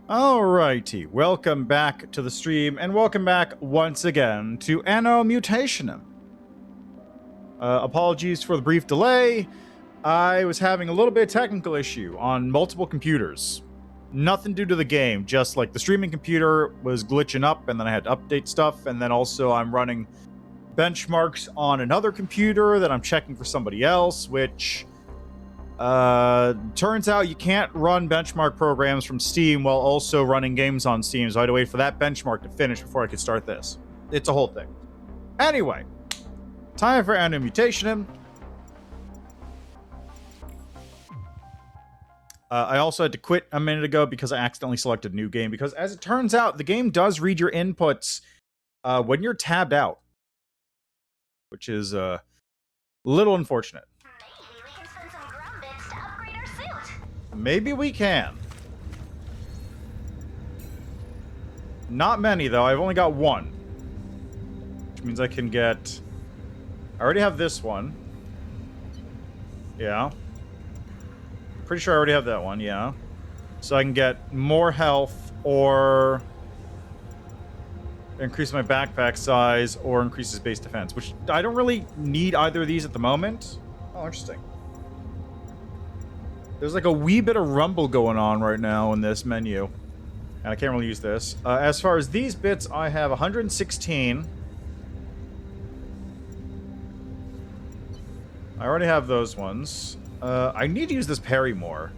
Alrighty, welcome back to the stream, and welcome back once again to ANNO Mutationem. Apologies for the brief delay. I was having a little bit of technical issue on multiple computers. Nothing due to the game, just like the streaming computer was glitching up, and then I had to update stuff, and then also I'm running benchmarks on another computer that I'm checking for somebody else, which... turns out you can't run benchmark programs from Steam while also running games on Steam, so I had to wait for that benchmark to finish before I could start this. It's a whole thing. Anyway, time for ANNO Mutationem. I also had to quit a minute ago because I accidentally selected new game, because as it turns out, the game does read your inputs when you're tabbed out, which is a little unfortunate. Maybe we can. Not many, though. I've only got one. Which means I can get... I already have this one. Yeah. Pretty sure I already have that one, yeah. So I can get more health, or... increase my backpack size, or increases base defense. Which, I don't really need either of these at the moment. Oh, interesting. There's like a wee bit of rumble going on right now in this menu. And I can't really use this. As far as these bits, I have 116. I already have those ones. I need to use this parry more.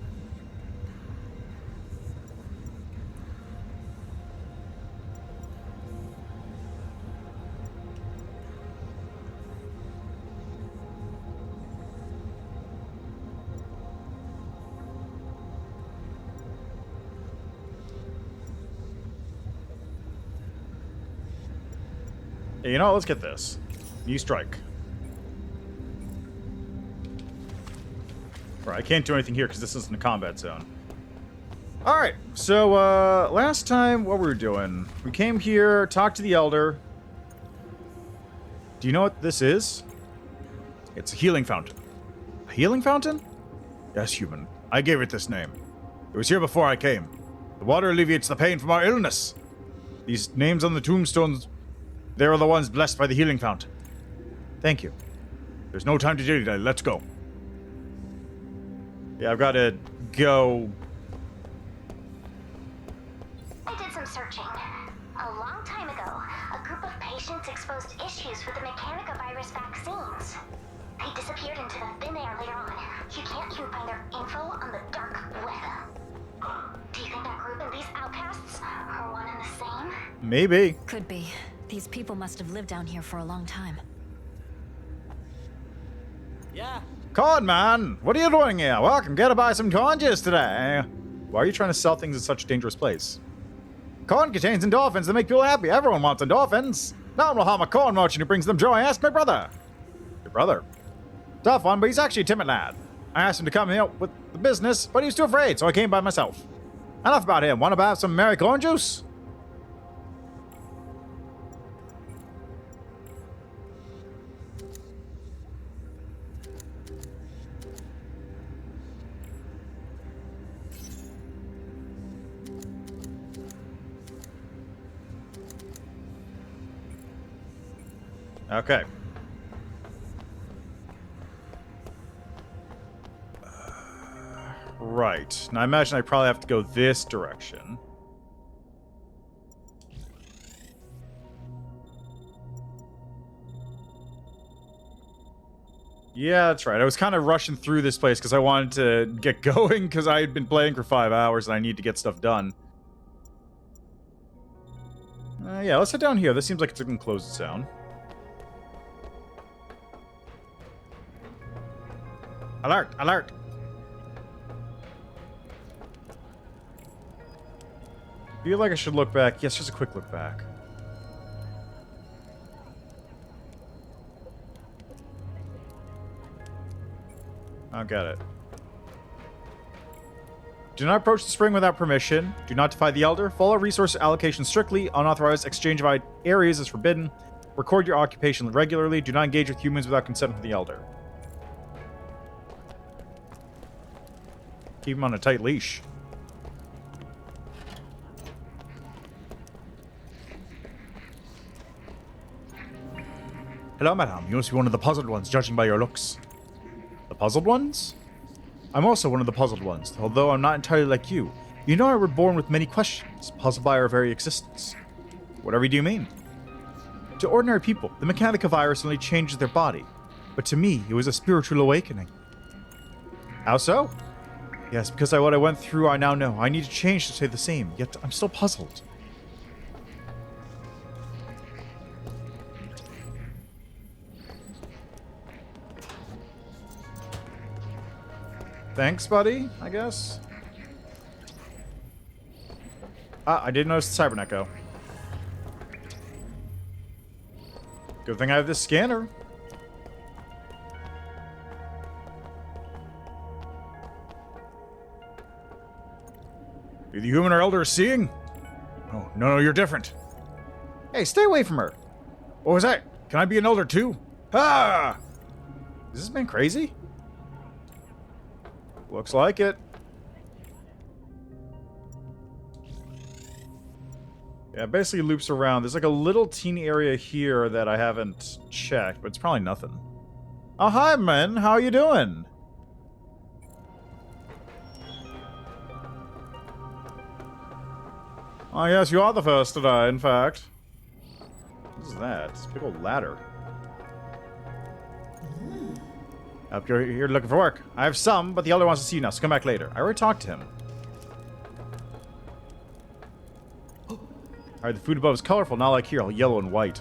You know what? Let's get this. New strike. Right, I can't do anything here because this isn't a combat zone. Alright, so, last time, what we were doing? We came here, talked to the Elder. Do you know what this is? It's a healing fountain. A healing fountain? Yes, human. I gave it this name. It was here before I came. The water alleviates the pain from our illness. These names on the tombstones... they are the ones blessed by the healing fountain. Thank you. There's no time to dilly-dally. Let's go. Yeah, I've got to go. I did some searching. A long time ago, a group of patients exposed issues with the Mechanica virus vaccines. They disappeared into the thin air later on. You can't even find their info on the dark web. Do you think that group and these outcasts are one and the same? Maybe. Could be. These people must have lived down here for a long time. Yeah. Corn man, what are you doing here? Welcome, get to buy some corn juice today. Why are you trying to sell things in such a dangerous place? Corn contains endorphins that make people happy. Everyone wants endorphins. No one will harm a corn merchant who brings them joy. Ask my brother. Your brother? Tough one, but he's actually a timid lad. I asked him to come here with the business, but he was too afraid, so I came by myself. Enough about him. Want to buy some merry corn juice? Okay. Right. Now, I imagine I probably have to go this direction. Yeah, that's right. I was kind of rushing through this place because I wanted to get going because I had been playing for 5 hours and I need to get stuff done. Yeah, let's head down here. This seems like it's an enclosed zone. Alert! Alert! Feel like I should look back. Yes, just a quick look back. I'll get it. Do not approach the spring without permission. Do not defy the Elder. Follow resource allocation strictly. Unauthorized exchange of areas is forbidden. Record your occupation regularly. Do not engage with humans without consent from the Elder. Keep him on a tight leash. Hello, madame. You must be one of the puzzled ones, judging by your looks. The puzzled ones? I'm also one of the puzzled ones, although I'm not entirely like you. You know I were born with many questions, puzzled by our very existence. Whatever do you mean? To ordinary people, the Mechanica virus only changes their body. But to me, it was a spiritual awakening. How so? Yes, because what I went through, I now know. I need to change to stay the same, yet I'm still puzzled. Thanks, buddy, I guess. Ah, I did notice the Cybernet go. Good thing I have this scanner. You're the human our elder is seeing? Oh, no, you're different. Hey, stay away from her. What was that? Can I be an elder too? Ah! Is this man crazy? Looks like it. Yeah, it basically loops around. There's like a little teeny area here that I haven't checked, but it's probably nothing. Oh, hi, man. How you doing? Oh, yes, you are the first to die, in fact. What is that? It's a big old ladder. Up you're looking for work. I have some, but the elder wants to see you now, so come back later. I already talked to him. Alright, the food above is colorful, not like here, all yellow and white.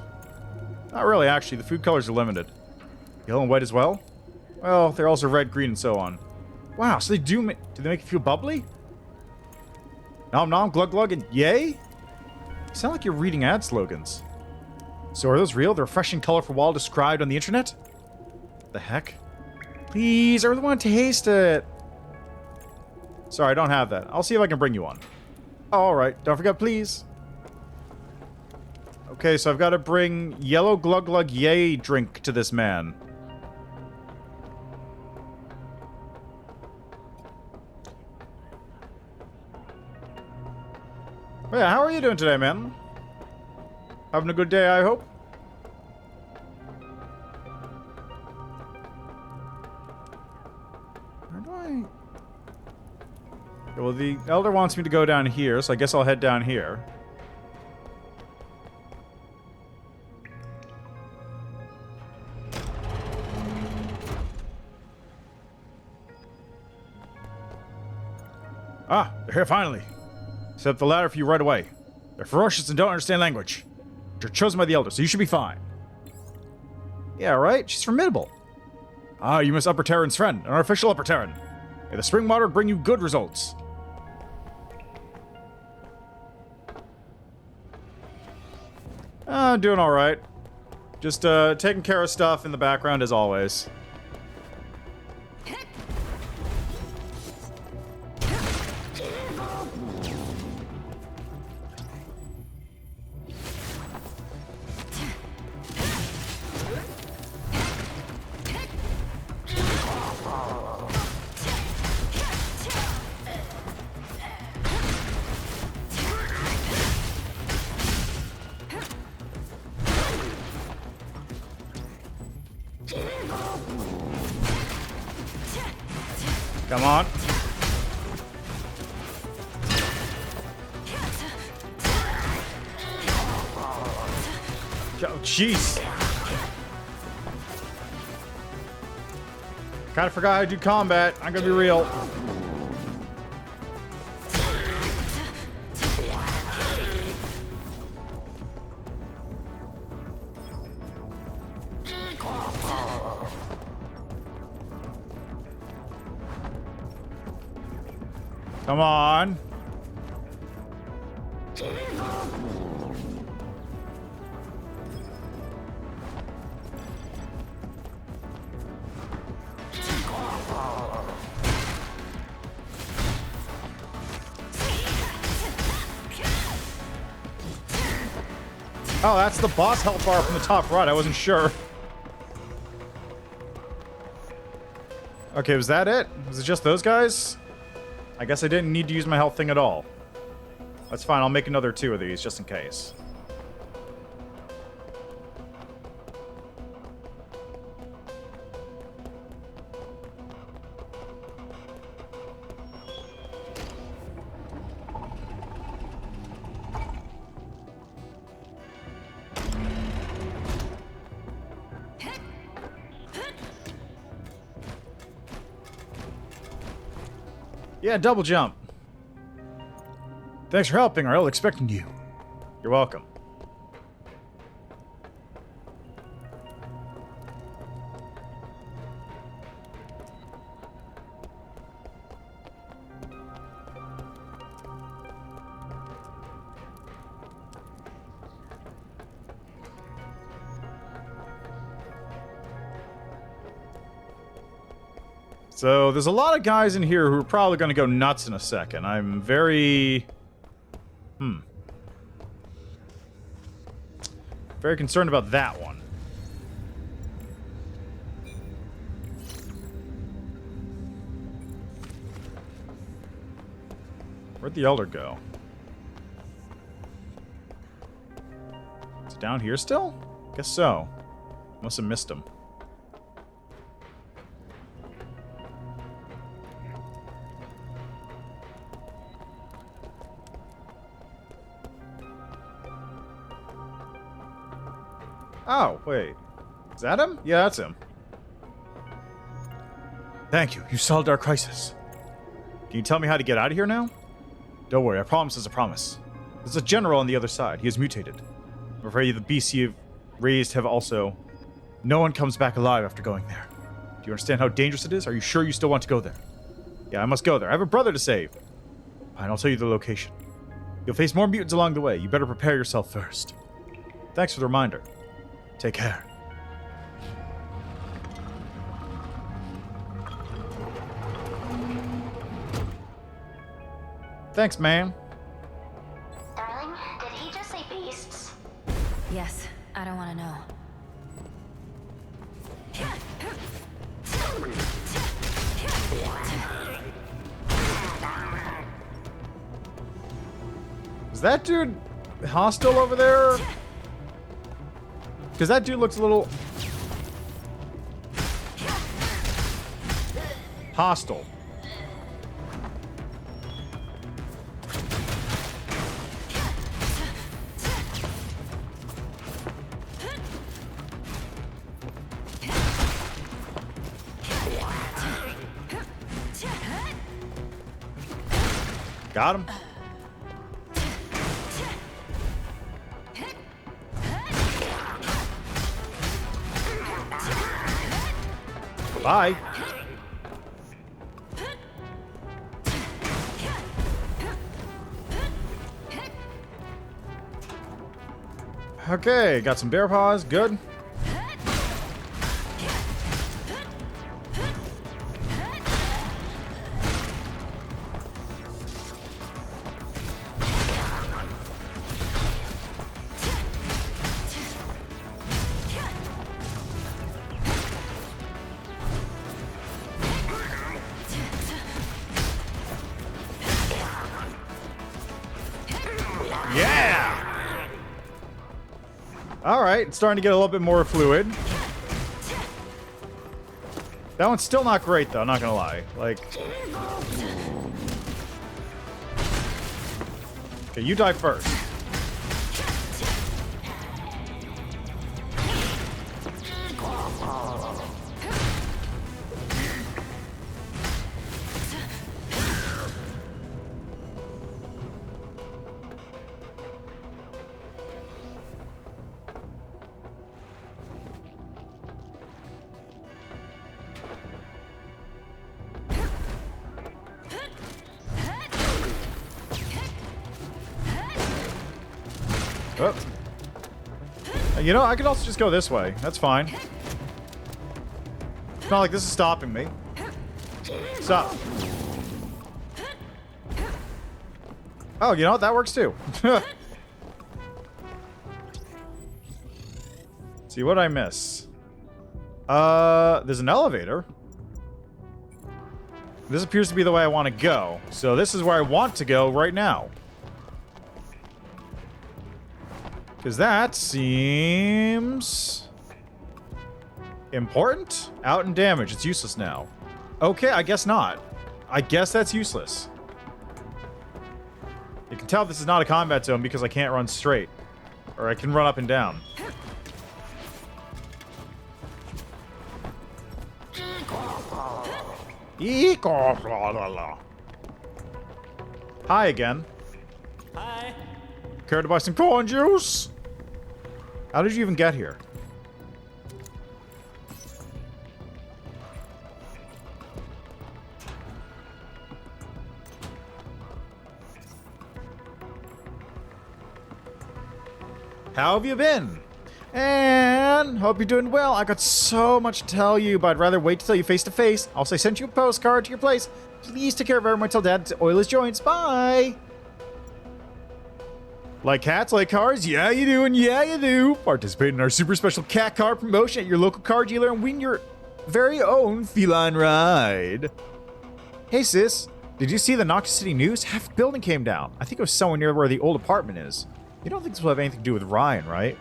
Not really, actually. The food colors are limited. Yellow and white as well? Well, they're also red, green, and so on. Wow, so do they make you feel bubbly? Nom nom, glug glug, and yay? You sound like you're reading ad slogans. So are those real? The refreshing, colorful wall described on the internet? The heck? Please, I really want to taste it. Sorry, I don't have that. I'll see if I can bring you one. Oh, alright, don't forget, please. Okay, so I've got to bring yellow glug glug yay drink to this man. Oh yeah, how are you doing today, man? Having a good day, I hope? Where do I... Okay, well, the elder wants me to go down here, so I guess I'll head down here. Ah, they're here finally. Set up the ladder for you right away. They're ferocious and don't understand language. But you're chosen by the elder, so you should be fine. Yeah, right? She's formidable. Ah, you must Upper Terran's friend, an unofficial Upper Terran. May the spring water bring you good results. Doing alright. Just, taking care of stuff in the background as always. Come on. Oh, jeez. Kinda forgot how to do combat. I'm gonna be real. Come on. Oh, that's the boss health bar from the top right. I wasn't sure. Okay, was that it? Was it just those guys? I guess I didn't need to use my health thing at all. That's fine, I'll make another 2 of these, just in case. Yeah, double jump. Thanks for helping, Ariel. Expecting you. You're welcome. So, there's a lot of guys in here who are probably going to go nuts in a second. I'm very... very concerned about that one. Where'd the Elder go? Is it down here still? Guess so. Must have missed him. Oh, wait. Is that him? Yeah, that's him. Thank you. You solved our crisis. Can you tell me how to get out of here now? Don't worry. I promise is a promise. There's a general on the other side. He has mutated. I'm afraid the beasts you've raised have also... No one comes back alive after going there. Do you understand how dangerous it is? Are you sure you still want to go there? Yeah, I must go there. I have a brother to save. Fine, I'll tell you the location. You'll face more mutants along the way. You better prepare yourself first. Thanks for the reminder. Take care. Thanks, ma'am. Darling, did he just say beasts? Yes, I don't want to know. Is that dude hostile over there? Because that dude looks a little... hostile. Got him. Bye. Okay, got some bear paws. Good. Yeah! Alright, it's starting to get a little bit more fluid. That one's still not great, though, not gonna lie. Like... Okay, you die first. Oh. You know, I could also just go this way. That's fine. It's not like this is stopping me. Stop. Oh, you know what? That works too. See, what did I miss? There's an elevator. This appears to be the way I want to go. So this is where I want to go right now. Because that seems... important? Out and damaged. It's useless now. Okay, I guess not. I guess that's useless. You can tell this is not a combat zone because I can't run straight. Or I can run up and down. Hi again. Hi. Care to buy some corn juice? How did you even get here? How have you been? And hope you're doing well. I got so much to tell you, but I'd rather wait to tell you face to face. Also, I sent you a postcard to your place. Please take care of everyone. Tell Dad to oil his joints. Bye. Like cats, like cars? Yeah, you do, and yeah, you do. Participate in our super special cat car promotion at your local car dealer and win your very own feline ride. Hey, sis. Did you see the Noctis City news? Half the building came down. I think it was somewhere near where the old apartment is. You don't think this will have anything to do with Ryan, right?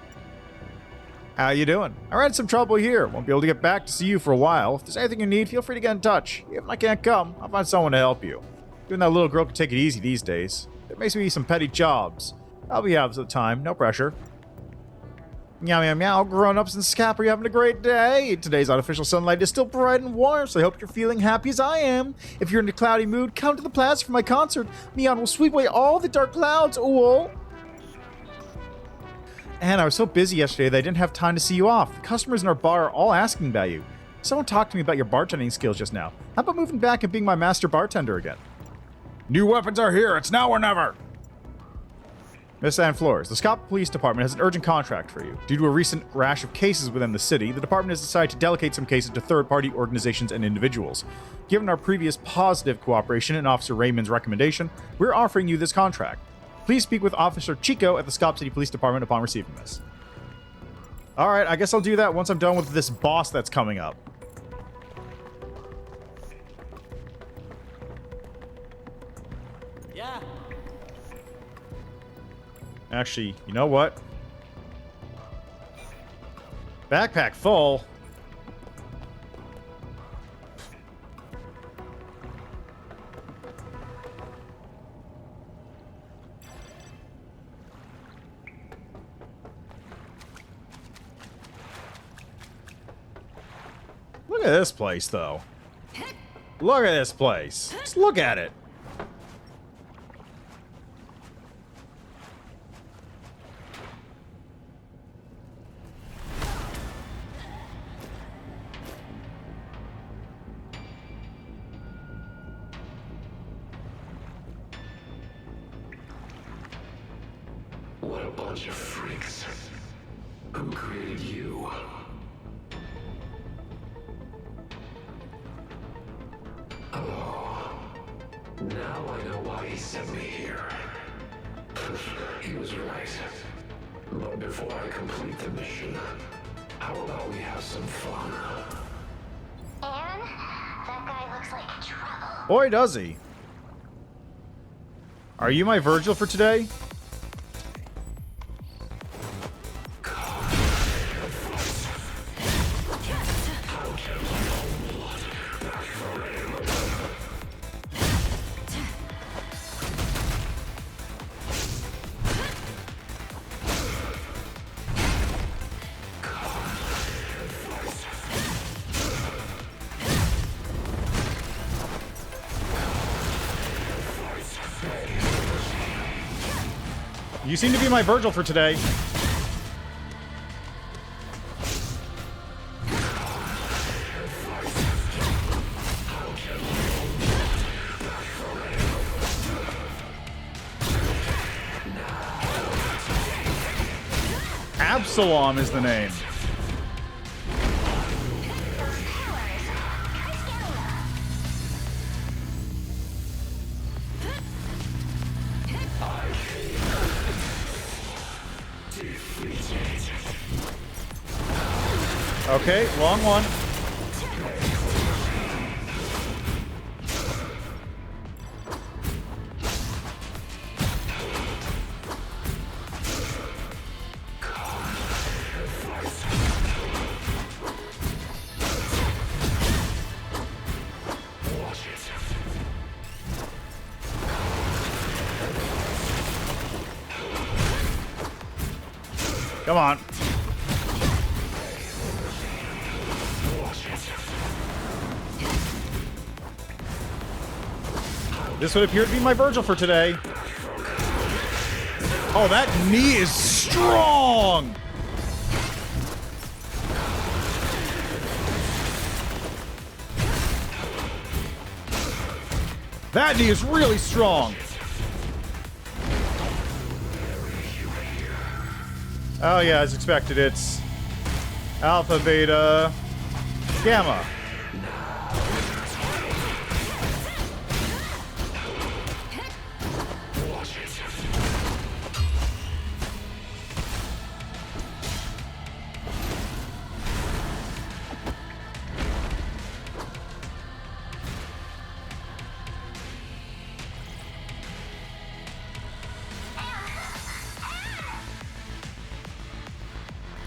How you doing? I ran into some trouble here. Won't be able to get back to see you for a while. If there's anything you need, feel free to get in touch. Even if I can't come, I'll find someone to help you. Even that little girl can take it easy these days. There makes me some petty jobs. I'll be out at the time, no pressure. Meow meow meow, grown-ups in Scap, are you having a great day? Today's artificial sunlight is still bright and warm, so I hope you're feeling happy as I am. If you're in a cloudy mood, come to the plaza for my concert. Neon will sweep away all the dark clouds, ooh. And I was so busy yesterday that I didn't have time to see you off. The customers in our bar are all asking about you. Someone talked to me about your bartending skills just now. How about moving back and being my master bartender again? New weapons are here. It's now or never. Miss Ann Flores, the Scott Police Department has an urgent contract for you. Due to a recent rash of cases within the city, the department has decided to delegate some cases to third-party organizations and individuals. Given our previous positive cooperation and Officer Raymond's recommendation, we're offering you this contract. Please speak with Officer Chico at the Scott City Police Department upon receiving this. Alright, I guess I'll do that once I'm done with this boss that's coming up. Yeah. Actually, you know what? Backpack full. Look at this place, though. Look at this place. Just look at it. What a bunch of freaks. Who created you? Oh. Now I know why he sent me here. He was right. But before I complete the mission, how about we have some fun? Anne, that guy looks like trouble. Boy, does he. Are you my Virgil for today? You seem to be my Virgil for today. Absalom is the name. Okay, long one. Come on. This would appear to be my Virgil for today. Oh, that knee is strong! That knee is really strong. Oh yeah, as expected, it's Alpha, Beta, Gamma.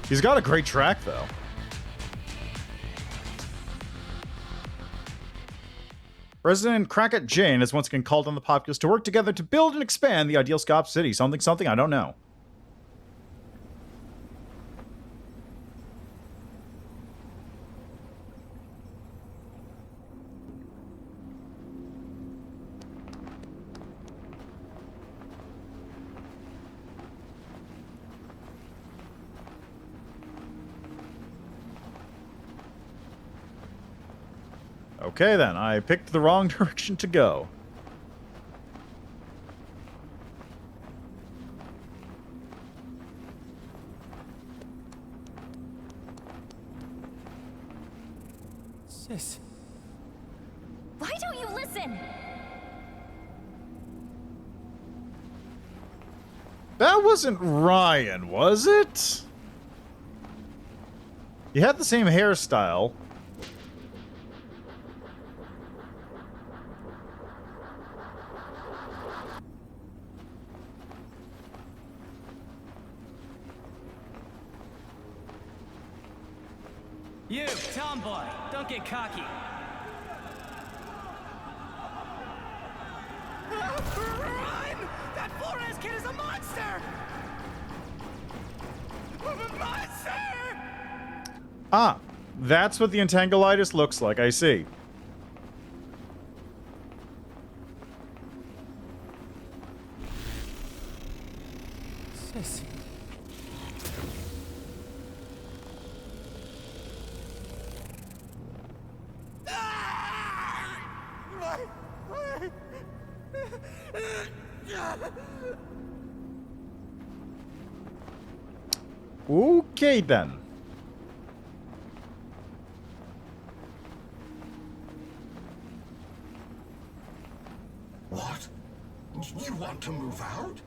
He's got a great track, though. President Crackett Jane has once again called on the populace to work together to build and expand the ideal Scop City. Something, I don't know. Okay then, I picked the wrong direction to go. Sis. Why don't you listen? That wasn't Ryan, was it? He had the same hairstyle. You, tomboy, don't get cocky. Run! That Flores kid is a monster! A monster! Ah, that's what the Entangleitis looks like, I see. Sis. Okay then. What? You want to move out?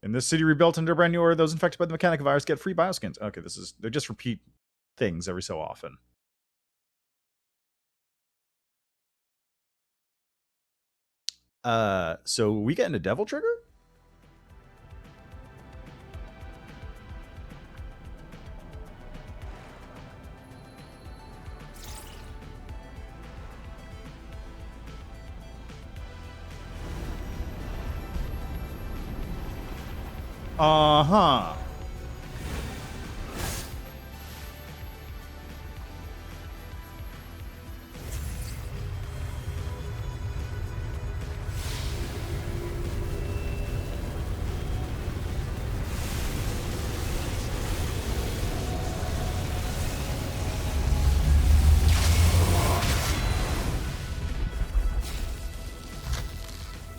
In this city rebuilt under a brand new order, those infected by the mechanical virus get free bioskins. Okay, they just repeat things every so often. So we get into Devil Trigger? Uh-huh.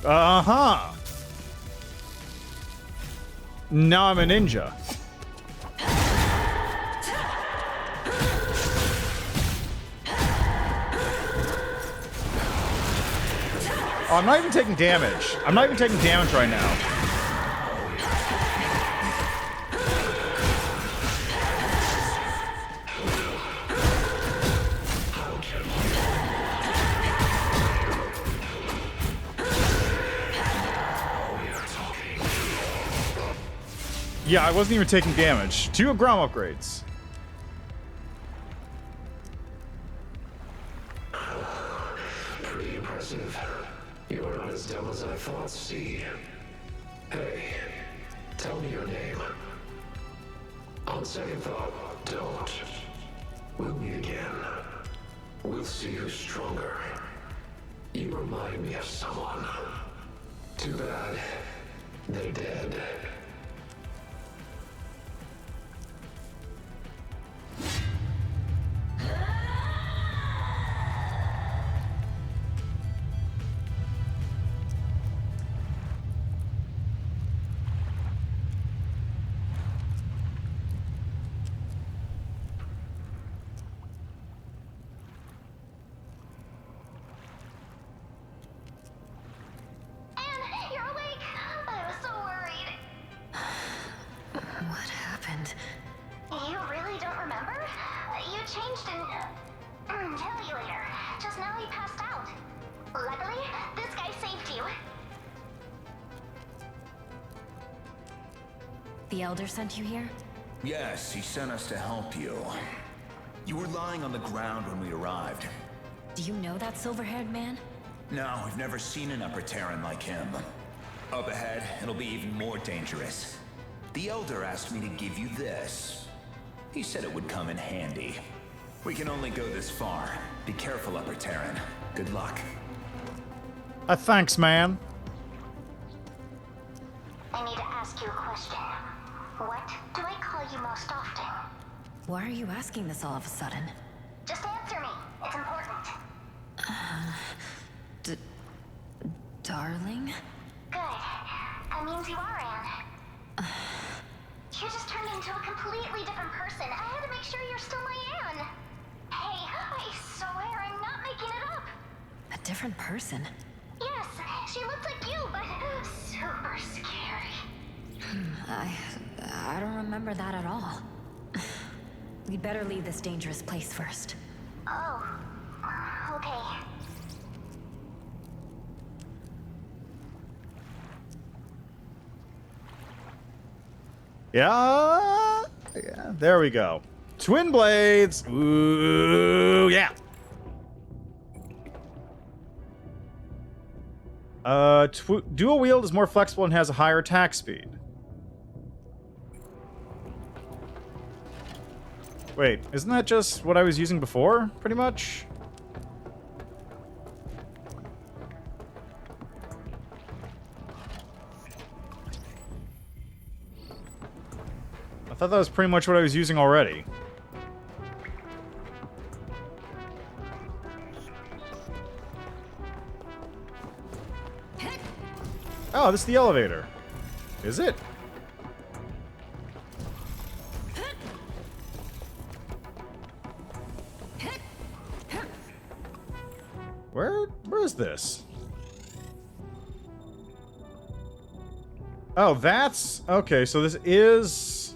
Uh-huh. Now I'm a ninja. Oh, I'm not even taking damage. I'm not even taking damage right now. Yeah, I wasn't even taking damage. 2 ground upgrades. Pretty impressive. You're not as dumb as I thought, see. Hey, tell me your name. On second thought, don't. We'll meet again. We'll see who's stronger. You remind me of someone. Too bad. They're dead. Anne, you're awake! I was so worried. What happened? You really don't remember? You changed until you later. Just now he passed out. Luckily, this guy saved you. The Elder sent you here? Yes, he sent us to help you. You were lying on the ground when we arrived. Do you know that silver-haired man? No, we've never seen an Upper Terran like him. Up ahead, it'll be even more dangerous. The Elder asked me to give you this. He said it would come in handy. We can only go this far. Be careful, Upper Terran. Good luck. Thanks, man. I need to ask you a question. What do I call you most often? Why are you asking this all of a sudden? Just answer me. It's important. Darling? Good. That means you are Anne. You just turned into a completely different person. I had to make sure you're still my Anne. Hey, I swear I'm not making it up. A different person? Yes, she looks like you, but super scary. I don't remember that at all. We'd better leave this dangerous place first. Oh, okay. Yeah, there we go. Twin blades. Ooh, yeah. Dual wield is more flexible and has a higher attack speed. Wait, isn't that just what I was using before, pretty much? I thought that was pretty much what I was using already. Oh, this is the elevator. Is it? Where is this? Oh, that's... Okay, so this is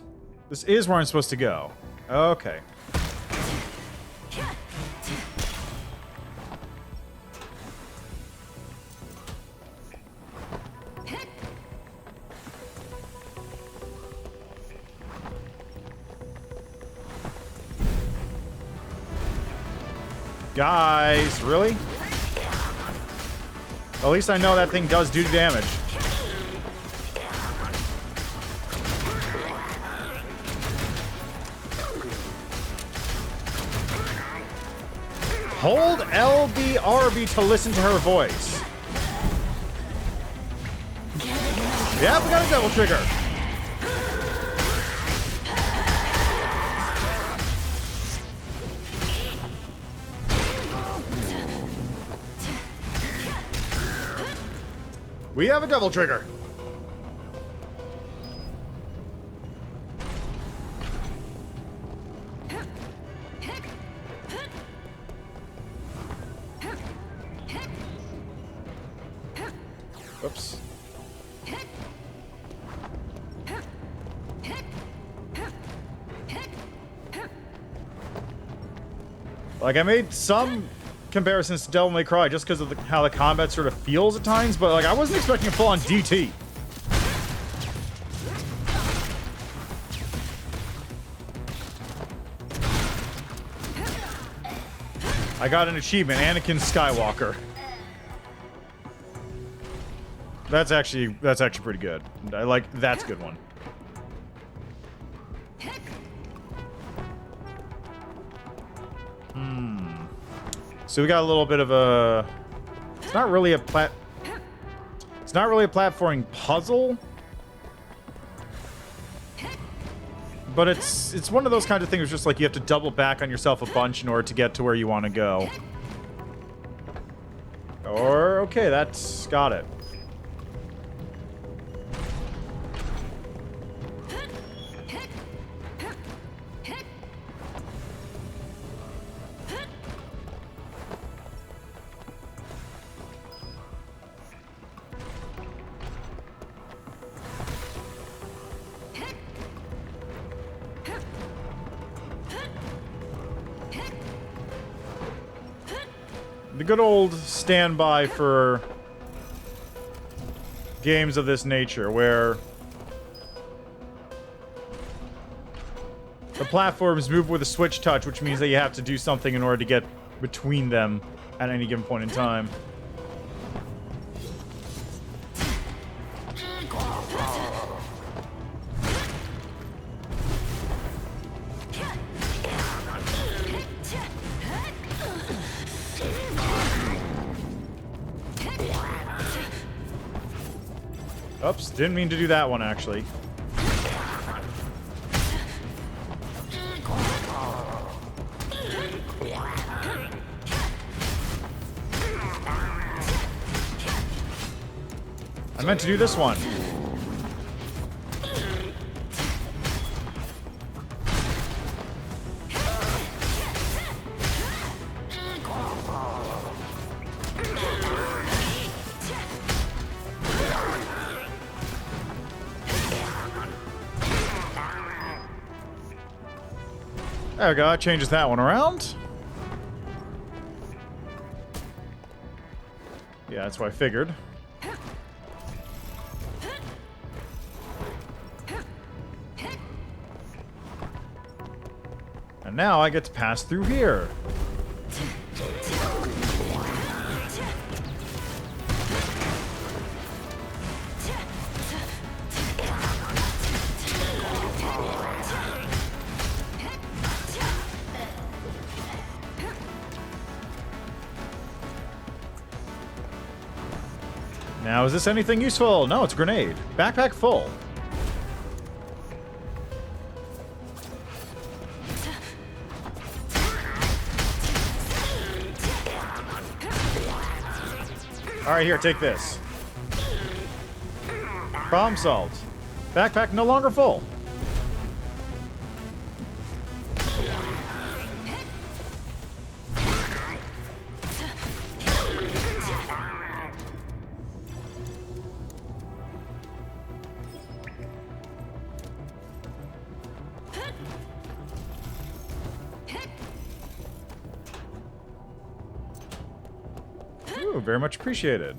where I'm supposed to go. Okay. Guys, really? At least I know that thing does do damage. Hold LB/RB to listen to her voice. Yeah, we got a double trigger. We have a double trigger. Oops. Like, I made some comparisons to Devil May Cry just because of how the combat sort of feels at times, but like I wasn't expecting a full-on DT. I got an achievement, Anakin Skywalker. That's actually pretty good. That's a good one. So we got a little bit of a... It's not really a platforming puzzle. But it's one of those kinds of things, just like you have to double back on yourself a bunch in order to get to where you want to go. Okay, that's got it. The good old standby for games of this nature, where the platforms move with a switch touch, which means that you have to do something in order to get between them at any given point in time. Oops, didn't mean to do that one, actually. I meant to do this one. There we go, that changes that one around. Yeah, that's what I figured. And now I get to pass through here. Now, is this anything useful? No, it's a grenade. Backpack full. Alright, here, take this. Problem solved. Backpack no longer full. Ooh, very much appreciated.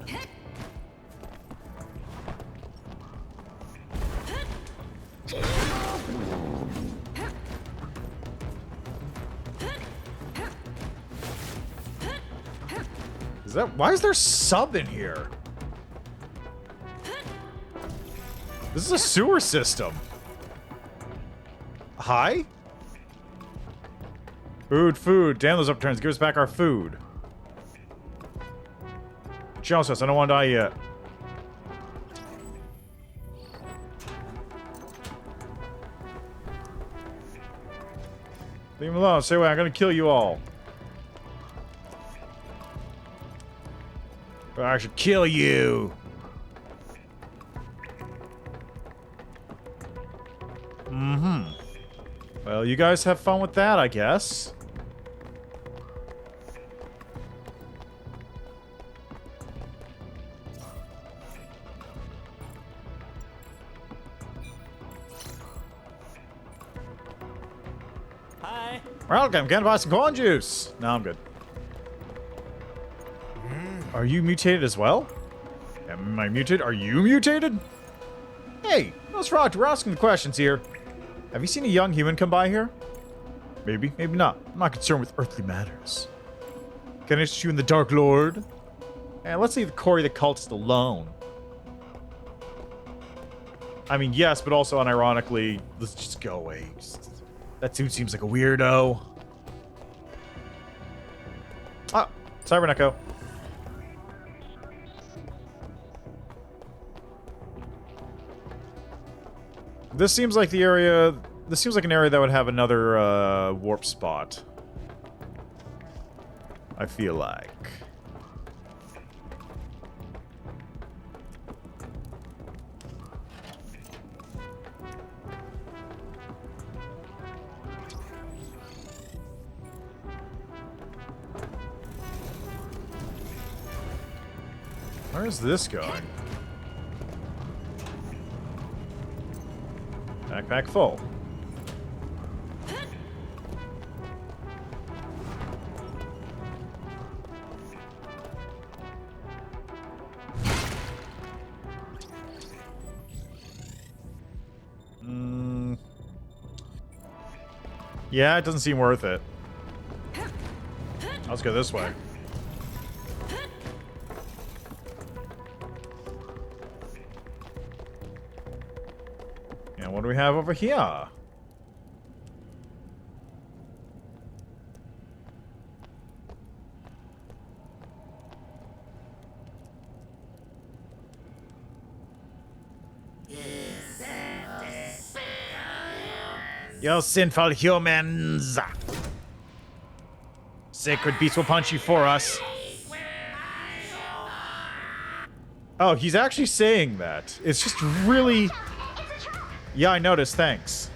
Why is there sub in here? This is a sewer system. Hi? Food. Damn those upturns. Give us back our food. Challenge us. I don't want to die yet. Leave him alone. Say what? I'm gonna kill you all. I should kill you. Well, you guys have fun with that, I guess. Hi. Welcome, can I buy some corn juice? No, I'm good. Are you mutated as well? Am I mutated? Are you mutated? Hey, what's wrong? We're asking the questions here. Have you seen a young human come by here? Maybe, maybe not. I'm not concerned with earthly matters. Can I interest you in the Dark Lord? And let's leave Corey the cultist alone. I mean, yes, but also unironically, let's just go away. That dude seems like a weirdo. Ah, Cyber Echo. This seems like the area... This seems like an area that would have another, warp spot. I feel like. Where's this going? Backpack full. Yeah, it doesn't seem worth it. Let's go this way. And what do we have over here? You sinful humans! Sacred beasts will punch you for us. Oh, he's actually saying that. It's just really... Yeah, I noticed, thanks.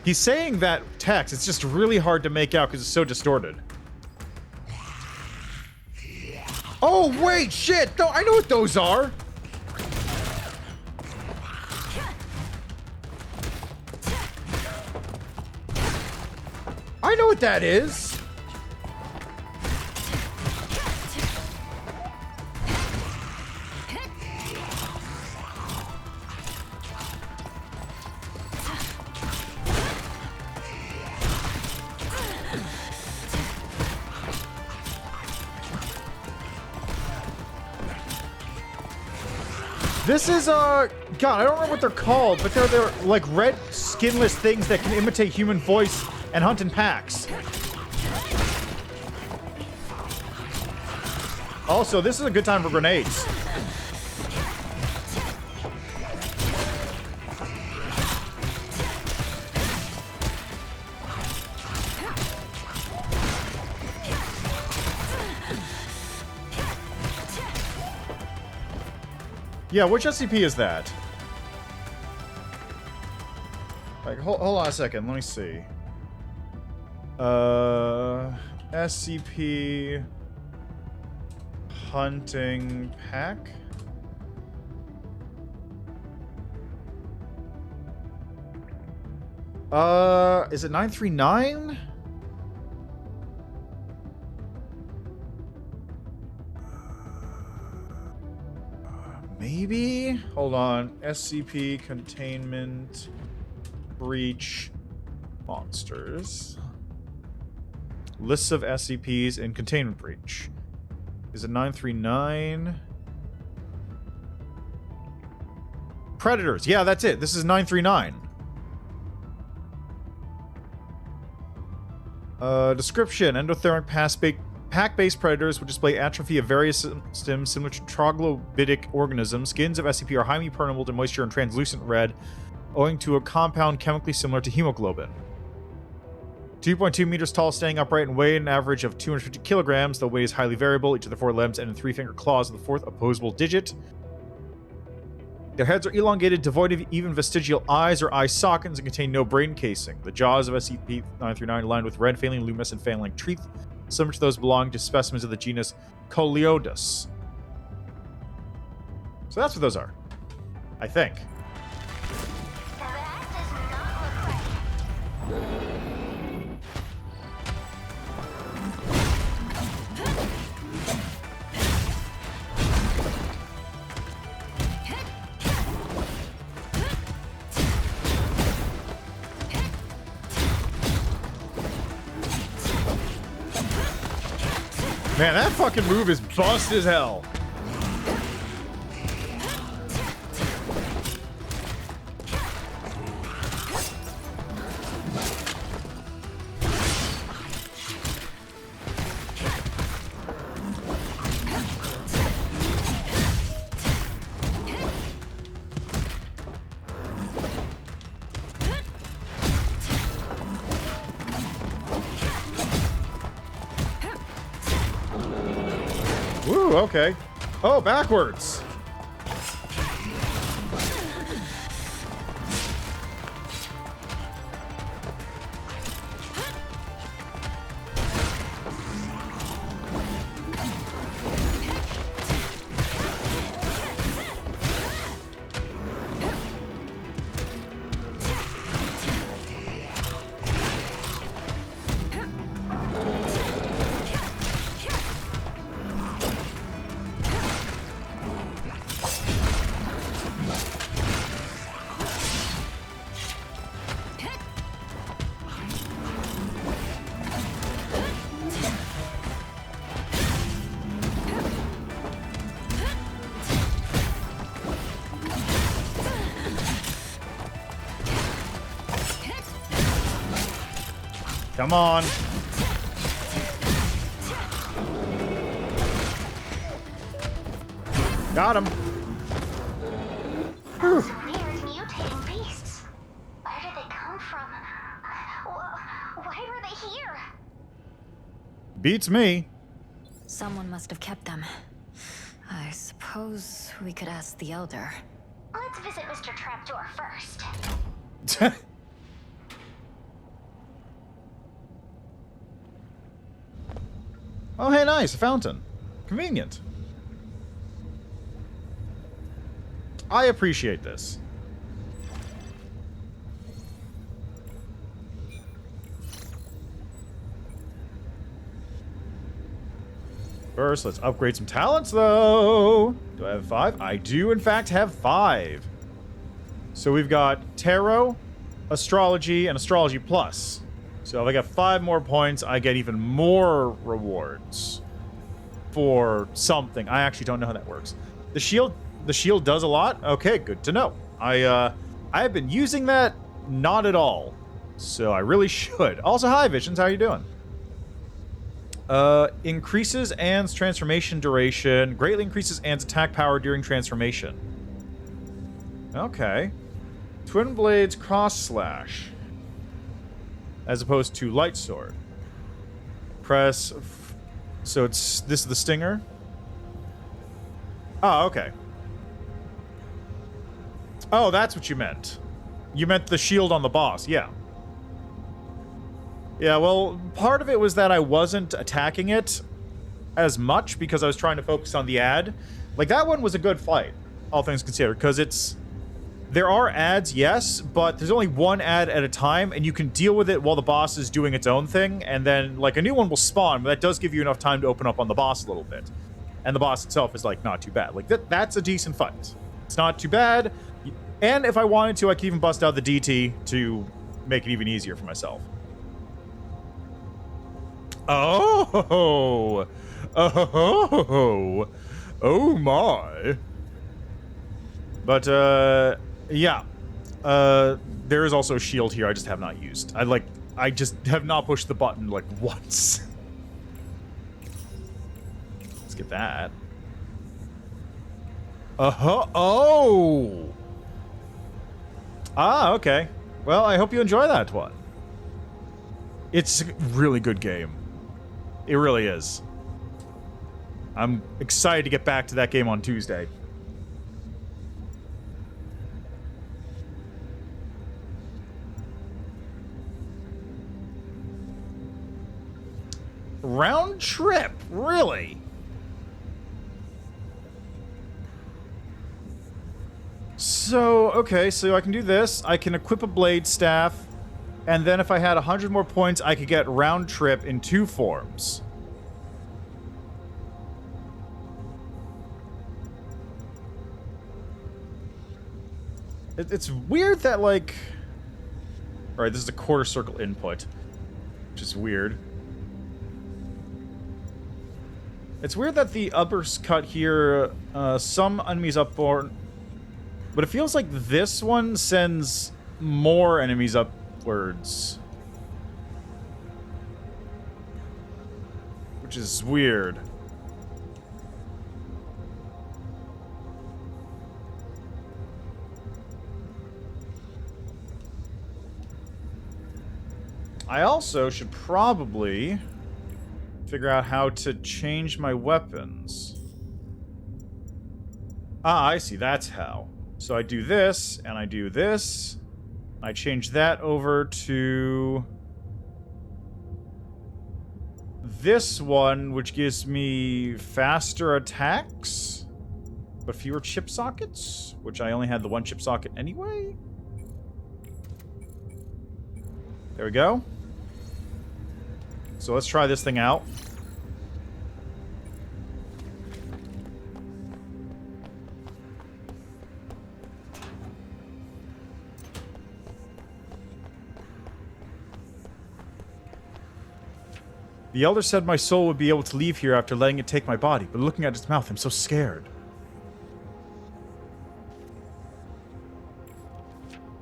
He's saying that text, it's just really hard to make out because it's so distorted. Oh, wait, shit! No, I know what those are! I know what that is! This is, God, I don't remember what they're called, but they're like red, skinless things that can imitate human voice and hunt in packs. Also, this is a good time for grenades. Yeah, which SCP is that? Like, hold on a second, let me see. SCP hunting pack? Is it 939? Maybe? Hold on. SCP containment breach monsters. Lists of SCPs in containment breach. Is it 939? Predators. Yeah, that's it. This is 939. Description. Endothermic pack-based predators would display atrophy of various systems similar to troglodytic organisms. Skins of SCP are highly permeable to moisture and translucent red, owing to a compound chemically similar to hemoglobin. 2.2 meters tall, standing upright, and weigh an average of 250 kilograms. The weight is highly variable. Each of the four limbs end in three-finger claws with the fourth opposable digit. Their heads are elongated, devoid of even vestigial eyes or eye sockets, and contain no brain casing. The jaws of SCP-939 are lined with red, faintly luminescent fan-like teeth, similar to those belonging to specimens of the genus Coleodus. So that's what those are. I think. That does not look right. Man, that fucking move is bust as hell. Woo, okay. Oh, backwards. Come on. Got him. Those weird mutating beasts. Where did they come from? Why were they here? Beats me. Someone must have kept them. I suppose we could ask the Elder. Let's visit Mr. Trapdoor first. Oh, hey, nice. A fountain. Convenient. I appreciate this. First, let's upgrade some talents, though. Do I have 5? I do, in fact, have 5. So we've got Tarot, Astrology, and Astrology Plus. So if I get 5 more points, I get even more rewards for something. I actually don't know how that works. The shield does a lot? Okay, good to know. I've been using that not at all. So I really should. Also, hi, Visions. How are you doing? Increases Ann's transformation duration. Greatly increases Ann's attack power during transformation. Okay. Twin Blades Cross Slash. As opposed to Light Sword. Press... So this is the Stinger? Oh, okay. Oh, that's what you meant. You meant the shield on the boss, yeah. Yeah, well, part of it was that I wasn't attacking it as much because I was trying to focus on the ad. Like, that one was a good fight, all things considered, because it's... There are ads, yes, but there's only one ad at a time, and you can deal with it while the boss is doing its own thing, and then, like, a new one will spawn, but that does give you enough time to open up on the boss a little bit. And the boss itself is, like, not too bad. Like, that's a decent fight. It's not too bad, and if I wanted to, I could even bust out the DT to make it even easier for myself. Oh! Oh! Oh my! But, yeah. There is also a shield here I just have not used. I just have not pushed the button, like, once. Let's get that. Oh! Ah, okay. Well, I hope you enjoy that one. It's a really good game. It really is. I'm excited to get back to that game on Tuesday. Round trip? Really? So, okay, so I can do this. I can equip a blade staff. And then if I had 100 more points, I could get round trip in 2 forms. It's weird that, like... Alright, this is a quarter circle input. Which is weird. It's weird that the uppercut here, some enemies upward, but it feels like this one sends more enemies upwards. Which is weird. I also should probably figure out how to change my weapons. Ah, I see. That's how. So I do this, and I do this. I change that over to this one, which gives me faster attacks, but fewer chip sockets, which I only had the one chip socket anyway. There we go. So let's try this thing out. The Elder said my soul would be able to leave here after letting it take my body, but looking at its mouth, I'm so scared.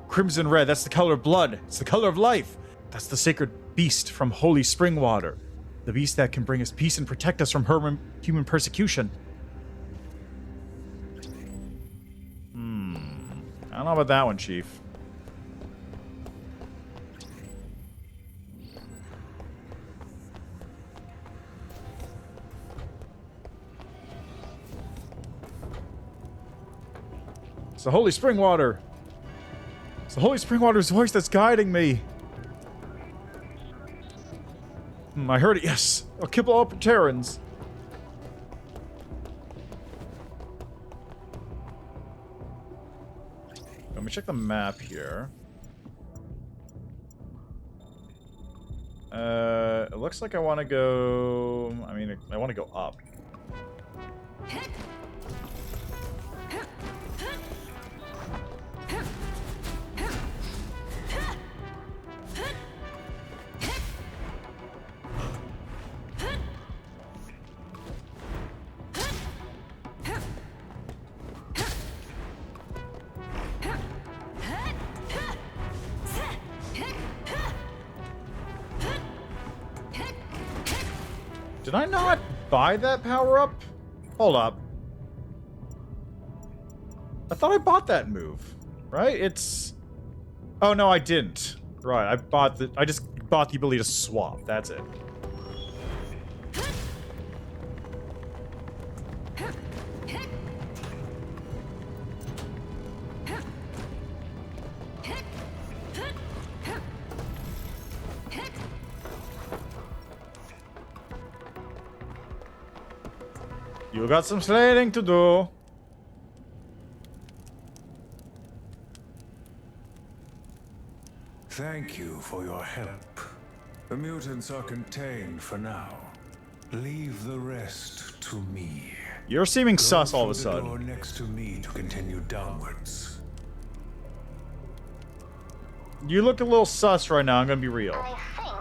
Crimson red, that's the color of blood. It's the color of life. That's the sacred beast from holy spring water. The beast that can bring us peace and protect us from human persecution. I don't know about that one, Chief. It's the holy spring water. It's the holy spring water's voice that's guiding me. I heard it, yes. I'll kill all Terrans. Let me check the map here. It looks like I want to go... I mean, I want to go up. Did I not buy that power-up? Hold up. I thought I bought that move, right? It's... Oh, no, I didn't. Right, I just bought the ability to swap. That's it. You got some slaying to do. Thank you for your help. The mutants are contained for now. Leave the rest to me. You're seeming sus all of a Go through the door sudden. next to me to continue downwards. You look a little sus right now, I'm gonna be real. I think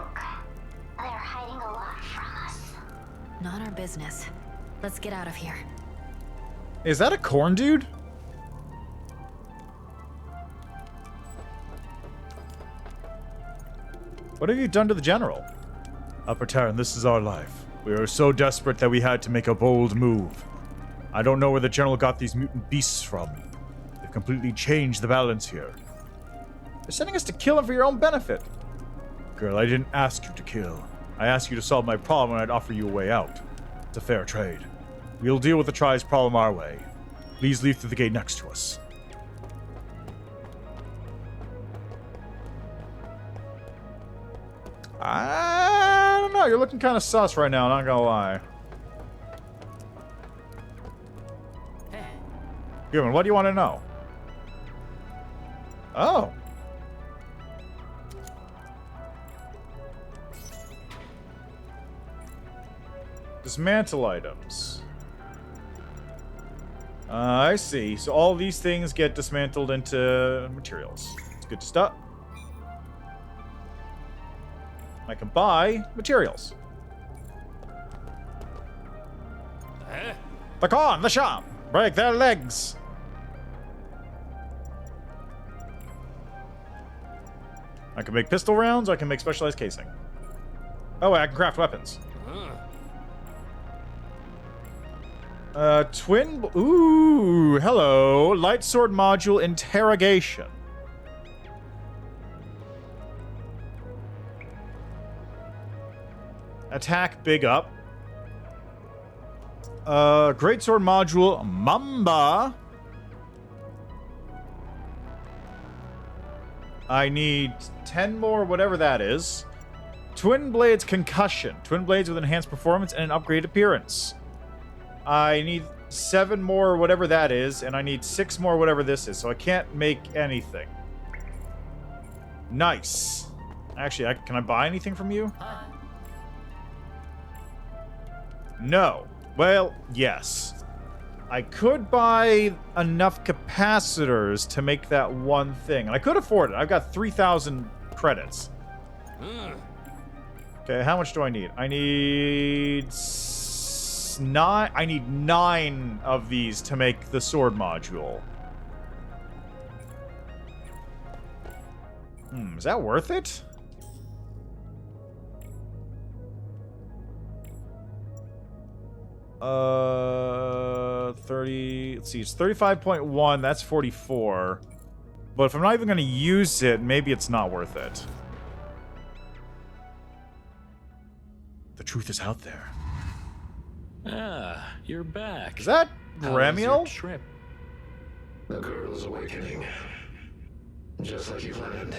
they're hiding a lot from us. Not our business. Let's get out of here. Is that a corn dude? What have you done to the general? Upper Terran, this is our life. We were so desperate that we had to make a bold move. I don't know where the general got these mutant beasts from. They've completely changed the balance here. They're sending us to kill them for your own benefit. Girl, I didn't ask you to kill. I asked you to solve my problem and I'd offer you a way out. It's a fair trade. We'll deal with the Tri's problem our way. Please leave through the gate next to us. I don't know. You're looking kind of sus right now, not gonna lie. Goodman, what do you want to know? Oh. Dismantle items. I see. So all these things get dismantled into materials. It's good stuff. I can buy materials. The con, the shop. Break their legs. I can make pistol rounds, I can make specialized casing. Oh, I can craft weapons. Ooh, hello. Light sword module interrogation. Attack big up. Great sword module Mamba. I need 10 more, whatever that is. Twin Blades Concussion. Twin Blades with enhanced performance and an upgraded appearance. I need 7 more, whatever that is, and I need 6 more, whatever this is, so I can't make anything. Nice. Actually, can I buy anything from you? No. Well, yes. I could buy enough capacitors to make that one thing. And I could afford it. I've got 3,000 credits. Okay, how much do I need? I need 9. I need 9 of these to make the sword module. Is that worth it? Let's see, it's 35.1, that's 44. But if I'm not even going to use it, maybe it's not worth it. The truth is out there. Ah, you're back. Is that How was your Ramiel? trip? The girl's awakening. Just like you planned.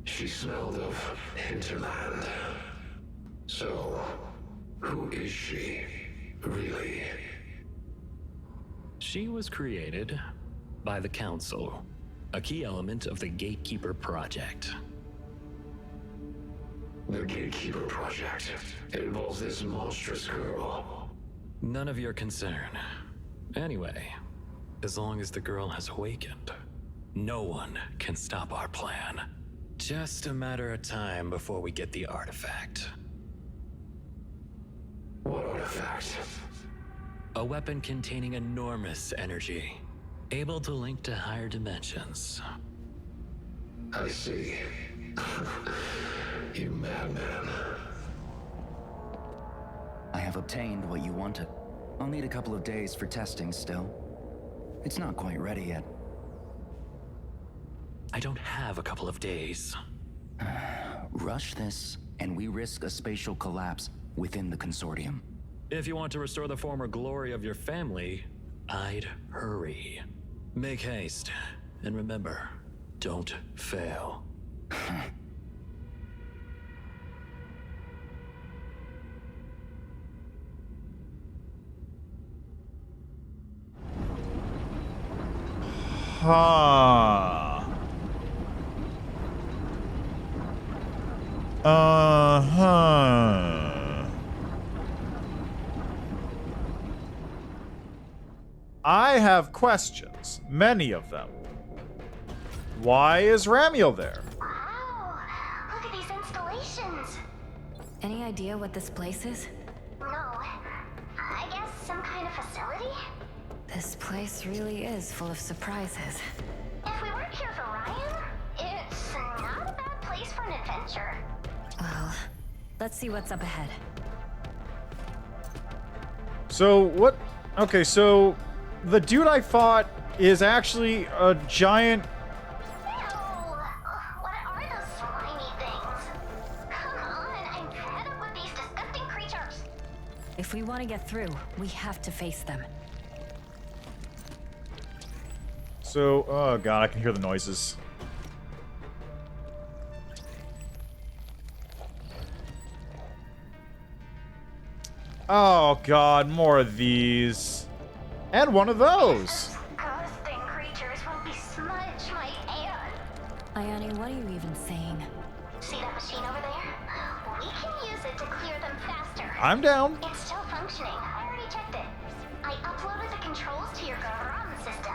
She smelled of hinterland. So, who is she, really? She was created by the Council, a key element of the Gatekeeper Project. The Gatekeeper Project. It involves this monstrous girl. None of your concern. Anyway, as long as the girl has awakened, no one can stop our plan. Just a matter of time before we get the artifact. What artifact? A weapon containing enormous energy, able to link to higher dimensions. I see. You madman. I have obtained what you wanted. I'll need a couple of days for testing still. It's not quite ready yet. I don't have a couple of days. Rush this, and we risk a spatial collapse within the consortium. If you want to restore the former glory of your family, I'd hurry. Make haste, and remember, don't fail. Huh. I have questions, many of them. Why is Ramiel there? Wow, look at these installations. Any idea what this place is? No, I guess some kind of facility? This place really is full of surprises. If we weren't here for Ryan, it's not a bad place for an adventure. Well, let's see what's up ahead. So, what? Okay, so the dude I fought is actually a giant. What are those slimy things? Come on, I'm fed up with these disgusting creatures. If we want to get through, we have to face them. So, oh god, I can hear the noises. Oh god, more of these. And one of those. Disgusting creatures will besmudge my air. Ayani, what are you even saying? See that machine over there? We can use it to clear them faster. I'm down. It's still functioning. I already checked it. I uploaded the controls to your Garam system.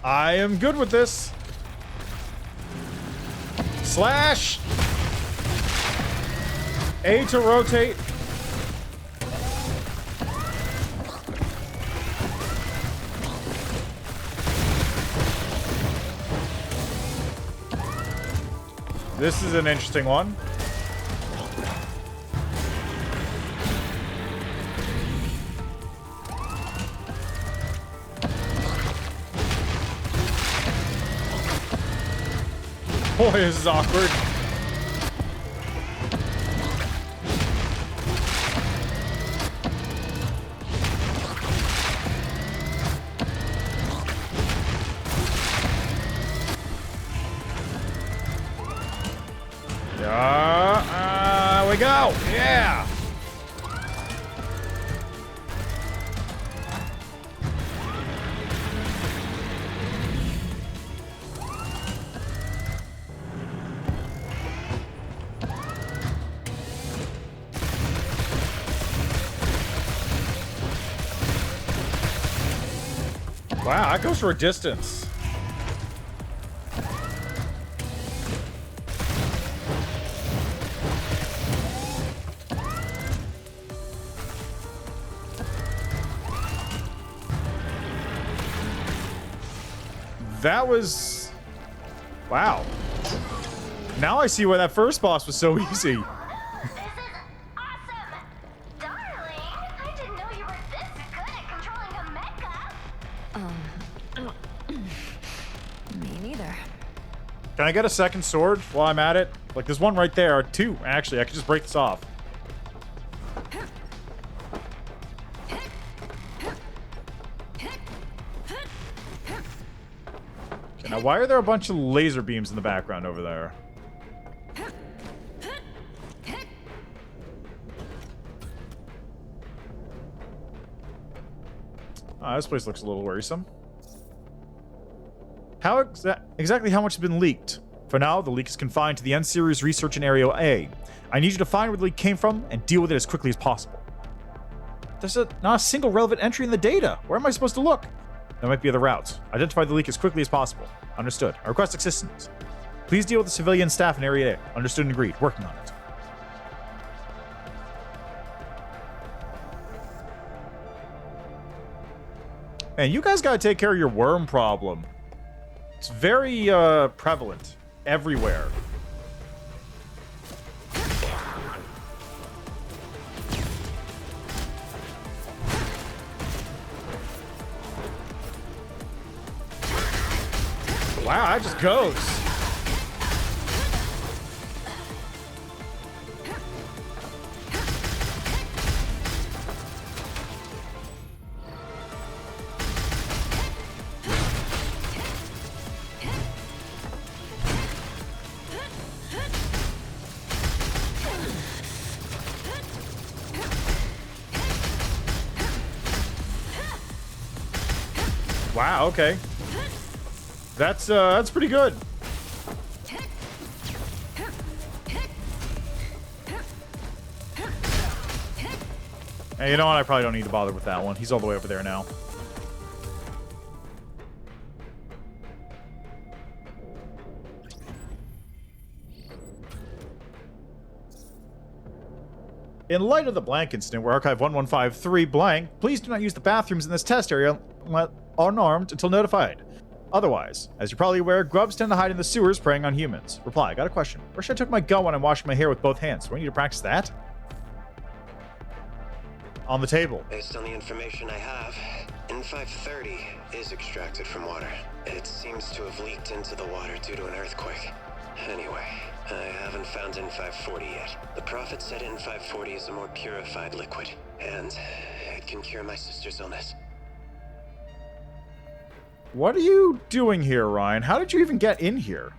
I am good with this. Slash! A to rotate. This is an interesting one. Boy, this is awkward. We go. Yeah. Wow, that goes for a distance. That was... Wow. Now I see why that first boss was so easy. This is awesome! Darling, I didn't know you were this good at controlling a mecha. Me neither. Can I get a second sword while I'm at it? Like, there's one right there. Two, actually. I could just break this off. Now, why are there a bunch of laser beams in the background over there? This place looks a little worrisome. Exactly how much has been leaked? For now, the leak is confined to the N-Series research in Area A. I need you to find where the leak came from and deal with it as quickly as possible. There's not a single relevant entry in the data. Where am I supposed to look? There might be other routes. Identify the leak as quickly as possible. Understood. I request assistance. Please deal with the civilian staff in Area A. Understood and agreed. Working on it. Man, you guys gotta take care of your worm problem. It's very, prevalent. Everywhere. Wow, that just goes. Wow, okay. That's pretty good. Hey, you know what? I probably don't need to bother with that one. He's all the way over there now. In light of the blank incident where Archive 1153 blank, please do not use the bathrooms in this test area unarmed until notified. Otherwise, as you're probably aware, grubs tend to hide in the sewers preying on humans. Reply, I got a question. Where should I take my gun when I'm washing my hair with both hands? Do I need to practice that? On the table. Based on the information I have, N530 is extracted from water. It seems to have leaked into the water due to an earthquake. Anyway, I haven't found N540 yet. The Prophet said N540 is a more purified liquid, and it can cure my sister's illness. What are you doing here, Ryan? How did you even get in here?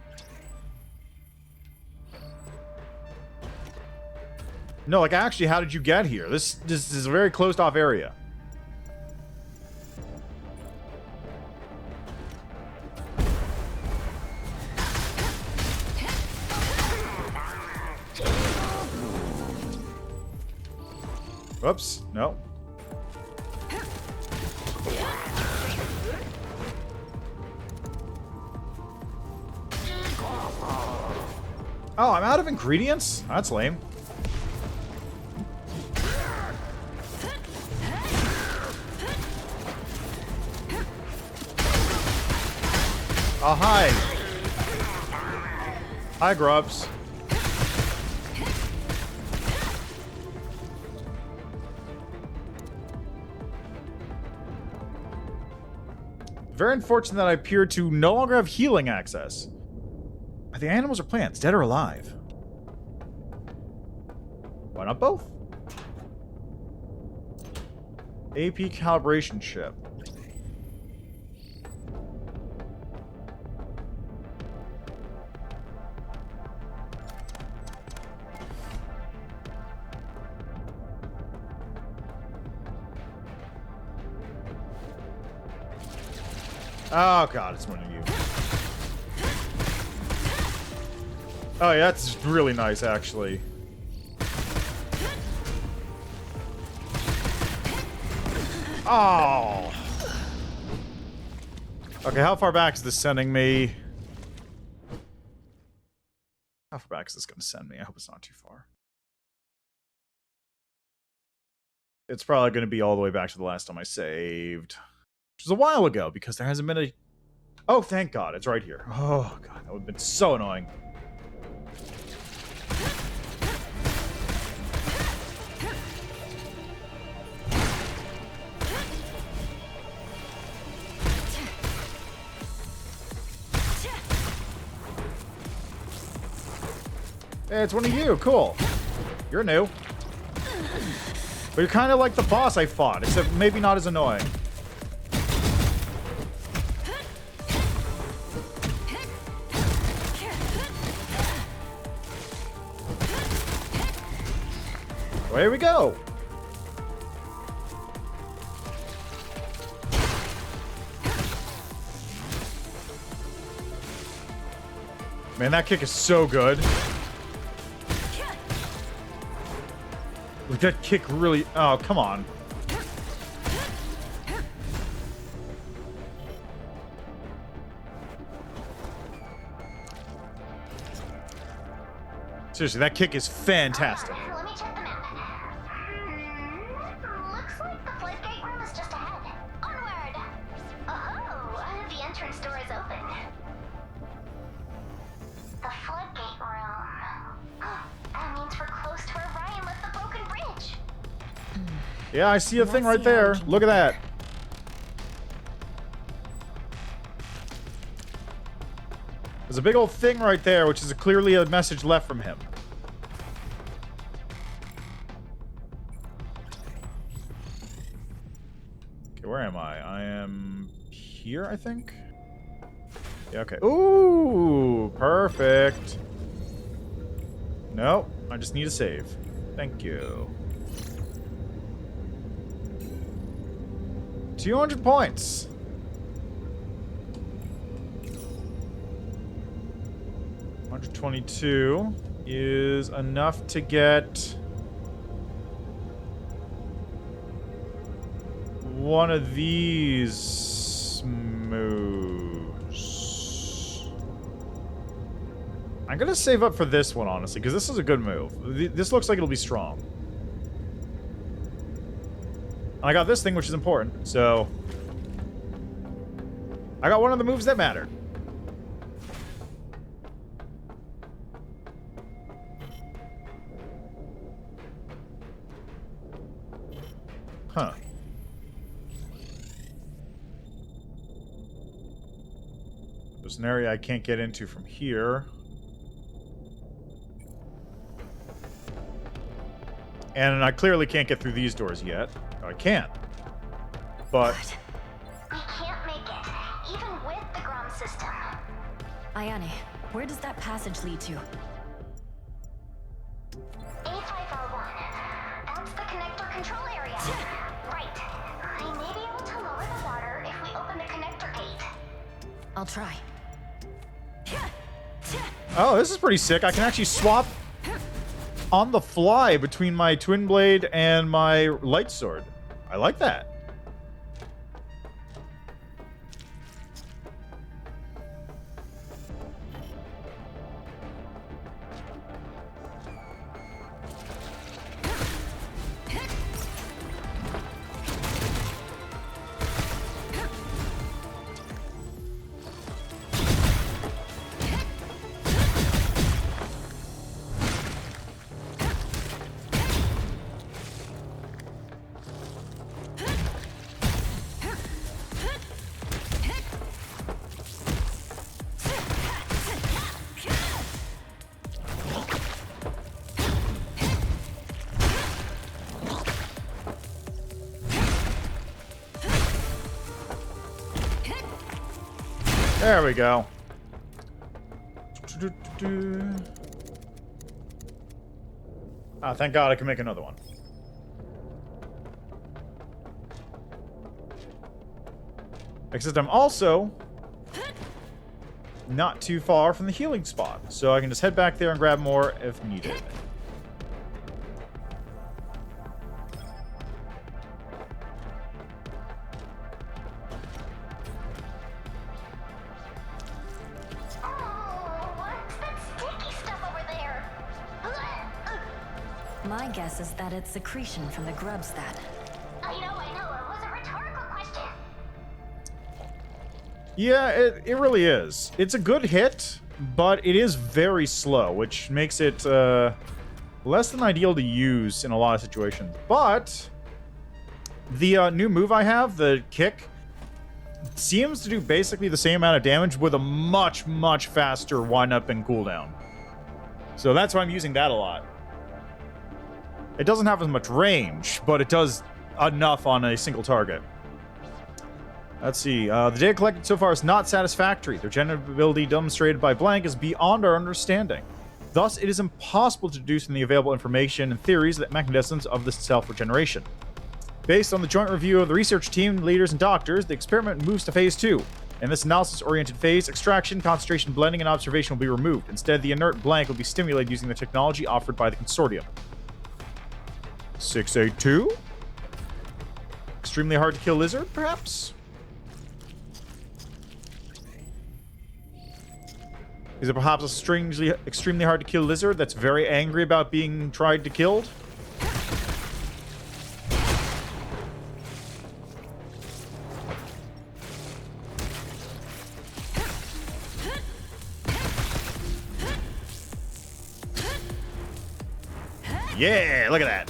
No, like, actually, how did you get here? This is a very closed-off area. Whoops. No. Oh, I'm out of ingredients? That's lame. Oh, hi. Hi, Grubs. Very unfortunate that I appear to no longer have healing access. Are the animals or plants, dead or alive? Why not both? AP calibration chip. Oh god, it's one of you. Oh yeah, that's really nice actually. Oh. Okay, how far back is this sending me? How far back is this going to send me? I hope it's not too far. It's probably going to be all the way back to the last time I saved. Which was a while ago, because there hasn't been a... Oh, thank God, it's right here. Oh, God, that would have been so annoying. Hey, it's one of you. Cool. You're new. But you're kind of like the boss I fought, except maybe not as annoying. Away we go. Man, that kick is so good. Like, that kick really... Oh, come on. Seriously, that kick is fantastic. Let me check the map. Looks like the floodgate room is just ahead. Onward! Oh, the entrance door is open. The floodgate room. That means we're close to where Ryan left the broken bridge. Yeah, I see a thing right there. Look at that. There's a big old thing right there, which is clearly a message left from him. Okay, where am I? I am here, I think? Yeah, okay. Ooh, perfect. No, I just need a save. Thank you. 200 points. 122 is enough to get one of these moves. I'm gonna save up for this one, honestly, because this is a good move. This looks like it'll be strong. And I got this thing, which is important, so... I got one of the moves that matter. Huh. There's an area I can't get into from here. And I clearly can't get through these doors yet. No, I can't. But... We can't make it, even with the ground system. Ayane, where does that passage lead to? A5R1. That's the connector control area. Right. I may be able to lower the water if we open the connector gate. I'll try. Oh, this is pretty sick. I can actually swap on the fly between my twin blade and my light sword. I like that. There we go. Ah, thank God I can make another one. Except I'm also not too far from the healing spot, so I can just head back there and grab more if needed. My guess is that it's secretion from the grubs that... I know. It was a rhetorical question. Yeah, it really is. It's a good hit, but it is very slow, which makes it less than ideal to use in a lot of situations. But the new move I have, the kick, seems to do basically the same amount of damage with a much, much faster wind-up and cooldown. So that's why I'm using that a lot. It doesn't have as much range, but it does enough on a single target. Let's see. The data collected so far is not satisfactory. The regenerability demonstrated by blank is beyond our understanding. Thus, it is impossible to deduce from the available information and theories the mechanisms of this self-regeneration. Based on the joint review of the research team, leaders, and doctors, the experiment moves to Phase 2. In this analysis-oriented phase, extraction, concentration, blending, and observation will be removed. Instead, the inert blank will be stimulated using the technology offered by the consortium. 682? Extremely hard to kill lizard, perhaps? Is it perhaps a extremely hard to kill lizard that's very angry about being tried to killed? Yeah, look at that.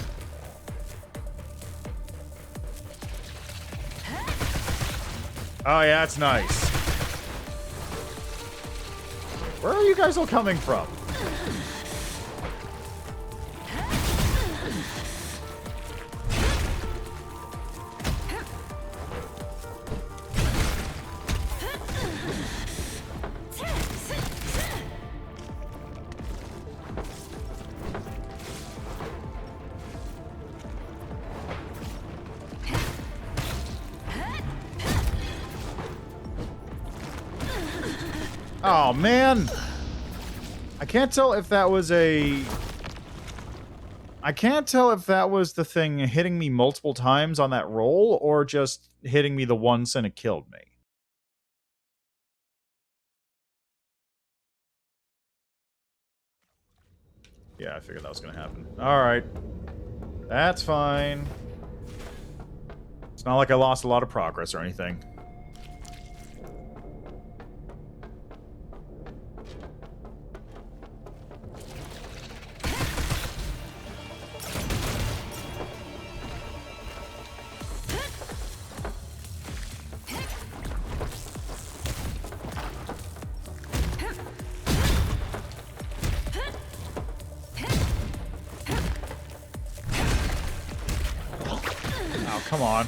Oh, yeah, that's nice. Where are you guys all coming from? Oh, man. I can't tell if that was a... I can't tell if that was the thing hitting me multiple times on that roll, or just hitting me the once and it killed me. Yeah, I figured that was going to happen. Alright. That's fine. It's not like I lost a lot of progress or anything. Come on.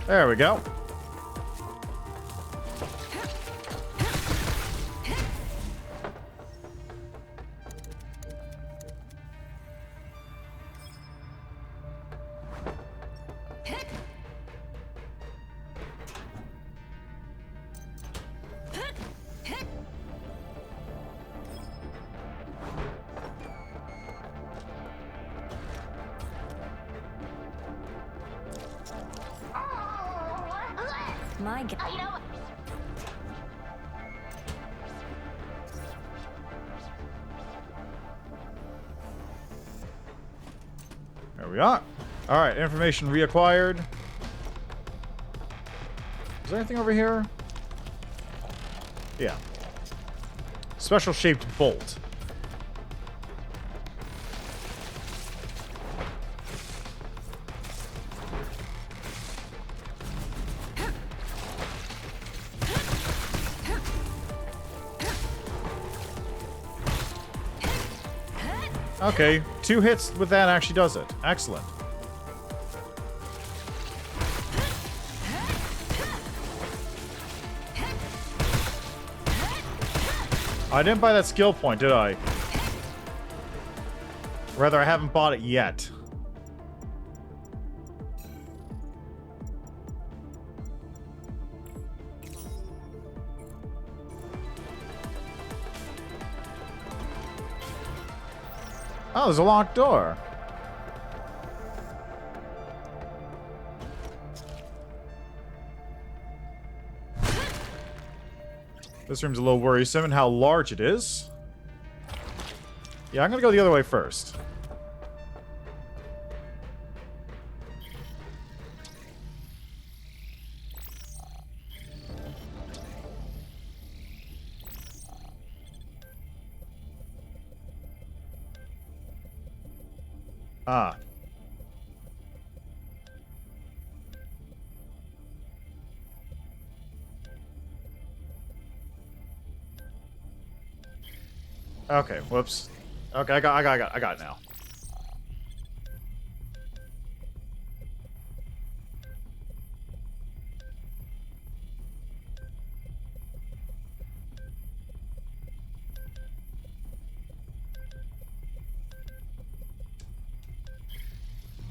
There we go. My God. You know, There we are. Alright, information reacquired. Is there anything over here? Yeah. Special shaped bolt. Okay, 2 hits with that actually does it. Excellent. I didn't buy that skill point, did I? Rather, I haven't bought it yet. Oh, there's a locked door. This room's a little worrisome in how large it is. Yeah, I'm gonna go the other way first. Ah. Okay, whoops. Okay, I got it now.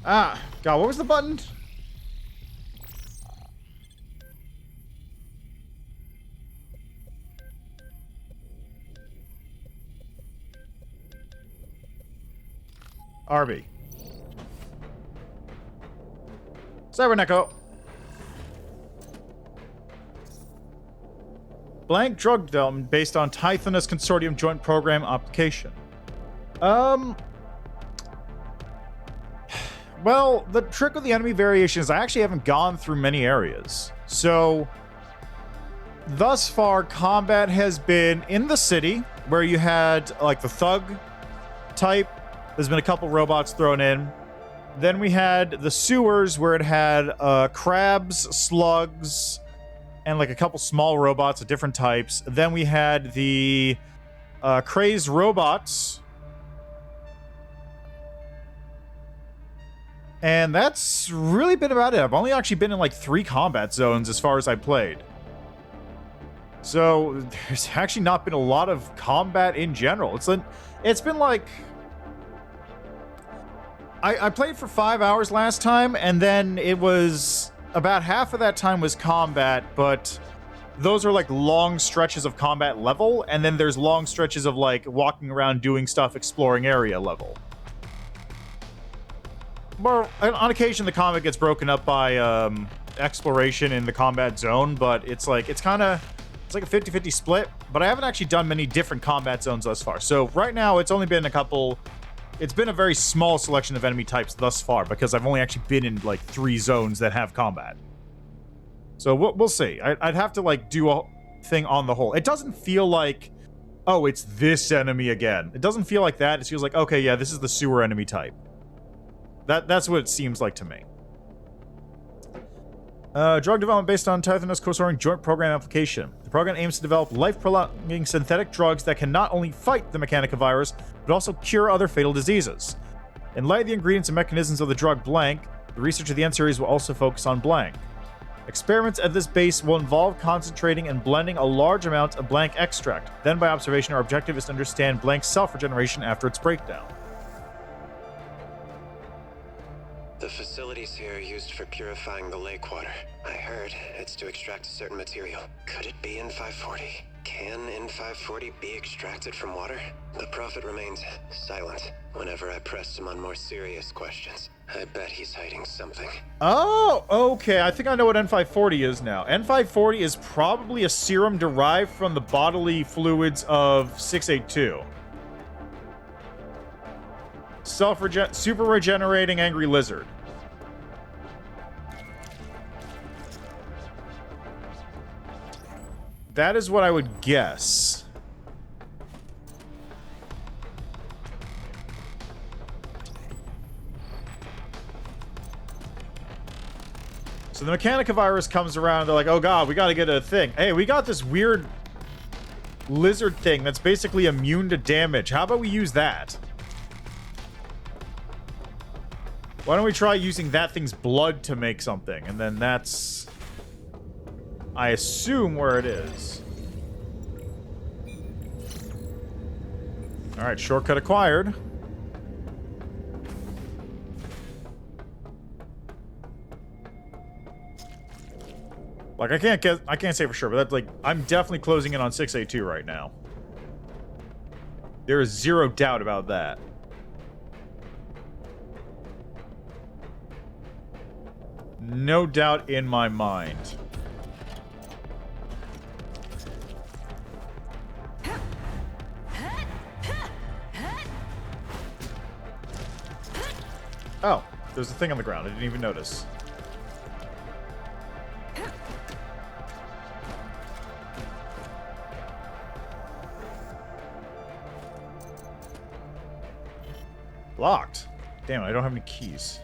Ah, God, what was the button? RB. Cyberneco. Blank drug development based on Tithonus Consortium Joint Program application. Well, the trick with the enemy variation is I actually haven't gone through many areas. So, thus far, combat has been in the city, where you had, like, the thug type. There's been a couple robots thrown in. Then we had the sewers, where it had crabs, slugs, and, like, a couple small robots of different types. Then we had the crazed robots. And that's really been about it. I've only actually been in like 3 combat zones as far as I played. So there's actually not been a lot of combat in general. It's been like... I played for 5 hours last time, and then it was... About half of that time was combat, but those are like long stretches of combat level, and then there's long stretches of like walking around doing stuff, exploring area level. Well, on occasion, the combat gets broken up by exploration in the combat zone, but it's like a 50-50 split, but I haven't actually done many different combat zones thus far. So right now, it's only been it's been a very small selection of enemy types thus far, because I've only actually been in like 3 zones that have combat. So we'll see. I'd have to like do a thing on the whole. It doesn't feel like, oh, it's this enemy again. It doesn't feel like that. It feels like, okay, yeah, this is the sewer enemy type. That's what it seems like to me. Drug development based on Tithonus Consortium Joint Program application. The program aims to develop life-prolonging synthetic drugs that can not only fight the Mechanica virus, but also cure other fatal diseases. In light of the ingredients and mechanisms of the drug Blank, the research of the end series will also focus on Blank. Experiments at this base will involve concentrating and blending a large amount of Blank extract. Then, by observation, our objective is to understand Blank's self-regeneration after its breakdown. The facilities here are used for purifying the lake water. I heard it's to extract a certain material. Could it be N540? Can N540 be extracted from water? The Prophet remains silent whenever I pressed him on more serious questions. I bet he's hiding something. Oh, okay. I think I know what N540 is now. N540 is probably a serum derived from the bodily fluids of 682. Super regenerating angry lizard. That is what I would guess. So the Mechanica virus comes around, they're like, oh god, we gotta get a thing. Hey, we got this weird lizard thing that's basically immune to damage. How about we use that? Why don't we try using that thing's blood to make something? And then that's... I assume where it is. Alright, shortcut acquired. Like, I can't say for sure, but that's like, I'm definitely closing in on 682 right now. There is zero doubt about that. No doubt in my mind. Oh, there's a thing on the ground. I didn't even notice. Locked. Damn it, I don't have any keys.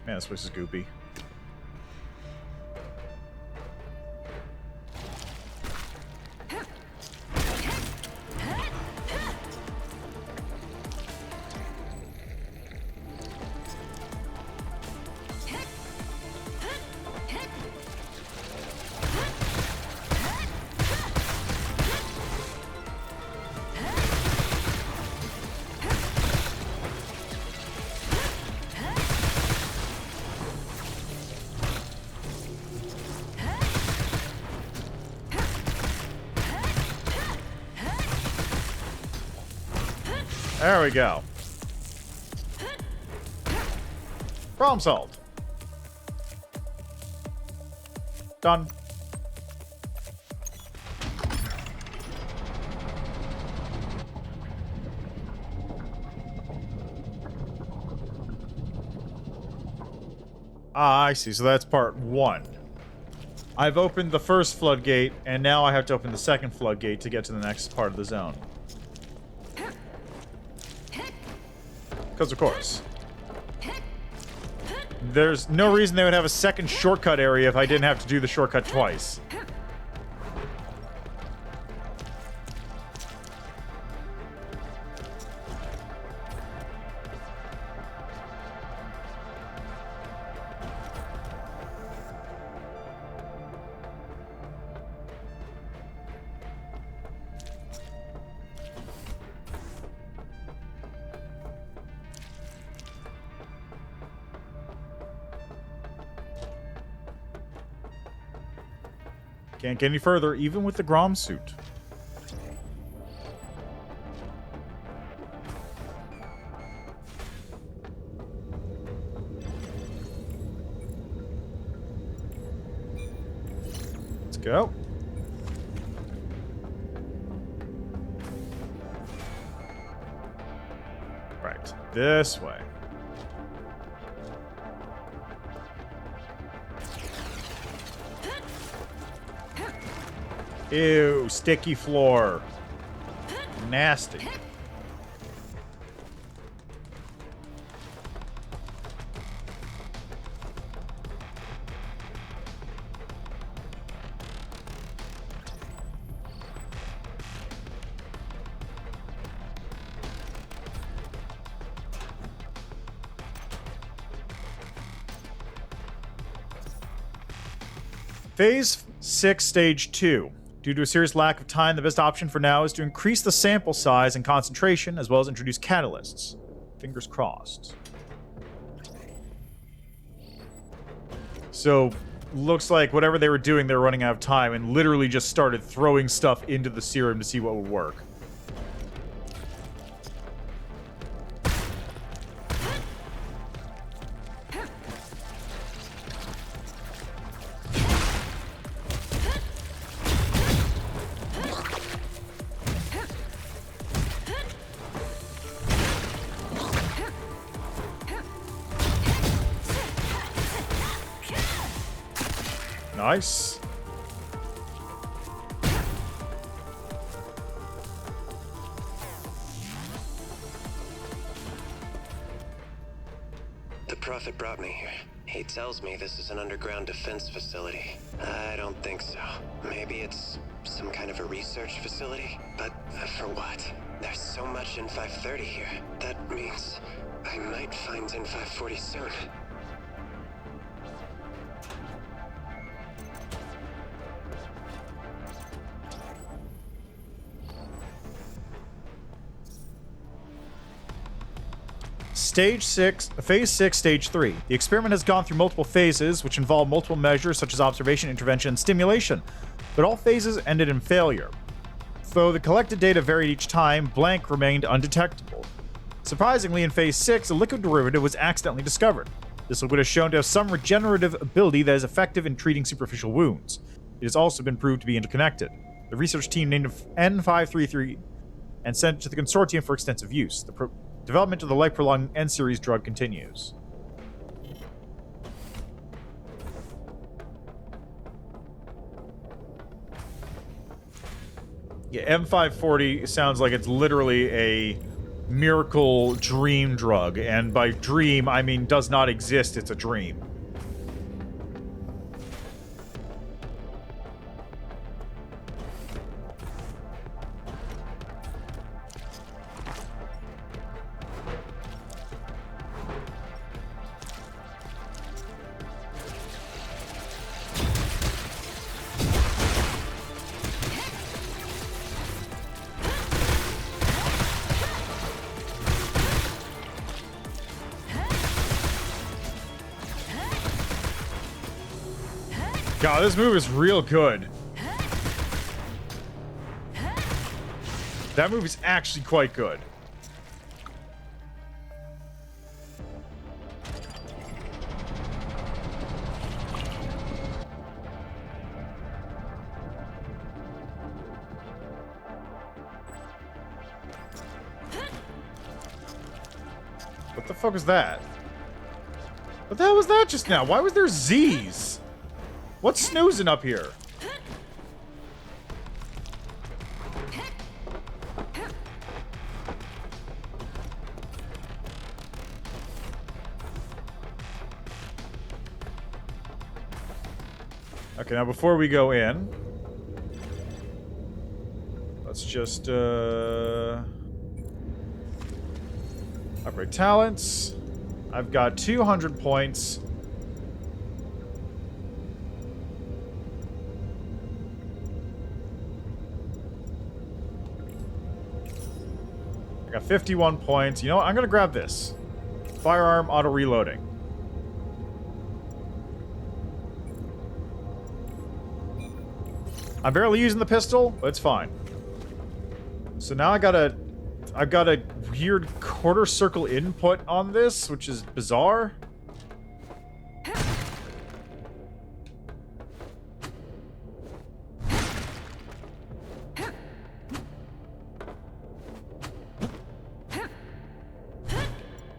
Man, this place is goopy. There we go. Problem solved. Done. Ah, I see. So that's part 1. I've opened the first floodgate, and now I have to open the second floodgate to get to the next part of the zone. Because, of course. There's no reason they would have a second shortcut area if I didn't have to do the shortcut twice. Can't get any further, even with the Grom suit. Let's go. Right, this way. Ew, sticky floor. Nasty. Phase 6, Stage 2. Due to a serious lack of time, the best option for now is to increase the sample size and concentration, as well as introduce catalysts. Fingers crossed. So, looks like whatever they were doing, they were running out of time and literally just started throwing stuff into the serum to see what would work. Nice. The Prophet brought me here. He tells me this is an underground defense facility. I don't think so. Maybe it's some kind of a research facility, but for what? There's so much in 530 here. That means I might find in 540 soon. Phase 6, Stage 3. The experiment has gone through multiple phases, which involve multiple measures such as observation, intervention, and stimulation, but all phases ended in failure. Though the collected data varied each time, blank remained undetectable. Surprisingly, in Phase 6, a liquid derivative was accidentally discovered. This liquid is shown to have some regenerative ability that is effective in treating superficial wounds. It has also been proved to be interconnected. The research team named it N533 and sent it to the consortium for extensive use. The development of the life-prolonging N-series drug continues. Yeah, M540 sounds like it's literally a miracle dream drug. And by dream, I mean does not exist, it's a dream. God, this move is real good. That move is actually quite good. What the fuck is that? What the hell was that just now? Why was there Z's? What's snoozing up here? Okay, now before we go in, let's just upgrade talents. I've got 200 points. I got 51 points. You know what? I'm going to grab this. Firearm auto-reloading. I'm barely using the pistol, but it's fine. So now I've got a weird quarter circle input on this, which is bizarre.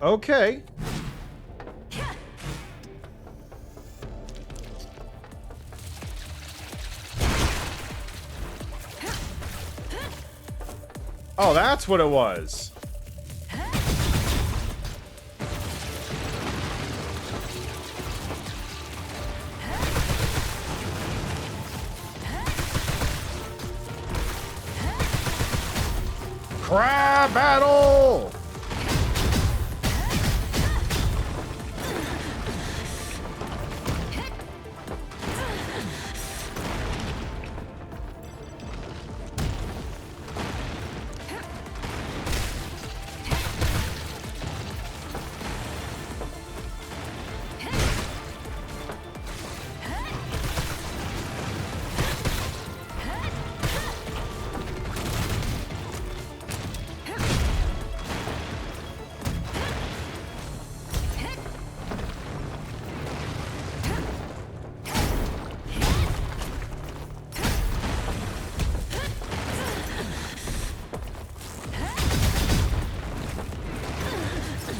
Okay. Oh, that's what it was. Crab battle!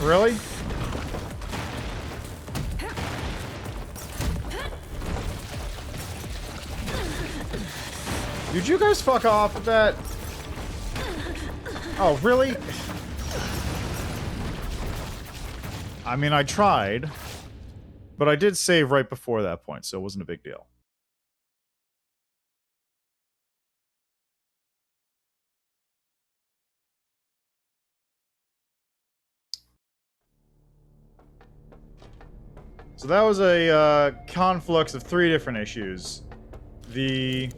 Really? Did you guys fuck off with that? Oh, really? I mean, I tried, but I did save right before that point, so it wasn't a big deal. So that was a conflux of 3 different issues. The...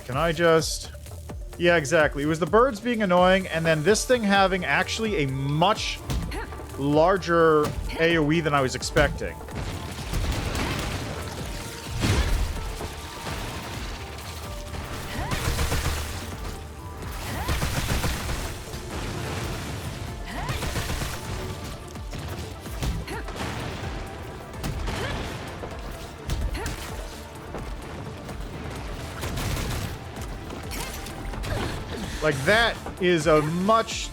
Can I just... Yeah, exactly. It was the birds being annoying, and then this thing having actually a much larger AoE than I was expecting. Like, that is a much...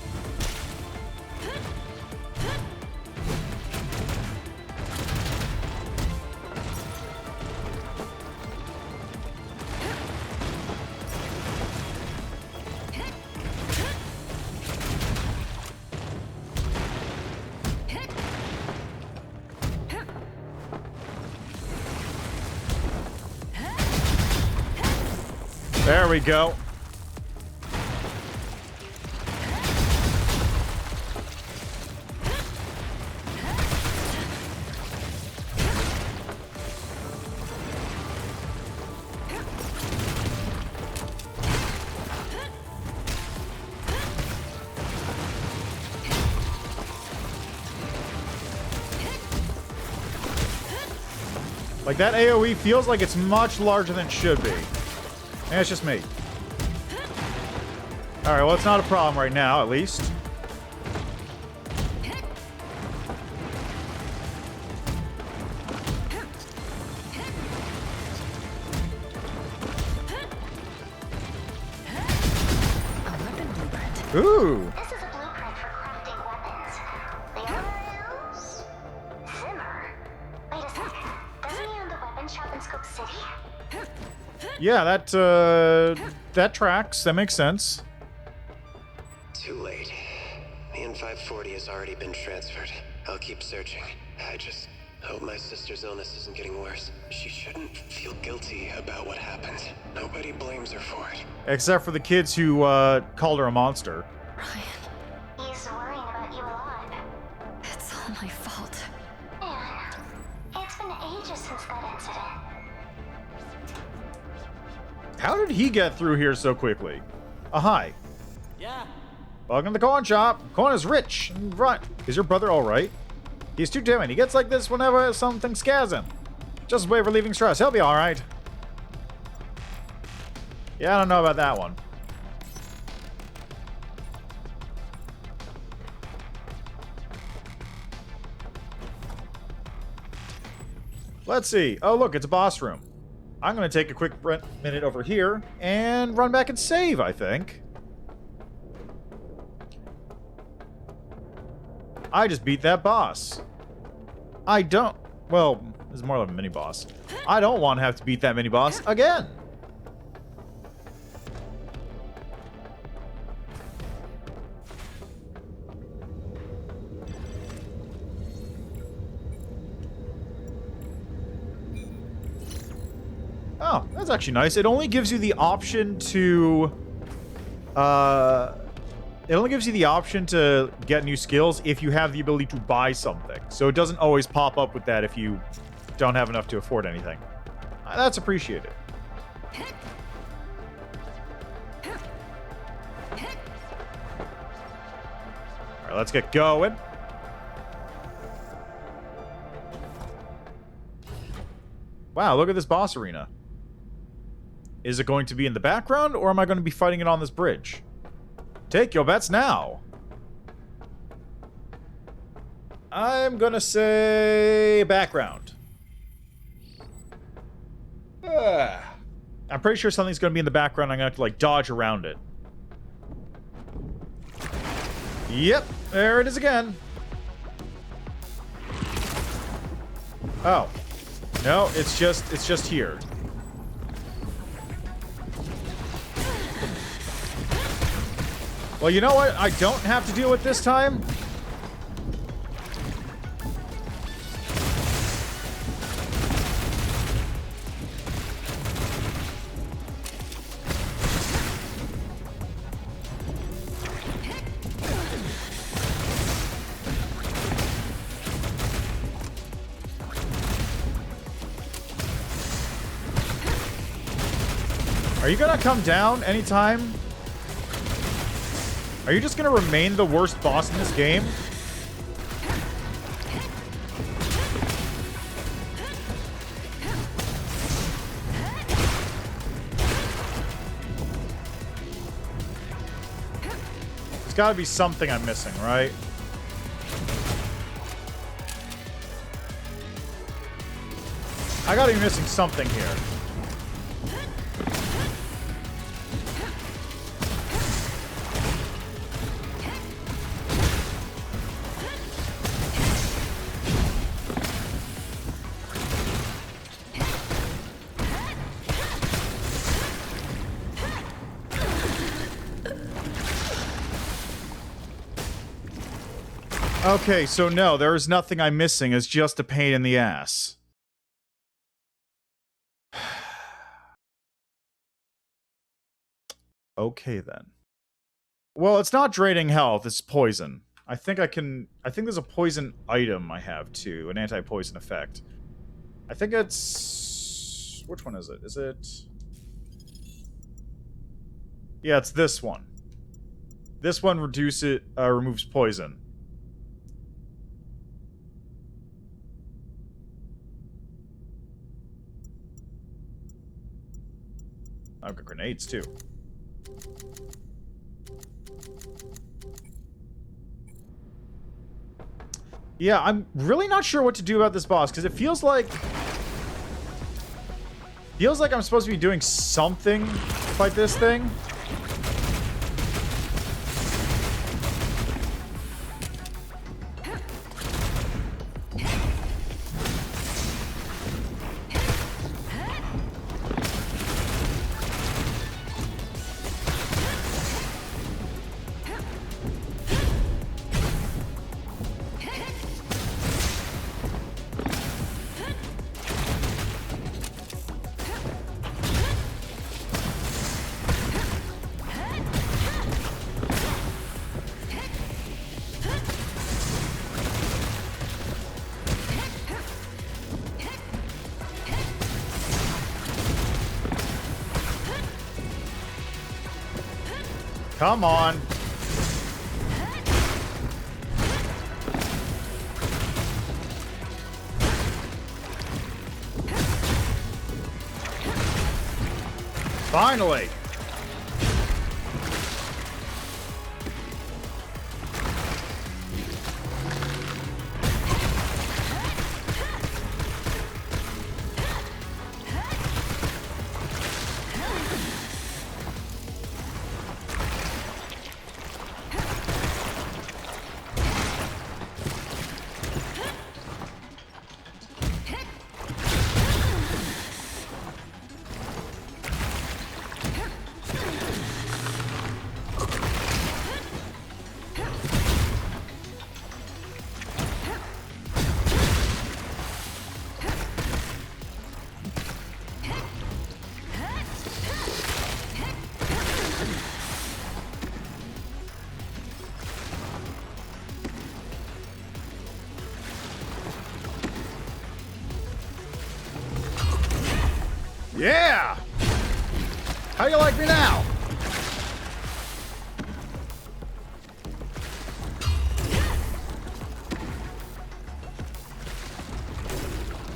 There we go. Like, that AoE feels like it's much larger than it should be. And it's just me. Alright, well, it's not a problem right now, at least. Ooh! This is a blueprint for crafting weapons. The owner is... Zimmer. Wait a sec. Doesn't he own the weapon shop in Scope City? Yeah, that tracks. That makes sense. Too late. The N540 has already been transferred. I'll keep searching. I just hope my sister's illness isn't getting worse. She shouldn't feel guilty about what happened. Nobody blames her for it. Except for the kids who called her a monster. Ryan. He's worrying about you a lot. It's all my fault. Man, it's been ages since that incident. How did he get through here so quickly? Hi. Yeah. Welcome to the corn shop. Corn is rich. Right. Is your brother alright? He's too timid. He gets like this whenever something scares him. Just a way of relieving stress. He'll be alright. Yeah, I don't know about that one. Let's see. Oh, look, it's a boss room. I'm going to take a quick minute over here and run back and save, I think. I just beat that boss. I don't... Well, it's more like a mini-boss. I don't want to have to beat that mini-boss again. Oh, that's actually nice. It only gives you the option to... It only gives you the option to get new skills if you have the ability to buy something. So it doesn't always pop up with that if you don't have enough to afford anything. That's appreciated. Alright, let's get going. Wow, look at this boss arena. Is it going to be in the background, or am I going to be fighting it on this bridge? Take your bets now. I'm gonna say background. I'm pretty sure something's gonna be in the background. I'm gonna have to, like, dodge around it. Yep, there it is again. Oh. No, it's just here. Well, you know what? I don't have to deal with this time. Are you gonna come down anytime? Are you just gonna remain the worst boss in this game? There's gotta be something I'm missing, right? I gotta be missing something here. Okay, so no, there is nothing I'm missing. It's just a pain in the ass. Okay, then. Well, it's not draining health, it's poison. I think there's a poison item I have, too. An anti-poison effect. I think it's... Which one is it? Is it... Yeah, it's this one. This one removes poison. I've got grenades, too. Yeah, I'm really not sure what to do about this boss, because it feels like... I'm supposed to be doing something to fight this thing. Come on. Finally. Yeah! How do you like me now?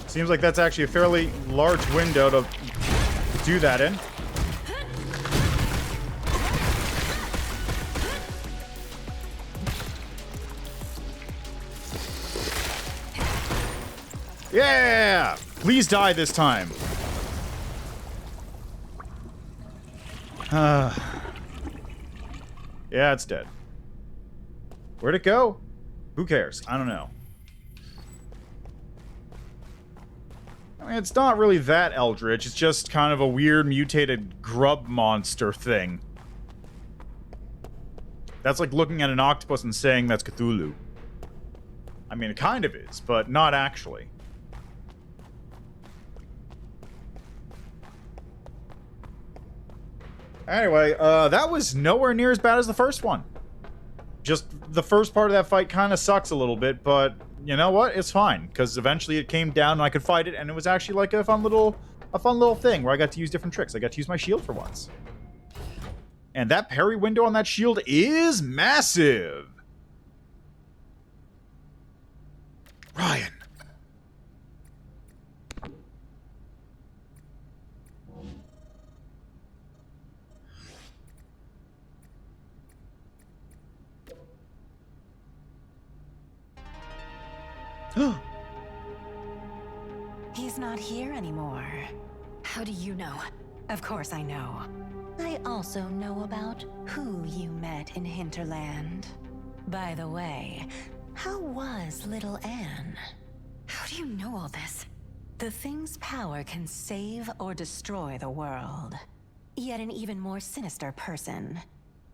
Seems like that's actually a fairly large window to do that in. Yeah! Please die this time. Yeah, it's dead. Where'd it go? Who cares? I don't know. I mean, it's not really that eldritch. It's just kind of a weird mutated grub monster thing. That's like looking at an octopus and saying that's Cthulhu. I mean, it kind of is, but not actually. Anyway, that was nowhere near as bad as the first one. Just the first part of that fight kind of sucks a little bit, but you know what? It's fine, because eventually it came down and I could fight it, and it was actually like a fun little thing where I got to use different tricks. I got to use my shield for once. And that parry window on that shield is massive. Ryan. He's not here anymore. How do you know? Of course I know. I also know about who you met in Hinterland. By the way, how was little Anne? How do you know all this? The Thing's power can save or destroy the world. Yet an even more sinister person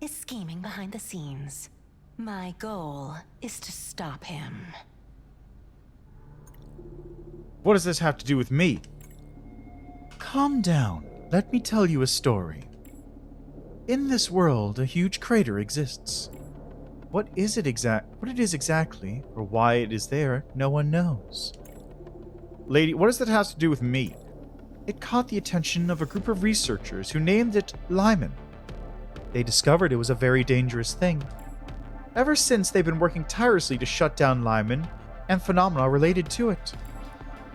is scheming behind the scenes. My goal is to stop him. What does this have to do with me? Calm down. Let me tell you a story. In this world, a huge crater exists. What it is exactly, or why it is there, no one knows. Lady, what does that have to do with me? It caught the attention of a group of researchers who named it Lyman. They discovered it was a very dangerous thing. Ever since, they've been working tirelessly to shut down Lyman and phenomena related to it.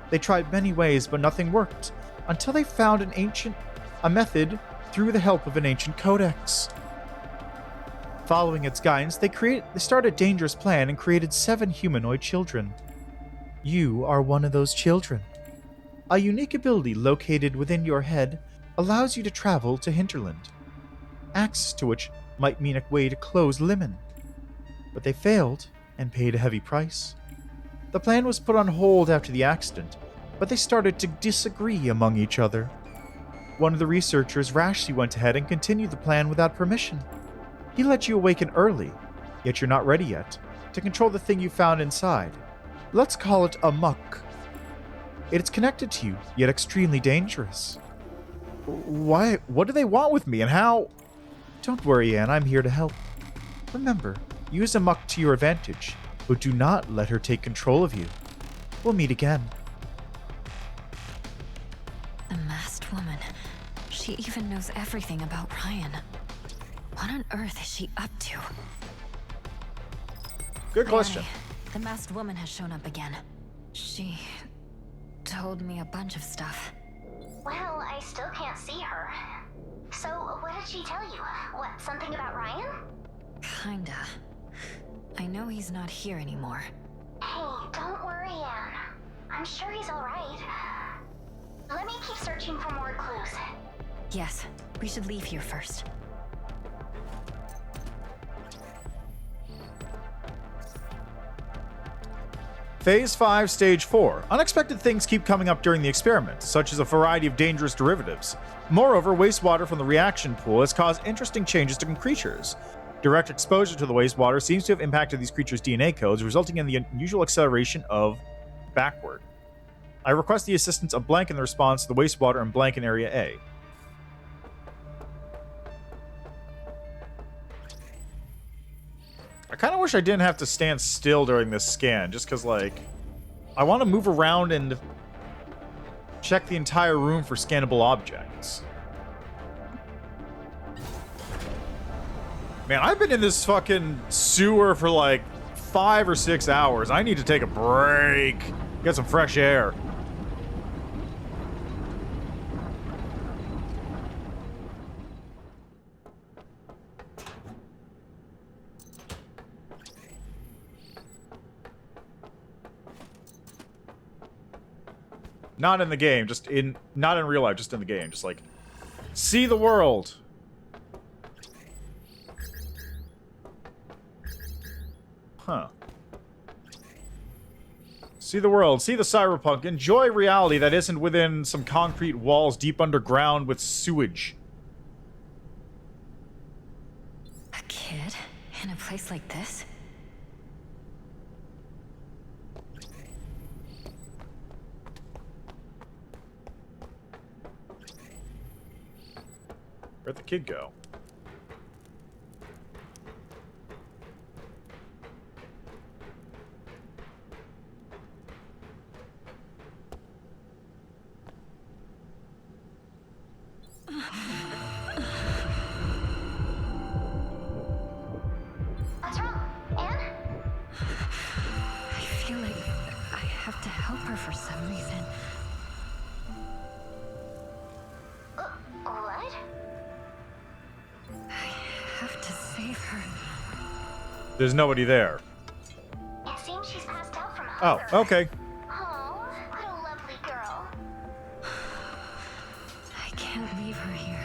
They tried many ways, but nothing worked, until they found a method through the help of an ancient codex. Following its guidance, they started a dangerous plan and created 7 humanoid children. You are one of those children. A unique ability located within your head allows you to travel to Hinterland. Access to which might mean a way to close Lyman. But they failed and paid a heavy price. The plan was put on hold after the accident, but they started to disagree among each other. One of the researchers rashly went ahead and continued the plan without permission. He let you awaken early, yet you're not ready yet, to control the thing you found inside. Let's call it a muck. It is connected to you, yet extremely dangerous. Why? What do they want with me, and how? Don't worry, Anne, I'm here to help. Remember, use a muck to your advantage, but do not let her take control of you. We'll meet again. The masked woman. She even knows everything about Ryan. What on earth is she up to? Good question. The masked woman has shown up again. She told me a bunch of stuff. Well, I still can't see her. So, what did she tell you? What, something about Ryan? Kinda. I know he's not here anymore. Hey, don't worry, Anne. I'm sure he's alright. Let me keep searching for more clues. Yes, we should leave here first. Phase 5, Stage 4. Unexpected things keep coming up during the experiment, such as a variety of dangerous derivatives. Moreover, wastewater from the reaction pool has caused interesting changes to creatures. Direct exposure to the wastewater seems to have impacted these creatures' DNA codes, resulting in the unusual acceleration of backward. I request the assistance of blank in the response to the wastewater and blank in Area A. I kind of wish I didn't have to stand still during this scan, just because, like, I want to move around and check the entire room for scannable objects. Man, I've been in this fucking sewer for like 5 or 6 hours. I need to take a break, get some fresh air. Not in the game, not in real life, just in the game. Just like, see the world. Huh. See the world, see the cyberpunk, enjoy reality that isn't within some concrete walls deep underground with sewage. A kid In a place like this? Where'd the kid go? What's wrong, Anne? I feel like I have to help her for some reason. What? I have to save her. There's nobody there. It seems she's passed out from Oh, hunger. okay. Oh, what a lovely girl. I can't leave her here.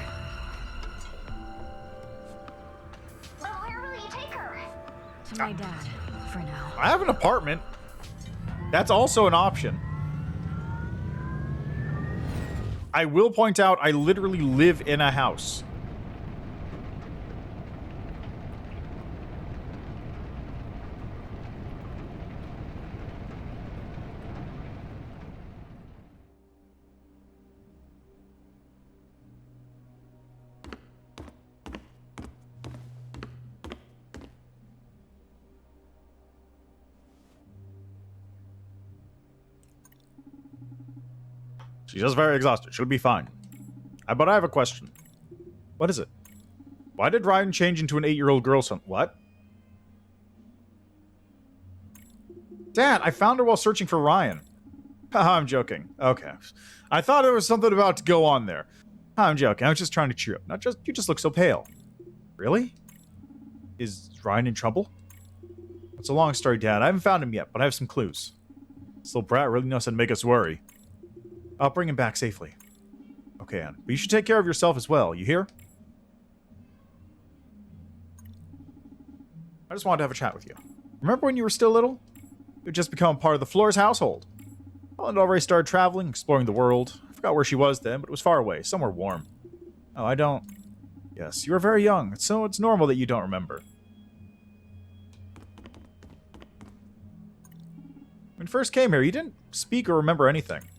But where will you take her? To my dad, for now. I have an apartment. That's also an option. I will point out I literally live in a house. She's just very exhausted. She'll be fine. But I have a question. What is it? Why did Ryan change into an 8-year-old girl son? What? Dad, I found her while searching for Ryan. Haha, I'm joking. Okay. I thought there was something about to go on there. I'm joking. I was just trying to cheer up. You just look so pale. Really? Is Ryan in trouble? It's a long story, Dad. I haven't found him yet, but I have some clues. This little brat really knows how to make us worry. I'll bring him back safely. Okay, Anne. But you should take care of yourself as well. You hear? I just wanted to have a chat with you. Remember when you were still little? You had just become part of the Flores household. Well, and already started traveling, exploring the world. I forgot where she was then, but it was far away, somewhere warm. Oh, I don't... Yes, you were very young, so it's normal that you don't remember. When you first came here, you didn't speak or remember anything.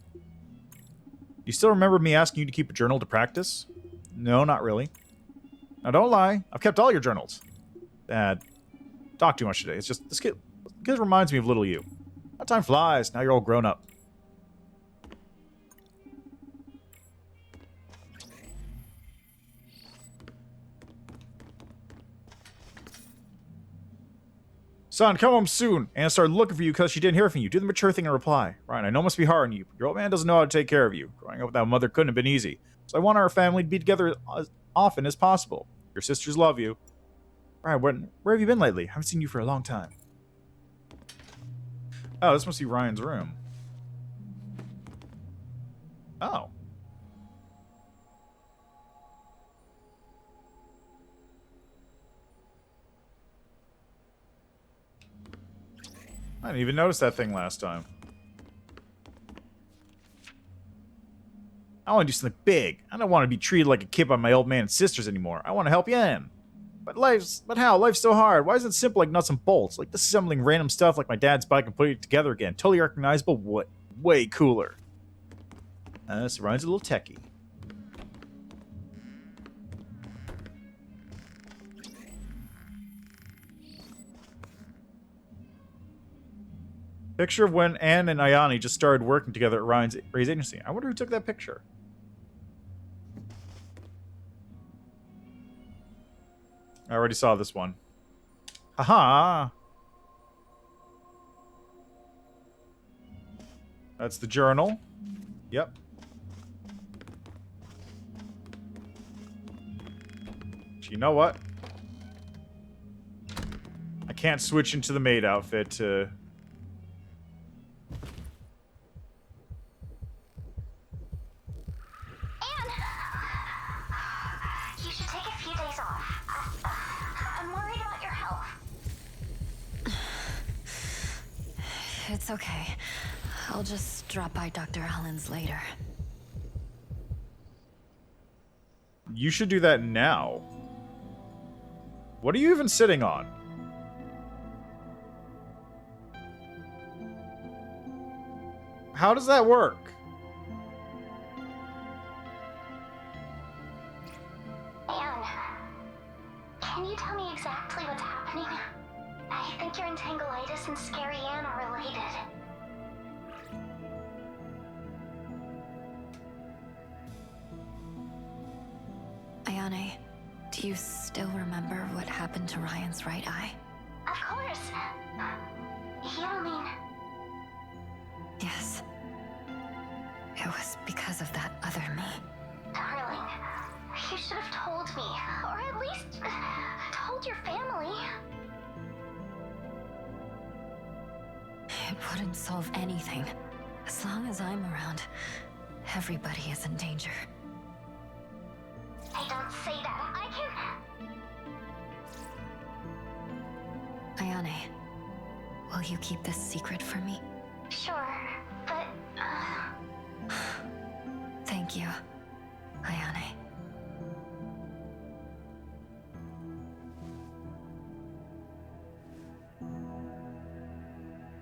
You still remember me asking you to keep a journal to practice? No, not really. Now, don't lie. I've kept all your journals. Dad, talk too much today. It's just, this kid reminds me of little you. How time flies. Now you're all grown up. Son, come home soon. Anna started looking for you because she didn't hear from you. Do the mature thing and reply. Ryan, I know it must be hard on you. Your old man doesn't know how to take care of you. Growing up without a mother couldn't have been easy. So I want our family to be together as often as possible. Your sisters love you. Ryan, where have you been lately? I haven't seen you for a long time. Oh, this must be Ryan's room. Oh. I didn't even notice that thing last time. I want to do something big. I don't want to be treated like a kid by my old man and sisters anymore. I want to help you in. But how? Life's so hard. Why isn't it simple like nuts and bolts? Like disassembling random stuff like my dad's bike and putting it together again. Totally recognizable. What? Way cooler. So Ryan's a little techie. Picture of when Anne and Ayani just started working together at Ray's agency. I wonder who took that picture. I already saw this one. Haha! That's the journal. Yep. You know what? I can't switch into the maid outfit to... You should take a few days off. I'm worried about your health. It's okay. I'll just drop by Dr. Allen's later. You should do that now. What are you even sitting on? How does that work? Anne, can you tell me exactly what's happening? I think your entanglitis and Scary Anne are related. Ayane, do you still remember what happened to Ryan's right eye? Of course. You don't mean... Yes. It was because of that other me. Darling, you should have told me, or at least told your family. It wouldn't solve anything. As long as I'm around, everybody is in danger. Hey, don't say that. I can... Ayane, will you keep this secret from me? Sure, but... Thank you, Ayane.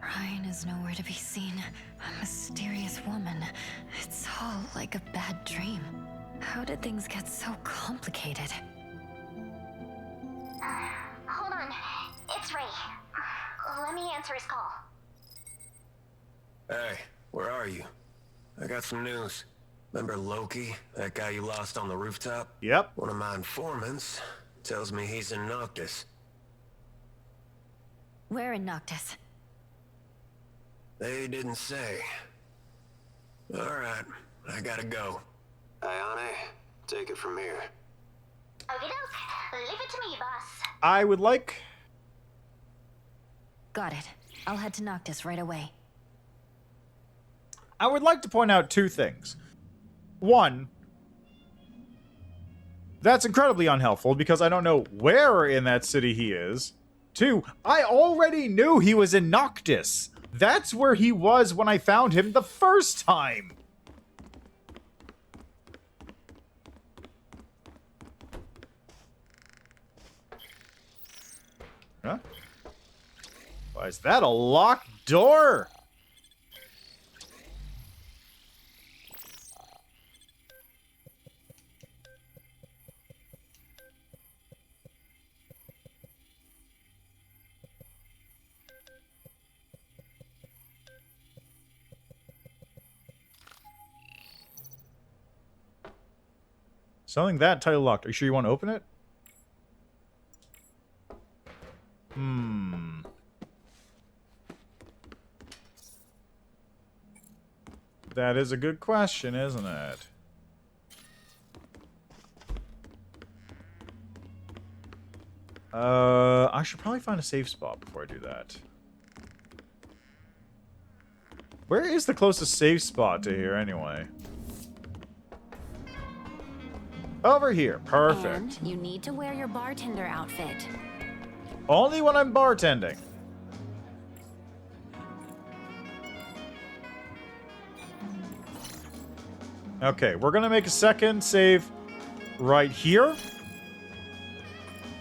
Ryan is nowhere to be seen. A mysterious woman. It's all like a bad dream. How did things get so complicated? Hold on. It's Ray. Let me answer his call. Hey, where are you? I got some news. Remember Loki, that guy you lost on the rooftop? Yep. One of my informants tells me he's in Noctis. Where in Noctis? They didn't say. Alright, I gotta go. Ayane, take it from here. Okey-doke. Leave it to me, boss. I would like... Got it. I'll head to Noctis right away. I would like to point out two things. One, that's incredibly unhelpful because I don't know where in that city he is. Two, I already knew he was in Noctis. That's where he was when I found him the first time. Huh? Why is that a locked door? Something that title locked. Are you sure you want to open it? That is a good question, isn't it? I should probably find a safe spot before I do that. Where is the closest safe spot to here, anyway? Over here. Perfect. And you need to wear your bartender outfit. Only when I'm bartending. Okay, we're gonna make a second save right here.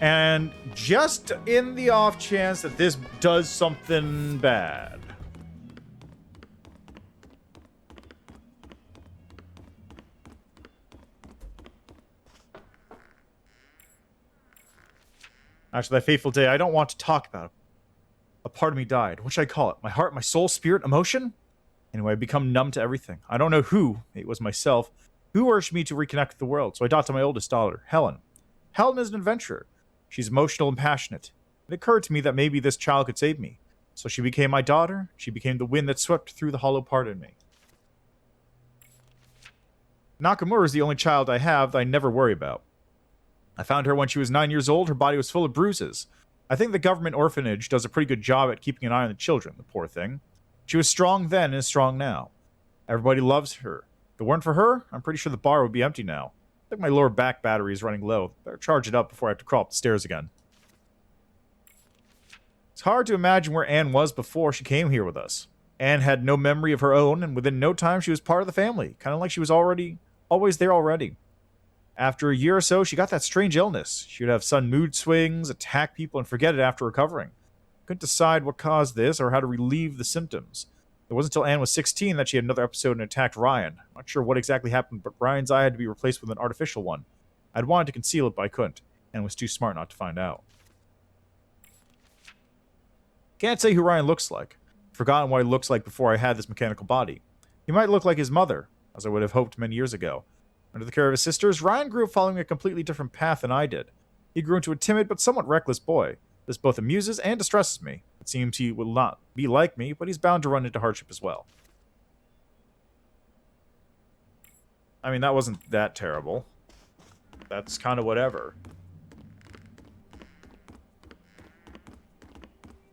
And just in the off chance that this does something bad. Actually, that fateful day, I don't want to talk about it. A part of me died. What should I call it? My heart, my soul, spirit, emotion? Anyway, I've become numb to everything. I don't know who, it was myself, who urged me to reconnect with the world, so I adopted my oldest daughter, Helen. Helen is an adventurer. She's emotional and passionate. It occurred to me that maybe this child could save me. So she became my daughter. She became the wind that swept through the hollow part in me. Nakamura is the only child I have that I never worry about. I found her when she was 9 years old. Her body was full of bruises. I think the government orphanage does a pretty good job at keeping an eye on the children, the poor thing. She was strong then and is strong now. Everybody loves her. If it weren't for her, I'm pretty sure the bar would be empty now. I think my lower back battery is running low. Better charge it up before I have to crawl up the stairs again. It's hard to imagine where Anne was before she came here with us. Anne had no memory of her own, and within no time she was part of the family, kind of like she was always there already. After a year or so, she got that strange illness. She would have sudden mood swings, attack people, and forget it after recovering. Couldn't decide what caused this or how to relieve the symptoms. It wasn't until Anne was 16 that she had another episode and attacked Ryan. I'm not sure what exactly happened, but Ryan's eye had to be replaced with an artificial one. I'd wanted to conceal it, but I couldn't, and was too smart not to find out. Can't say who Ryan looks like. Forgotten what he looks like before I had this mechanical body. He might look like his mother, as I would have hoped many years ago. Under the care of his sisters, Ryan grew up following a completely different path than I did. He grew into a timid but somewhat reckless boy. This both amuses and distresses me. It seems he will not be like me, but he's bound to run into hardship as well. I mean, that wasn't that terrible. That's kind of whatever.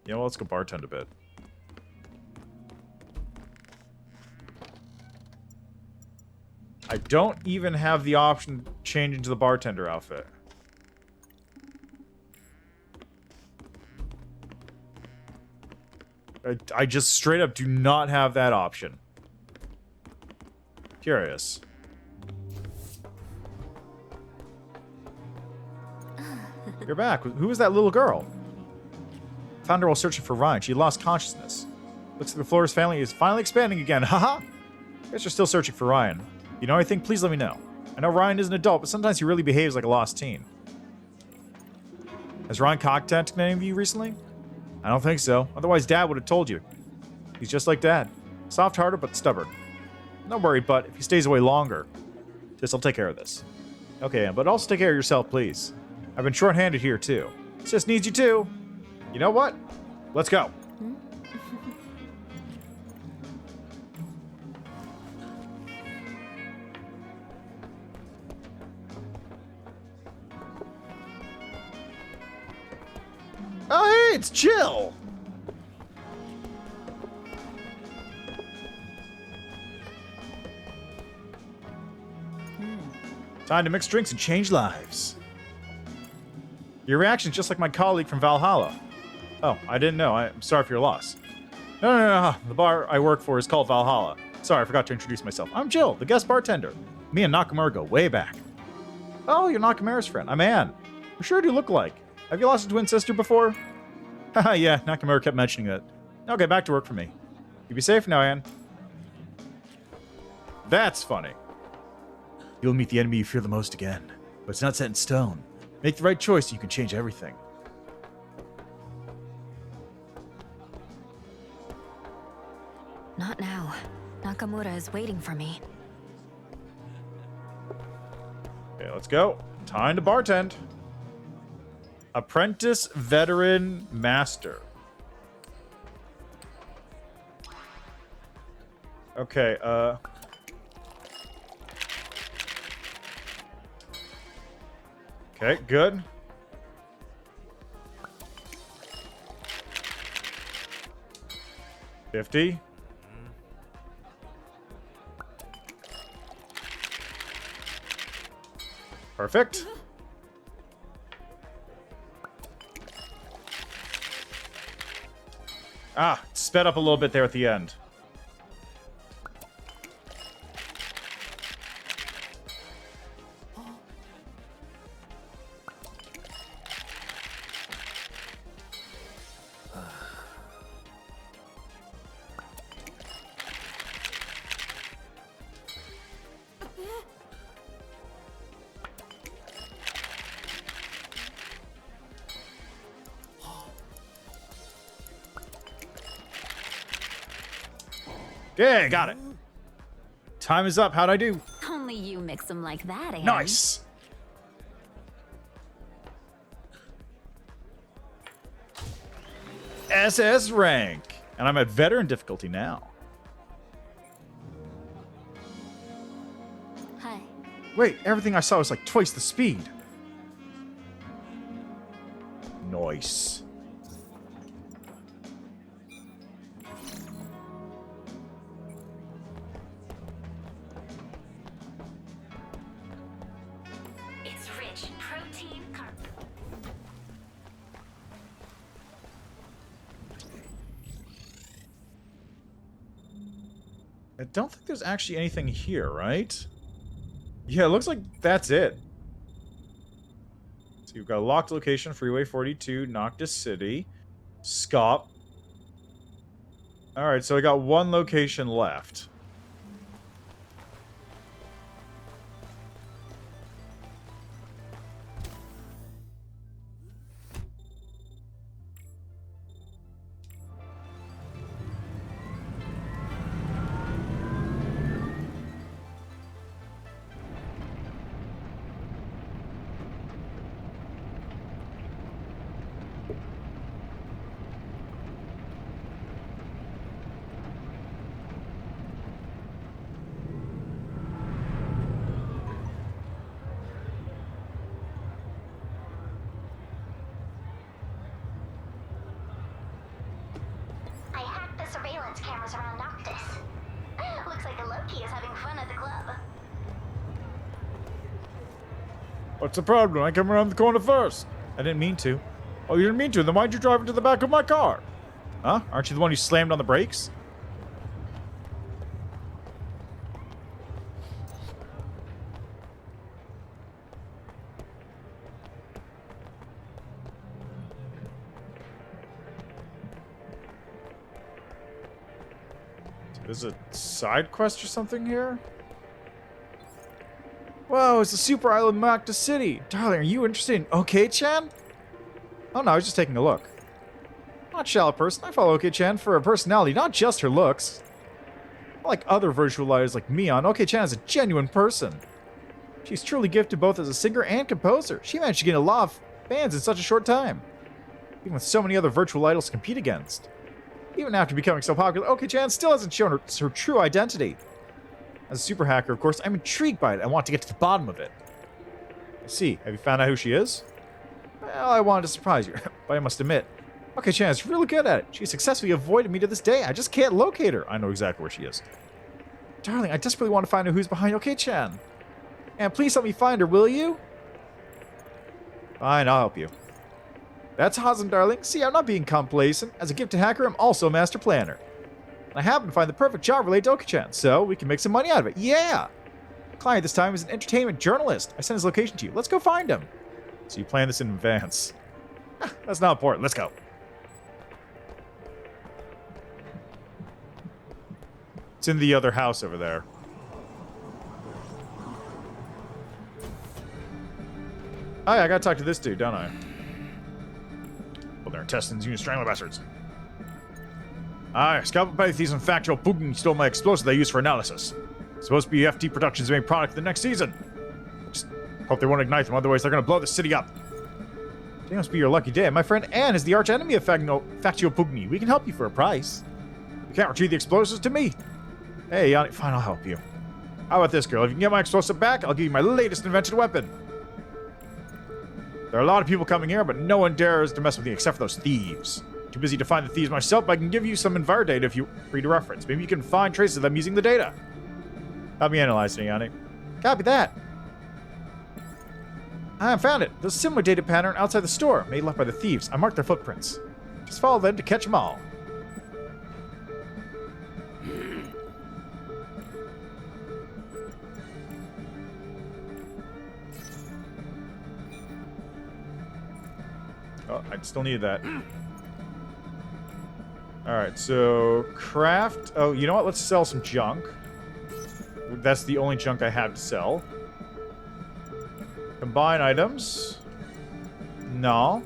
You know, let's go bartend a bit. I don't even have the option to change into the bartender outfit. I just straight up do not have that option. Curious. You're back. Who is that little girl? Found her while searching for Ryan. She lost consciousness. Looks like the Flores family is finally expanding again. Haha! Guess you're still searching for Ryan. You know anything? Please let me know. I know Ryan is an adult, but sometimes he really behaves like a lost teen. Has Ryan contacted any of you recently? I don't think so. Otherwise, Dad would have told you. He's just like Dad. Soft-hearted, but stubborn. Don't worry, but if he stays away longer, I'll take care of this. Okay, but also take care of yourself, please. I've been short-handed here, too. Sis needs you, too. You know what? Let's go. Oh, hey, it's Jill! Time to mix drinks and change lives. Your reaction's just like my colleague from Valhalla. Oh, I didn't know. I'm sorry for your loss. No. The bar I work for is called Valhalla. Sorry, I forgot to introduce myself. I'm Jill, the guest bartender. Me and Nakamura go way back. Oh, you're Nakamura's friend. I'm Anne. We sure do look alike. Have you lost a twin sister before? Haha, yeah, Nakamura kept mentioning that. Okay, back to work for me. You be safe now, Anne. That's funny. You'll meet the enemy you fear the most again, but it's not set in stone. Make the right choice so you can change everything. Not now. Nakamura is waiting for me. Okay, let's go. Time to bartend. Apprentice, veteran, master. Okay, okay, good. $50. Perfect. Ah, sped up a little bit there at the end. Okay, got it. Time is up. How'd I do? Only you mix them like that, Anne. Nice. SS rank. And I'm at veteran difficulty now. Hi. Wait, everything I saw was like twice the speed. Nice. It's rich in protein, I don't think there's actually anything here, right? Yeah, it looks like that's it. So you've got a locked location, Freeway 42, Noctis City, Scop. Alright, so I got one location left. I hacked the surveillance cameras around Noctis. Looks like Loki is having fun at the club. What's the problem? I came around the corner first. I didn't mean to. Oh, you didn't mean to? Then why'd you drive into the back of my car? Huh? Aren't you the one who slammed on the brakes? There's a side quest or something here? Whoa, it's a super island Macta City. Darling, are you interested in OK-chan? Oh no, I was just taking a look. I'm not a shallow person. I follow OK-chan for her personality, not just her looks. Unlike other virtualizers like Mion, OK-chan is a genuine person. She's truly gifted both as a singer and composer. She managed to gain a lot of fans in such a short time. Even with so many other virtual idols to compete against. Even after becoming so popular, OK-chan still hasn't shown her true identity. As a super hacker, of course, I'm intrigued by it. I want to get to the bottom of it. I see. Have you found out who she is? Well, I wanted to surprise you, but I must admit, OK-chan is really good at it. She successfully avoided me to this day. I just can't locate her. I know exactly where she is. Darling, I desperately want to find out who's behind OK-chan. And please help me find her, will you? Fine, I'll help you. That's awesome, darling. See, I'm not being complacent. As a gifted hacker, I'm also a master planner. And I happen to find the perfect job related to OK-chan, so we can make some money out of it. Yeah! The client this time is an entertainment journalist. I sent his location to you. Let's go find him. So you plan this in advance. That's not important. Let's go. It's in the other house over there. Oh, yeah, I gotta talk to this dude, don't I? Well, they're intestines, you strangler bastards. Aye, scalp by thieves and factual Putin stole my explosive they used for analysis. Supposed to be FT Productions' main product for the next season. Just hope they won't ignite them, otherwise they're gonna blow the city up. Today must be your lucky day. My friend Anne is the arch enemy of Factual Pugni. We can help you for a price. You can't retrieve the explosives to me. Hey, Yanni, fine, I'll help you. How about this, girl? If you can get my explosive back, I'll give you my latest invented weapon. There are a lot of people coming here, but no one dares to mess with me except for those thieves. Too busy to find the thieves myself, but I can give you some envir data if you read a reference. Maybe you can find traces of them using the data. Help me analyze it, Yanni. Copy that. I found it. There's a similar data pattern outside the store, made left by the thieves. I marked their footprints. Just follow them to catch them all. Oh, I still need that. Alright, so craft. Oh, you know what? Let's sell some junk. That's the only junk I have to sell. Combine items. No.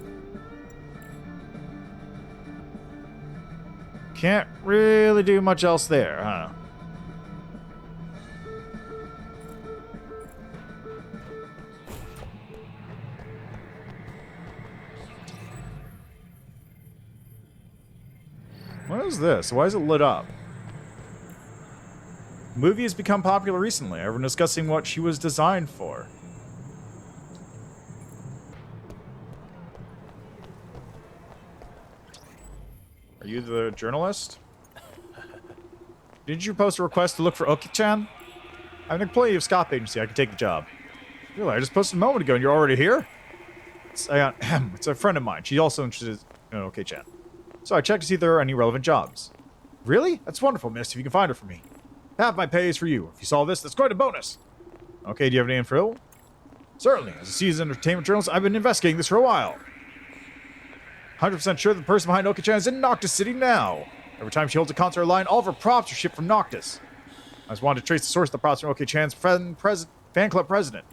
Can't really do much else there, huh? What is this? Why is it lit up? The movie has become popular recently. Everyone discussing what she was designed for. Are you the journalist? Did you post a request to look for Oki-chan? I'm an employee of Scop Agency. I can take the job. Really? I just posted a moment ago and you're already here? It's a friend of mine. She's also interested in Oki-chan. So I checked to see if there are any relevant jobs. Really? That's wonderful, miss, if you can find her for me. Half my pay is for you. If you saw this, that's quite a bonus. Okay, do you have any info? Certainly. As a seasoned entertainment journalist, I've been investigating this for a while. 100% sure the person behind Oki-chan is in Noctis City now. Every time she holds a concert line, all of her props are shipped from Noctis. I just wanted to trace the source of the props from OK-chan's fan club president.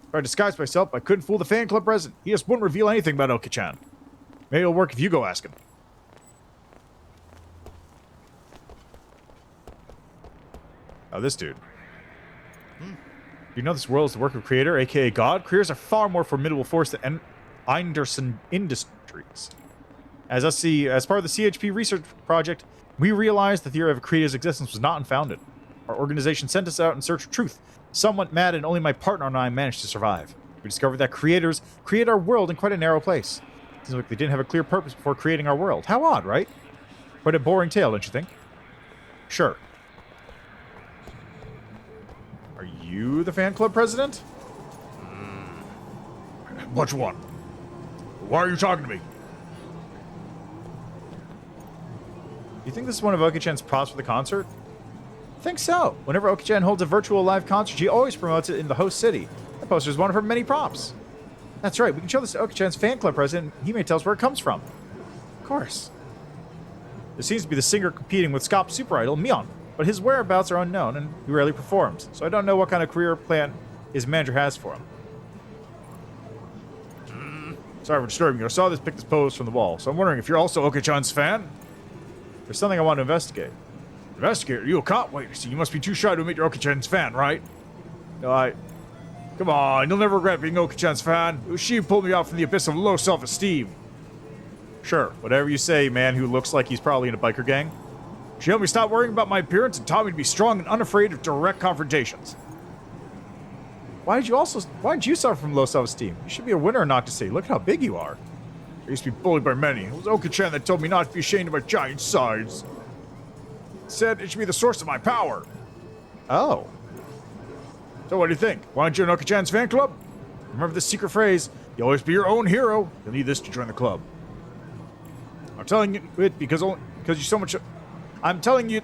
If I disguised myself, I couldn't fool the fan club president. He just wouldn't reveal anything about OK-chan. Maybe it'll work if you go ask him. Oh, this dude. You know this world is the work of Creator, aka God? Creators are far more formidable force than Anderson Industries. As part of the CHP research project, we realized the theory of a creator's existence was not unfounded. Our organization sent us out in search of truth. Some went mad and only my partner and I managed to survive. We discovered that creators create our world in quite a narrow place. Seems like they didn't have a clear purpose before creating our world. How odd, right? Quite a boring tale, don't you think? Sure. Are you the fan club president? Which one? Why are you talking to me? You think this is one of Oki-chan's props for the concert? I think so. Whenever Oki-chan holds a virtual live concert, she always promotes it in the host city. That poster is one of her many props. That's right. We can show this to Oki-chan's fan club president. He may tell us where it comes from. Of course. There seems to be the singer competing with Scop super idol, Mion. But his whereabouts are unknown, and he rarely performs, so I don't know what kind of career plan his manager has for him. Sorry for disturbing you. I saw pick this pose from the wall, so I'm wondering if you're also Oki-chan's fan? There's something I want to investigate. Investigate? Are you a cop? Wait, so you must be too shy to admit you're Oki-chan's fan, right? No, Come on, you'll never regret being Oki-chan's fan. It was she who pulled me out from the abyss of low self-esteem. Sure, whatever you say, man who looks like he's probably in a biker gang. She helped me stop worrying about my appearance and taught me to be strong and unafraid of direct confrontations. Why did you suffer from low self-esteem? You should be a winner not to say. Look at how big you are. I used to be bullied by many. It was Oki-chan that told me not to be ashamed of my giant size. Said it should be the source of my power. Oh. So what do you think? Why don't you join Oki-chan's fan club? Remember this secret phrase, you always be your own hero. You'll need this to join the club. I'm telling you it because you're so much... I'm telling you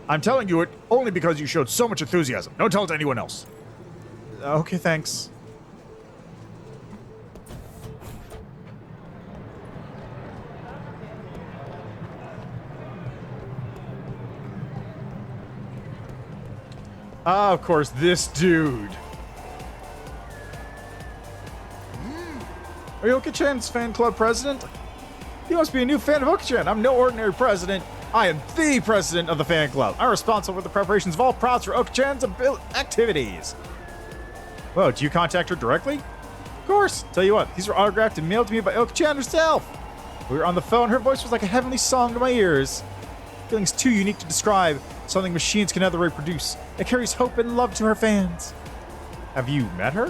it only because you showed so much enthusiasm. Don't tell it to anyone else. Okay, thanks. Ah, of course, this dude. Are you Oki-chan's fan club president? You must be a new fan of Oki-chan. I'm no ordinary president. I am the president of the fan club. I'm responsible for the preparations of all props for Oki-chan's activities. Whoa, do you contact her directly? Of course. Tell you what, these were autographed and mailed to me by Oki-chan herself. We were on the phone. Her voice was like a heavenly song to my ears. Feelings too unique to describe. Something machines can never reproduce. It carries hope and love to her fans. Have you met her?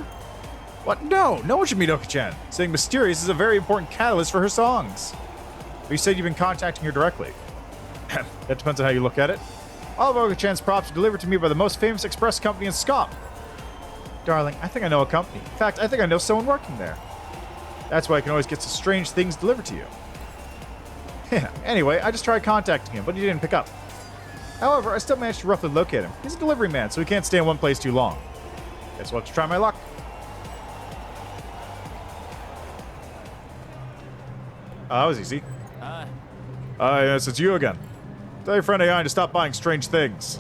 What? No one should meet Oki-chan. Saying mysterious is a very important catalyst for her songs. But you said you've been contacting her directly. That depends on how you look at it. All of Oki-chan's props are delivered to me by the most famous express company in Scop. Darling, I think I know a company. In fact, I think I know someone working there. That's why I can always get some strange things delivered to you. Yeah, anyway, I just tried contacting him, but he didn't pick up. However, I still managed to roughly locate him. He's a delivery man, so he can't stay in one place too long. Guess we'll have to try my luck. That was easy. Yes, it's you again. Tell your friend AI to stop buying strange things.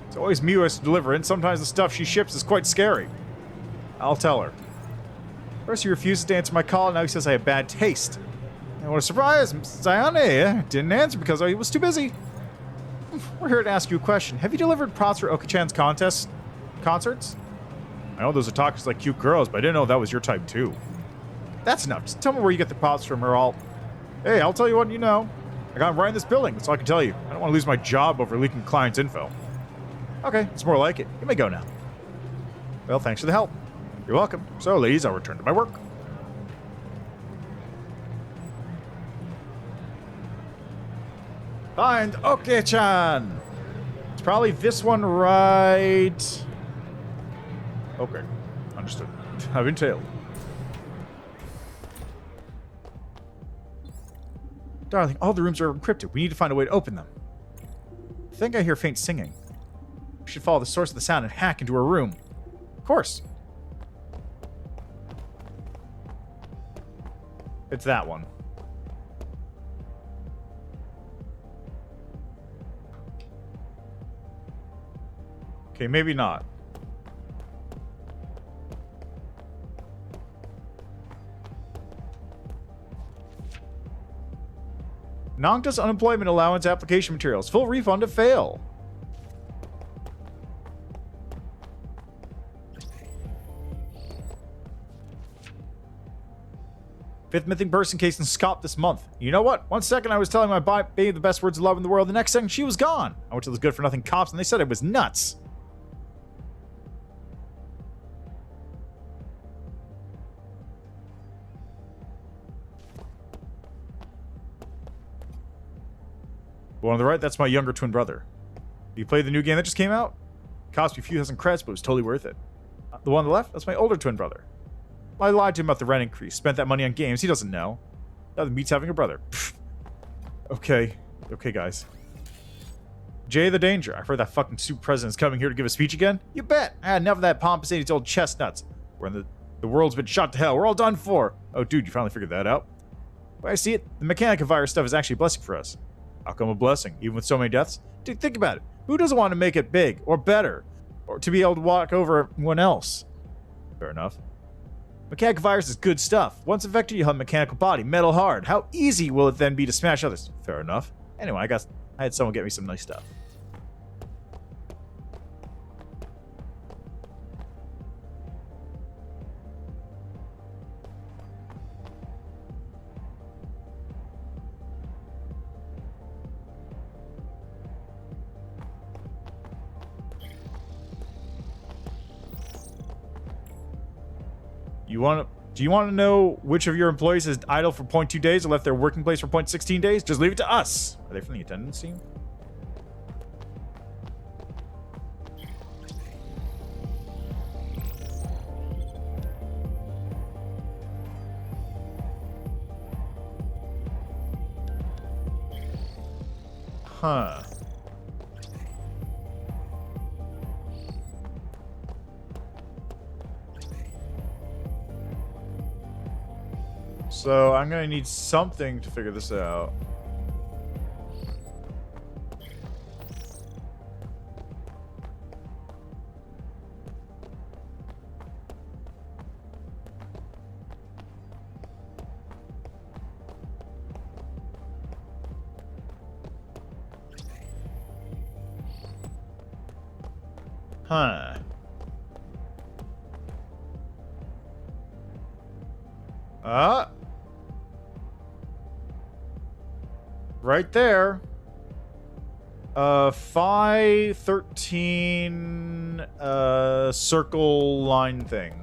It's always me who has to deliver, and sometimes the stuff she ships is quite scary. I'll tell her. First he refuses to answer my call, and now he says I have bad taste. And what a surprise! Sayane didn't answer because I was too busy. We're here to ask you a question. Have you delivered props for Oki-chan's concerts? I know those are talkers like cute girls, but I didn't know that was your type too. That's enough. Just tell me where you get the props from, or Hey, I'll tell you what you know. I got them right in this building. That's all I can tell you. I don't want to lose my job over leaking clients' info. Okay, it's more like it. You may go now. Well, thanks for the help. You're welcome. So, ladies, I'll return to my work. Find Oki-chan! It's probably this one, right? Okay, understood. I've been tailed. Darling, all the rooms are encrypted. We need to find a way to open them. I think I hear faint singing. We should follow the source of the sound and hack into her room. Of course. It's that one. Okay, maybe not. Noctis unemployment allowance application materials. Full refund if fail. Fifth missing person case in SCP this month. You know what? 1 second I was telling my babe the best words of love in the world. The next second she was gone. I went to those good-for-nothing cops and they said it was nuts. The one on the right, that's my younger twin brother. You played the new game that just came out? Cost me a few thousand credits, but it was totally worth it. The one on the left, that's my older twin brother. I lied to him about the rent increase. Spent that money on games. He doesn't know. Nothing beats having a brother. Pfft. Okay. Okay, guys. Jay the Danger. I've heard that fucking super president's coming here to give a speech again. You bet. I had enough of that pompous 80s old chestnuts. When the world's been shot to hell. We're all done for. Oh, dude, you finally figured that out? Well, I see it. The Mechanica virus stuff is actually a blessing for us. How come a blessing? Even with so many deaths? Dude, think about it. Who doesn't want to make it big or better? Or to be able to walk over everyone else? Fair enough. Mechanical virus is good stuff. Once infected, you'll have a mechanical body, metal hard. How easy will it then be to smash others? Fair enough. Anyway, I had someone get me some nice stuff. Do you want to know which of your employees is idle for 0.2 days or left their working place for 0.16 days? Just leave it to us. Are they from the attendance team? Huh. So I'm gonna need something to figure this out. Huh. Right there. 513 circle line thing.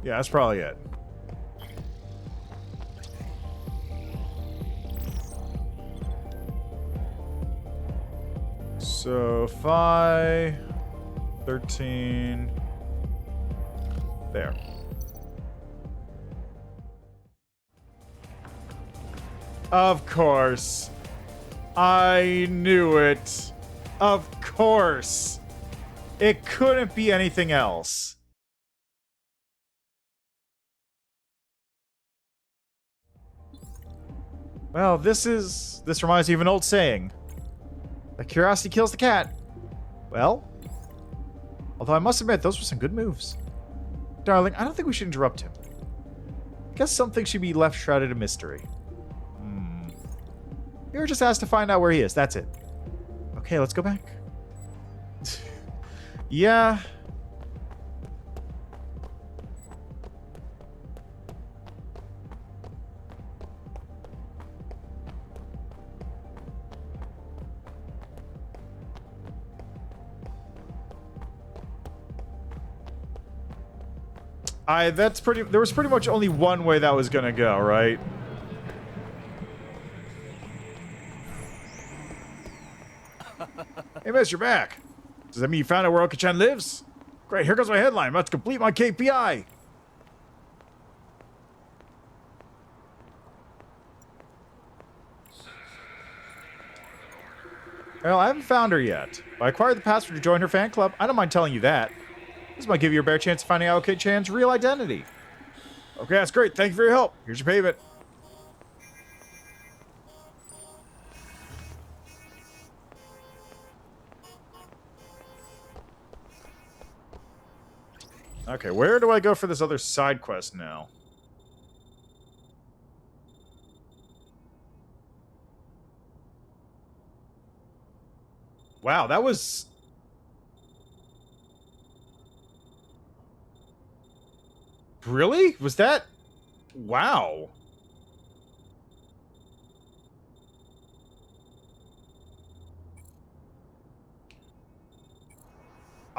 Yeah, that's probably it. So 5, 13, there. Of course. I knew it. Of course. It couldn't be anything else. Well, this reminds me of an old saying. That curiosity kills the cat. Well, although I must admit, those were some good moves. Darling, I don't think we should interrupt him. I guess something should be left shrouded in mystery. We were just asked to find out where he is, that's it. Okay, let's go back. Yeah. There was pretty much only one way that was gonna go, right? Hey, miss, you're back. Does that mean you found out where Oka-chan lives? Great, here goes my headline. I'm about to complete my KPI. Well, I haven't found her yet. But I acquired the password to join her fan club. I don't mind telling you that. This might give you a better chance of finding out Oka-chan's real identity. Okay, that's great. Thank you for your help. Here's your payment. Okay, where do I go for this other side quest now? Wow, that was... Really? Was that... Wow.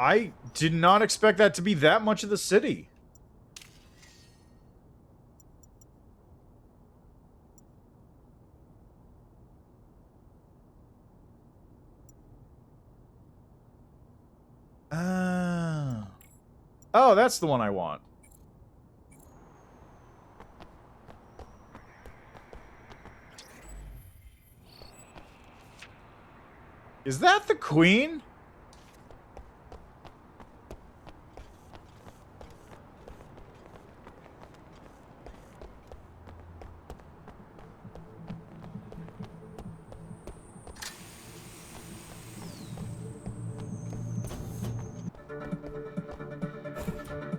I did not expect that to be that much of the city. Oh, that's the one I want. Is that the queen?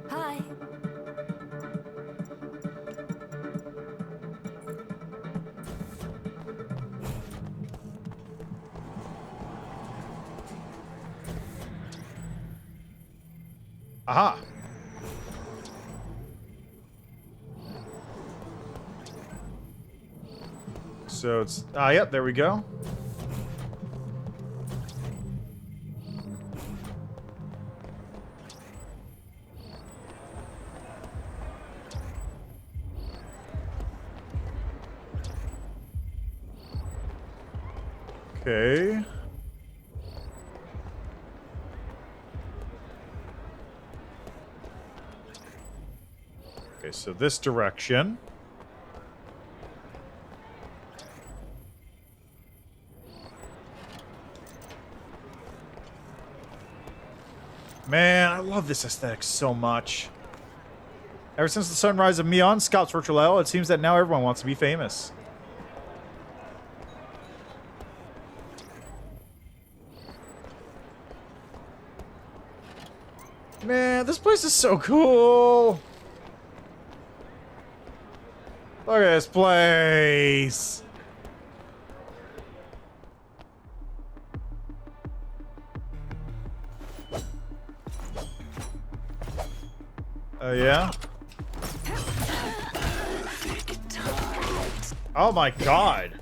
Hi. Aha. So it's... yep, there we go. Okay. Okay, so this direction. Man, I love this aesthetic so much. Ever since the sunrise of Mion, Scout's virtual L, it seems that now everyone wants to be famous. Man, this place is so cool. Look at this place. Yeah? Oh my god.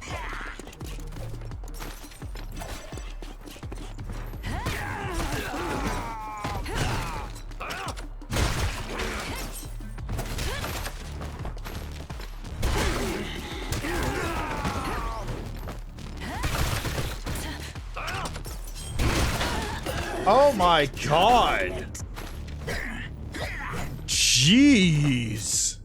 Oh my god. Jeez.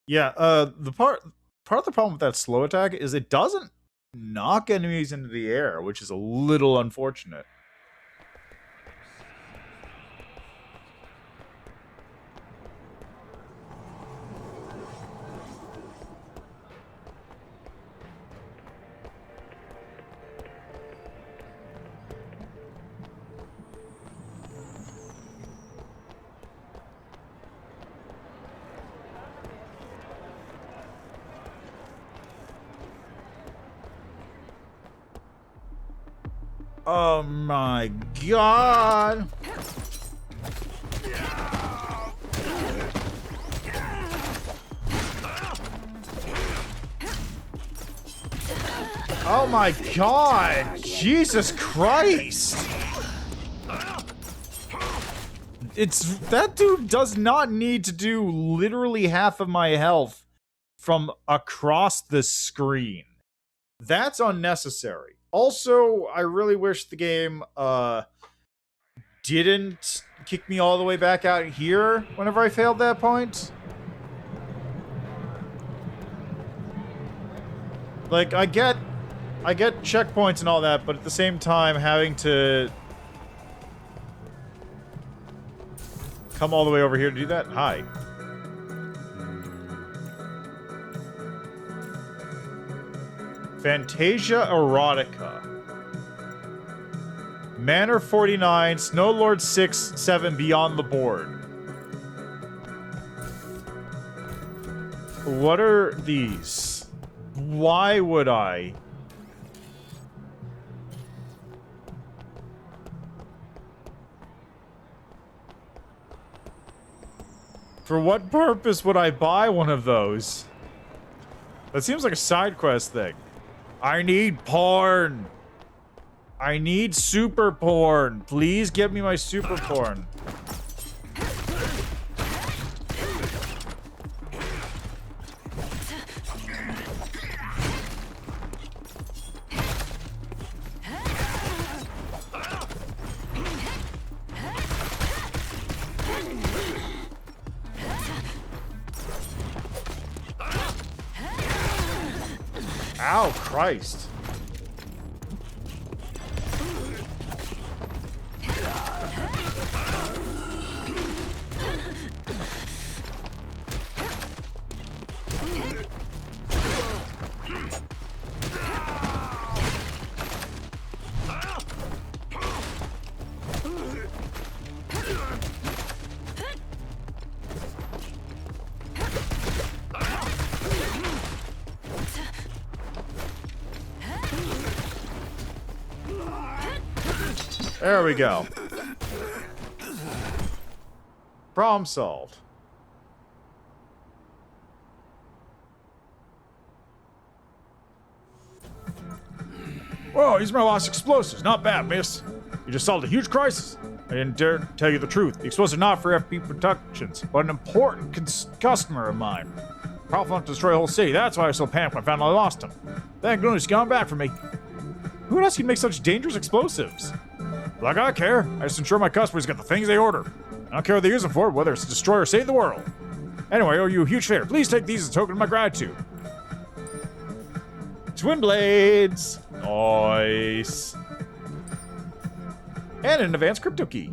Yeah, the part of the problem with that slow attack is it doesn't knock enemies into the air, which is a little unfortunate. Oh my god. Oh my god. Jesus Christ. That dude does not need to do literally half of my health from across the screen. That's unnecessary. Also, I really wish the game didn't kick me all the way back out here whenever I failed that point. Like, I get checkpoints and all that, but at the same time, having to come all the way over here to do that? Hi. Fantasia Erotica. Manor 49, Snowlord 6, 7 Beyond the Board. What are these? Why would I? For what purpose would I buy one of those? That seems like a side quest thing. I need porn. I need super porn. Please give me my super porn. Ow, Christ. There we go. Problem solved. Whoa, these are my lost explosives. Not bad, miss. You just solved a huge crisis. I didn't dare tell you the truth. The explosives are not for FP Productions, but an important customer of mine. Powerful enough to destroy a whole city. That's why I was so panicked when I found I lost him. Thank goodness he's gone back for me. Who else can make such dangerous explosives? Like I care. I just ensure my customers get the things they order. I don't care what they use them for, whether it's to destroy or save the world. Anyway, I owe you a huge favor. Please take these as a token of my gratitude. Twin blades. Nice. And an advanced crypto key.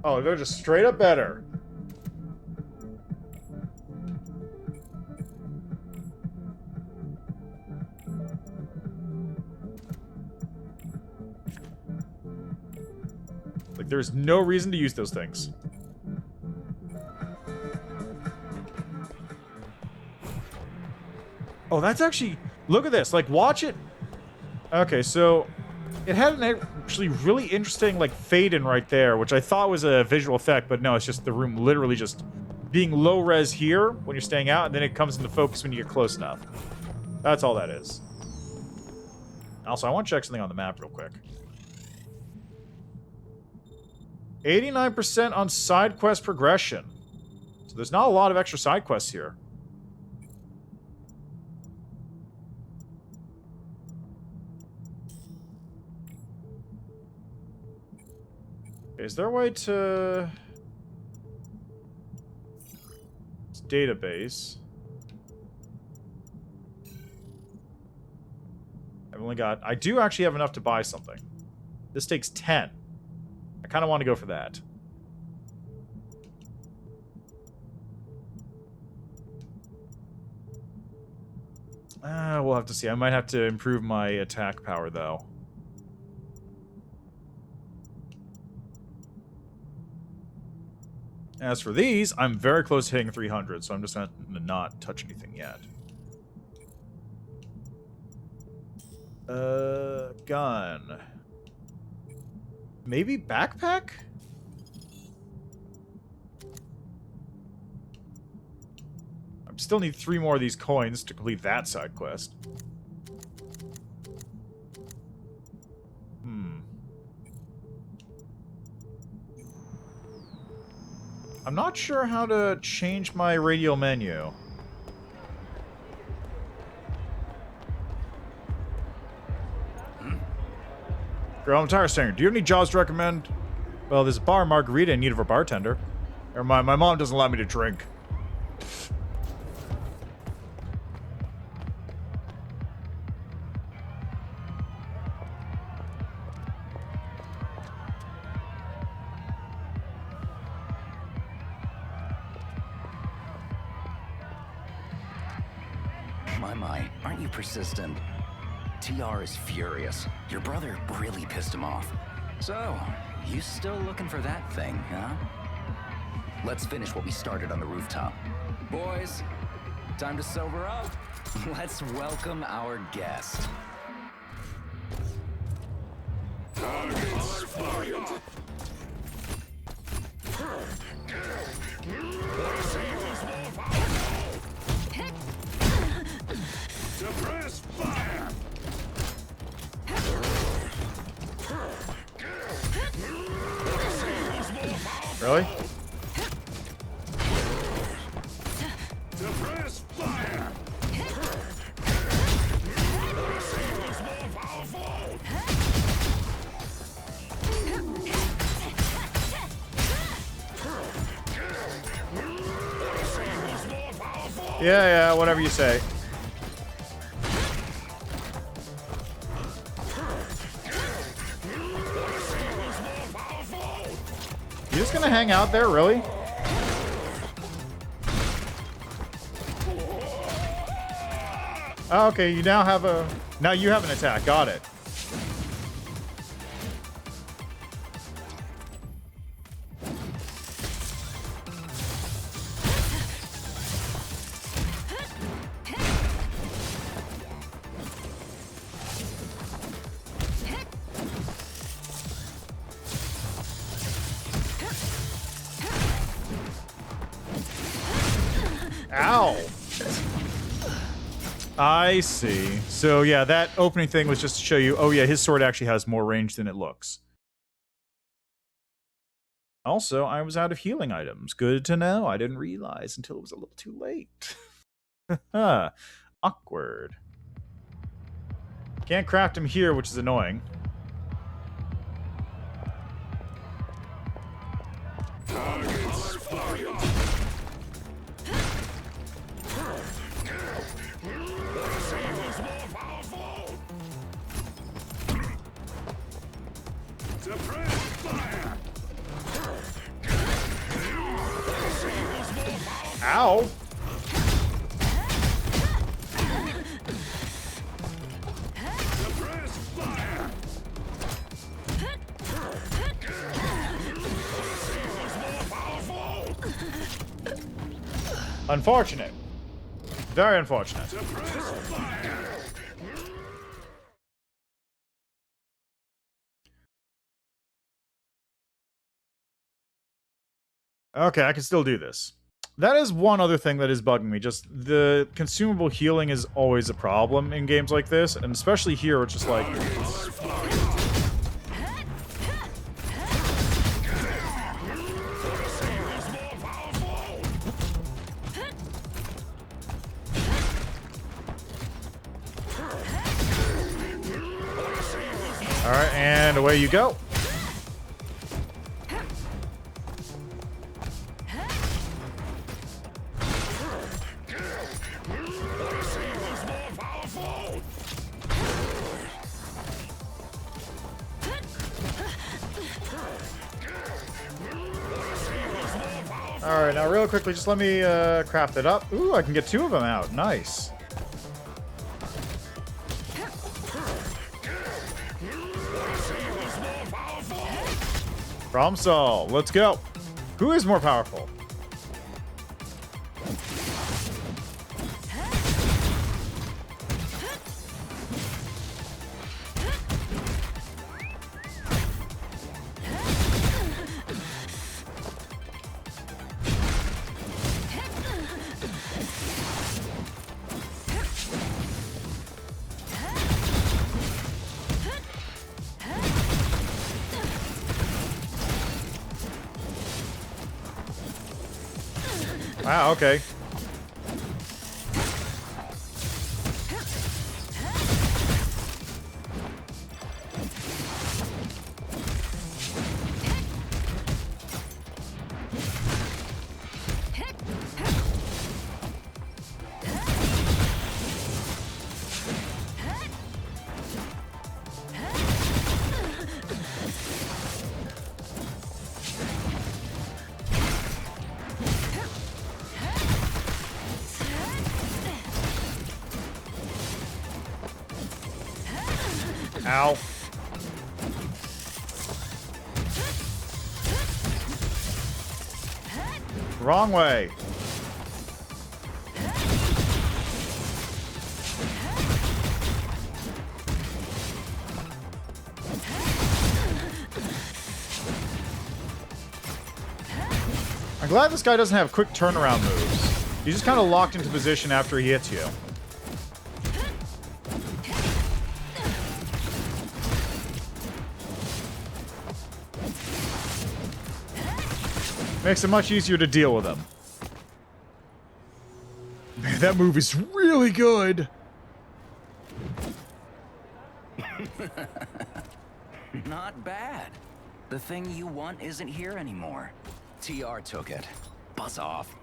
Oh, they're just straight up better. Like, there's no reason to use those things. Oh, that's actually... Look at this. Like, watch it. Okay, so... It had an actually really interesting, like, fade-in right there, which I thought was a visual effect, but no, it's just the room literally just being low-res here when you're staying out, and then it comes into focus when you get close enough. That's all that is. Also, I want to check something on the map real quick. 89% on side quest progression. So there's not a lot of extra side quests here. Is there a way to... It's database. I've only got... I do actually have enough to buy something. This takes 10. I kind of want to go for that. We'll have to see. I might have to improve my attack power, though. As for these, I'm very close to hitting 300, so I'm just going to not touch anything yet. Gun. Maybe backpack? I still need 3 more of these coins to complete that side quest. I'm not sure how to change my radial menu. Girl, I'm tired of saying, do you have any jobs to recommend? Well, there's a bar margarita in need of a bartender. Never mind, my mom doesn't allow me to drink. My, aren't you persistent? TR is furious. Your brother really pissed him off. So, you still looking for that thing, huh? Let's finish what we started on the rooftop. Boys, time to sober up. Let's welcome our guest. Targets fired. Suppress fire. Really? Suppress fire. Yeah, whatever you say. You just gonna hang out there, really? Oh, okay, you now have a... Now you have an attack, got it. Ow! I see. So yeah, that opening thing was just to show you, oh yeah, his sword actually has more range than it looks. Also, I was out of healing items. Good to know. I didn't realize until it was a little too late. Awkward. Can't craft him here, which is annoying. Targets fired. Suppress fire. Ow! Suppress fire. Unfortunate. Very unfortunate. Suppress fire. Okay, I can still do this. That is one other thing that is bugging me. Just the consumable healing is always a problem in games like this, and especially here, it's just like... Alright, and away you go. Alright, now real quickly, just let me craft it up. Ooh, I can get 2 of them out. Nice. Problem solved. Let's go. Who is more powerful? Ah, okay. Ow. Wrong way. I'm glad this guy doesn't have quick turnaround moves. He's just kind of locked into position after he hits you. Makes it much easier to deal with him. Man, that move is really good. Not bad. The thing you want isn't here anymore. TR took it. Buzz off.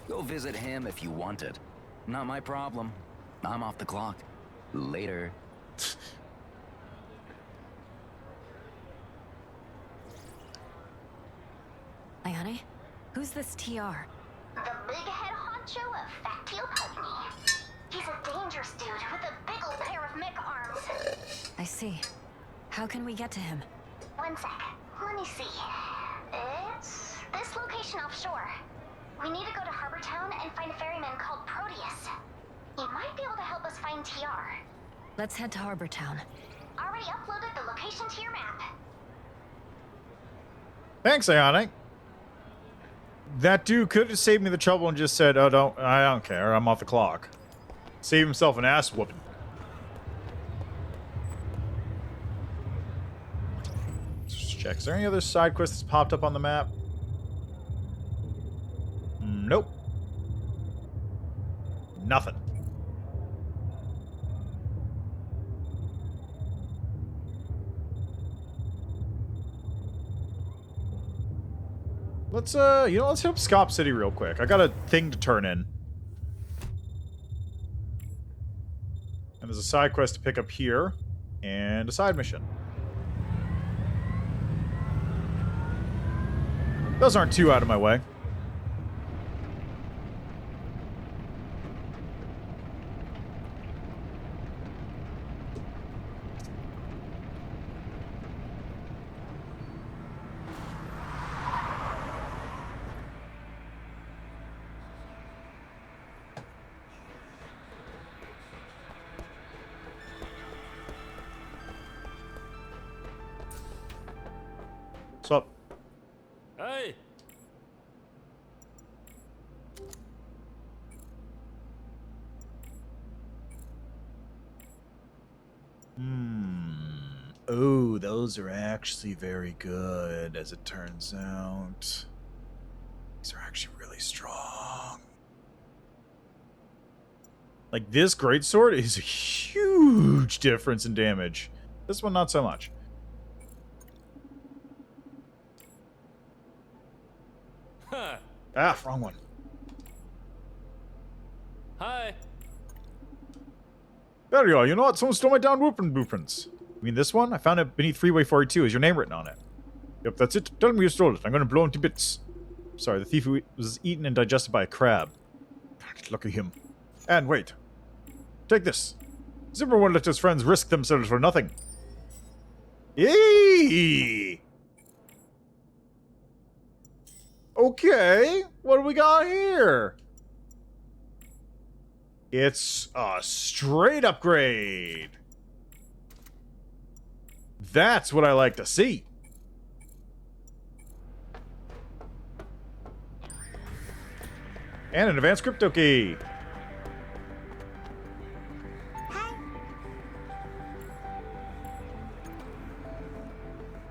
Go visit him if you want it. Not my problem. I'm off the clock. Later. Ayane? Who's this TR? The big head honcho of Factio Pugny. He's a dangerous dude with a big old pair of mech arms. I see. How can we get to him? One sec. Let me see. It's this location offshore. We need to go to Harbor Town and find a ferryman called Proteus. He might be able to help us find TR. Let's head to Harbor Town. Already uploaded the location to your map. Thanks, Ayane. That dude could have saved me the trouble and just said, "Oh, I don't care. I'm off the clock." Save himself an ass whooping. Just check. Is there any other side quests that's popped up on the map? Nope. Nothing. Let's let's hit up Scop City real quick. I got a thing to turn in. And there's a side quest to pick up here, and a side mission. Those aren't too out of my way. What's up? Hey! Oh, those are actually very good, as it turns out. These are actually really strong. Like, this greatsword is a huge difference in damage. This one, not so much. Huh. Ah, wrong one. Hi. There you are. You know what? Someone stole my down blueprints. You mean this one? I found it beneath Freeway 42. Is your name written on it? Yep, that's it. Tell me you stole it. I'm going to blow into bits. Sorry, the thief was eaten and digested by a crab. Lucky him. And wait. Take this. Zimmer won't let his friends risk themselves for nothing. Eee! Okay, what do we got here? It's a straight upgrade. That's what I like to see. And an advanced crypto key.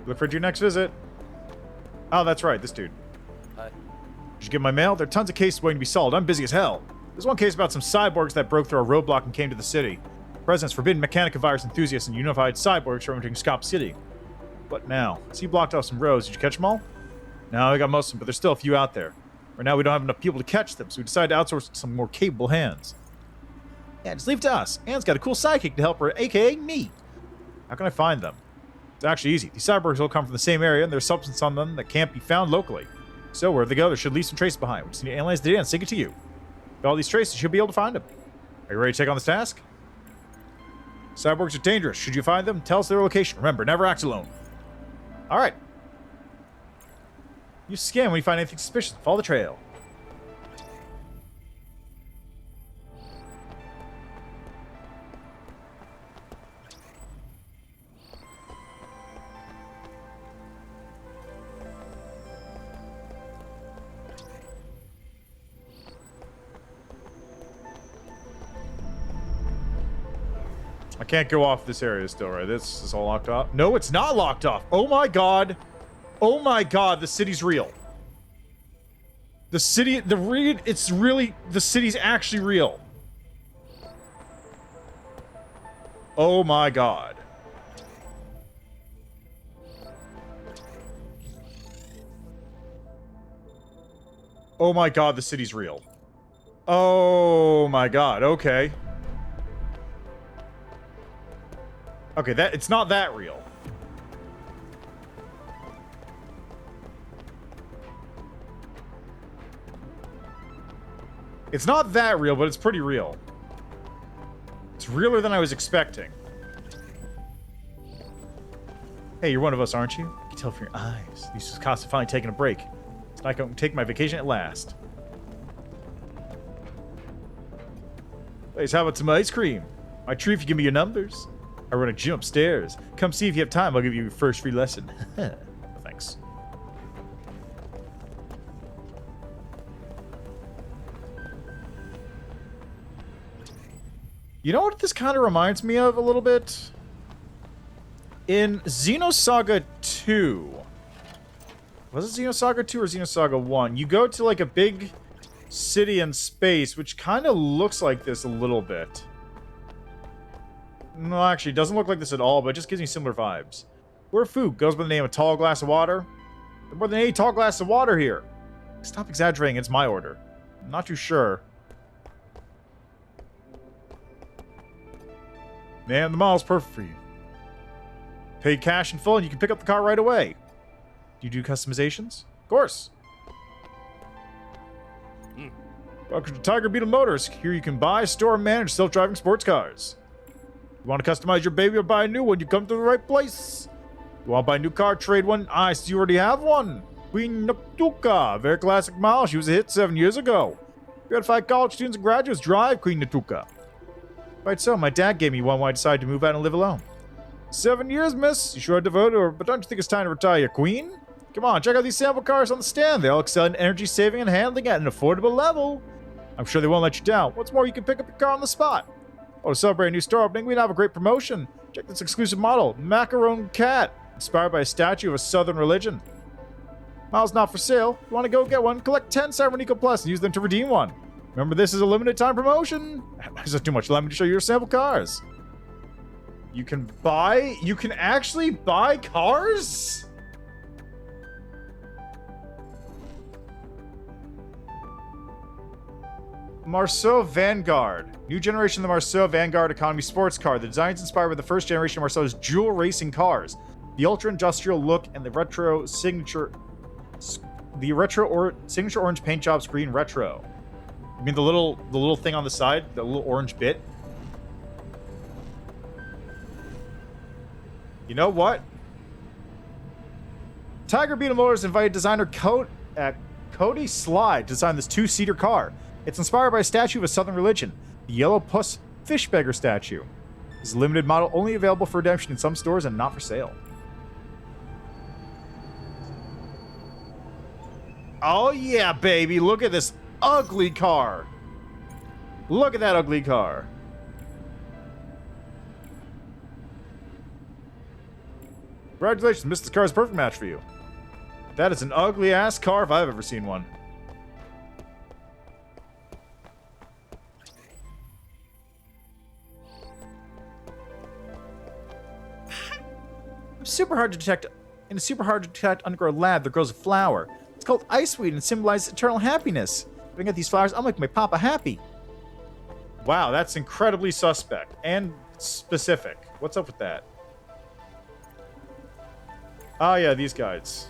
Look for your next visit. Oh, that's right, this dude. you get my mail? There are tons of cases waiting to be solved. I'm busy as hell. There's one case about some cyborgs that broke through a roadblock and came to the city. President's forbidden Mechanica virus enthusiasts and unified cyborgs from entering Scop City. What now? See, you blocked off some roads. Did you catch them all? No, I got most of them, but there's still a few out there. Right now, we don't have enough people to catch them, so we decided to outsource to some more capable hands. Yeah, just leave it to us. Anne's got a cool sidekick to help her, aka me. How can I find them? It's actually easy. These cyborgs all come from the same area, and there's substance on them that can't be found locally. So wherever they go, there should leave some traces behind. We just need to analyze the data and sync it to you. With all these traces, you should be able to find them. Are you ready to take on this task? Cyborgs are dangerous. Should you find them, tell us their location. Remember, never act alone. Alright. Use scan when you find anything suspicious. Follow the trail. I can't go off this area still, right? This is all locked off. No, it's not locked off. Oh my god. Oh my god, the city's real. The city, it's really, the city's actually real. Oh my god. Oh my god, the city's real. Oh my god, okay. Okay, it's not that real. It's not that real, but it's pretty real. It's realer than I was expecting. Hey, you're one of us, aren't you? I can tell from your eyes. These just costs have finally taken a break. So I can take my vacation at last. Please, how about some ice cream? My treat if you give me your numbers. I run a gym upstairs. Come see if you have time. I'll give you your first free lesson. Thanks. You know what this kind of reminds me of a little bit? In Xenosaga 2. Was it Xenosaga 2 or Xenosaga 1? You go to like a big city in space, which kind of looks like this a little bit. No, actually, it doesn't look like this at all, but it just gives me similar vibes. Where food goes by the name of Tall Glass of Water. There's more than 80 tall glasses of water here. Stop exaggerating, it's my order. I'm not too sure. Man, the model's perfect for you. Pay cash in full and you can pick up the car right away. Do you do customizations? Of course. Welcome to Tiger Beetle Motors. Here you can buy, store, and manage self-driving sports cars. You want to customize your baby or buy a new one, you come to the right place. You want to buy a new car, trade one? I see you already have one. Queen Natuka, very classic model. She was a hit 7 years ago. Gratified college students and graduates drive Queen Natuka. Right, so my dad gave me one when I decided to move out and live alone. 7 years, miss. You sure are devoted, but don't you think it's time to retire your queen? Come on, check out these sample cars on the stand. They all excel in energy saving and handling at an affordable level. I'm sure they won't let you down. What's more, you can pick up your car on the spot. Oh, to celebrate a new store opening, we'd have a great promotion. Check this exclusive model, Macaron Cat, inspired by a statue of a southern religion. Model's not for sale. If you want to go get one, collect 10 Cybernico Plus and use them to redeem one. Remember, this is a limited time promotion. Is that too much? Let me show you your sample cars. You can actually buy cars? Marceau Vanguard. New generation of the Marceau Vanguard economy sports car. The design is inspired by the first generation of Marceau's dual racing cars. The ultra-industrial look and the retro signature... signature orange paint job screen retro. You mean the little thing on the side? The little orange bit? You know what? Tiger Beetle Motors invited designer Cody Slide to design this two-seater car. It's inspired by a statue of a southern religion, the Yellow Puss Fish Beggar statue. This is a limited model only available for redemption in some stores and not for sale. Oh yeah, baby, look at this ugly car. Look at that ugly car. Congratulations, Mr. Car's a perfect match for you. That is an ugly-ass car if I've ever seen one. super hard to detect underground lab that grows a flower. It's called iceweed and symbolizes eternal happiness. If I get these flowers, I'll make my papa happy. Wow, that's incredibly suspect and specific. What's up with that? Oh yeah, these guys.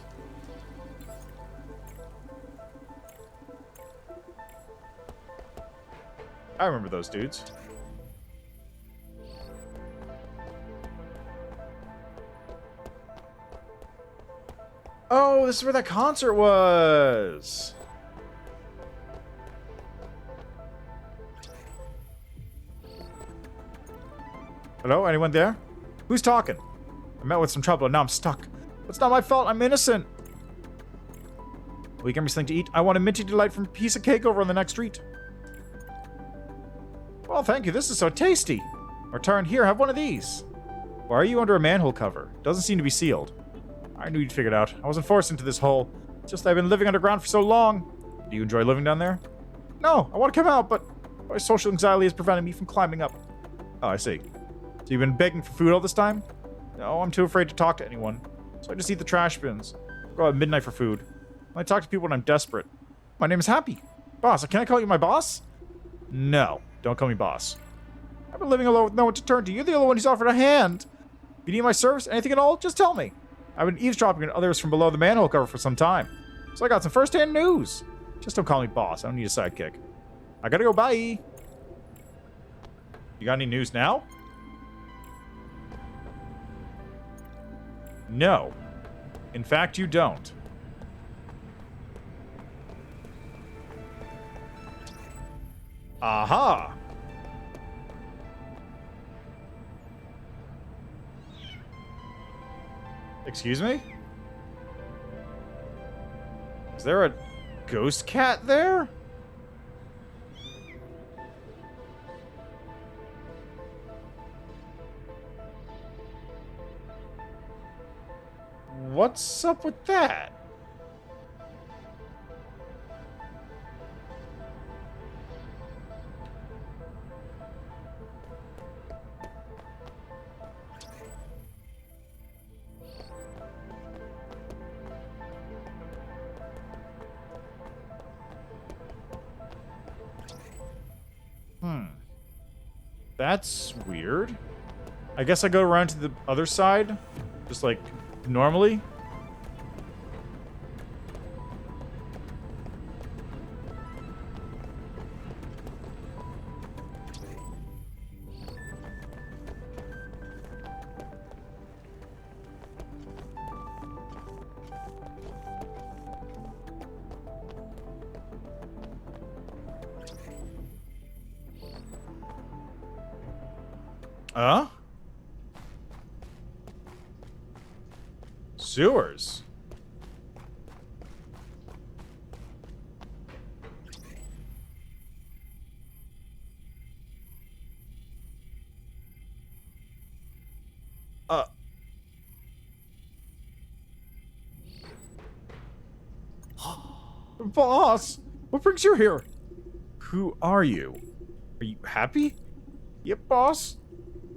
I remember those dudes. Oh, this is where that concert was. Hello, anyone there? Who's talking? I met with some trouble and now I'm stuck. It's not my fault, I'm innocent. Will you get me something to eat? I want a minty delight from a piece of cake over on the next street. Well, thank you, this is so tasty. Return here, have one of these. Why are you under a manhole cover? Doesn't seem to be sealed. I knew you'd figure it out. I wasn't forced into this hole. It's just that I've been living underground for so long. Do you enjoy living down there? No, I want to come out, but my social anxiety is preventing me from climbing up. Oh, I see. So you've been begging for food all this time? No, I'm too afraid to talk to anyone. So I just eat the trash bins. Go out at midnight for food. I talk to people when I'm desperate. My name is Happy. Boss, can I call you my boss? No, don't call me boss. I've been living alone with no one to turn to. You're the only one who's offered a hand. If you need my service, anything at all, just tell me. I've been eavesdropping on others from below the manhole cover for some time. So I got some first-hand news. Just don't call me boss. I don't need a sidekick. I gotta go, bye. You got any news now? No. In fact, you don't. Aha! Excuse me? Is there a ghost cat there? What's up with that? That's weird. I guess I go around to the other side, just like normally. Sewers. Boss, what brings you here? Who are you? Are you happy? Yep, boss.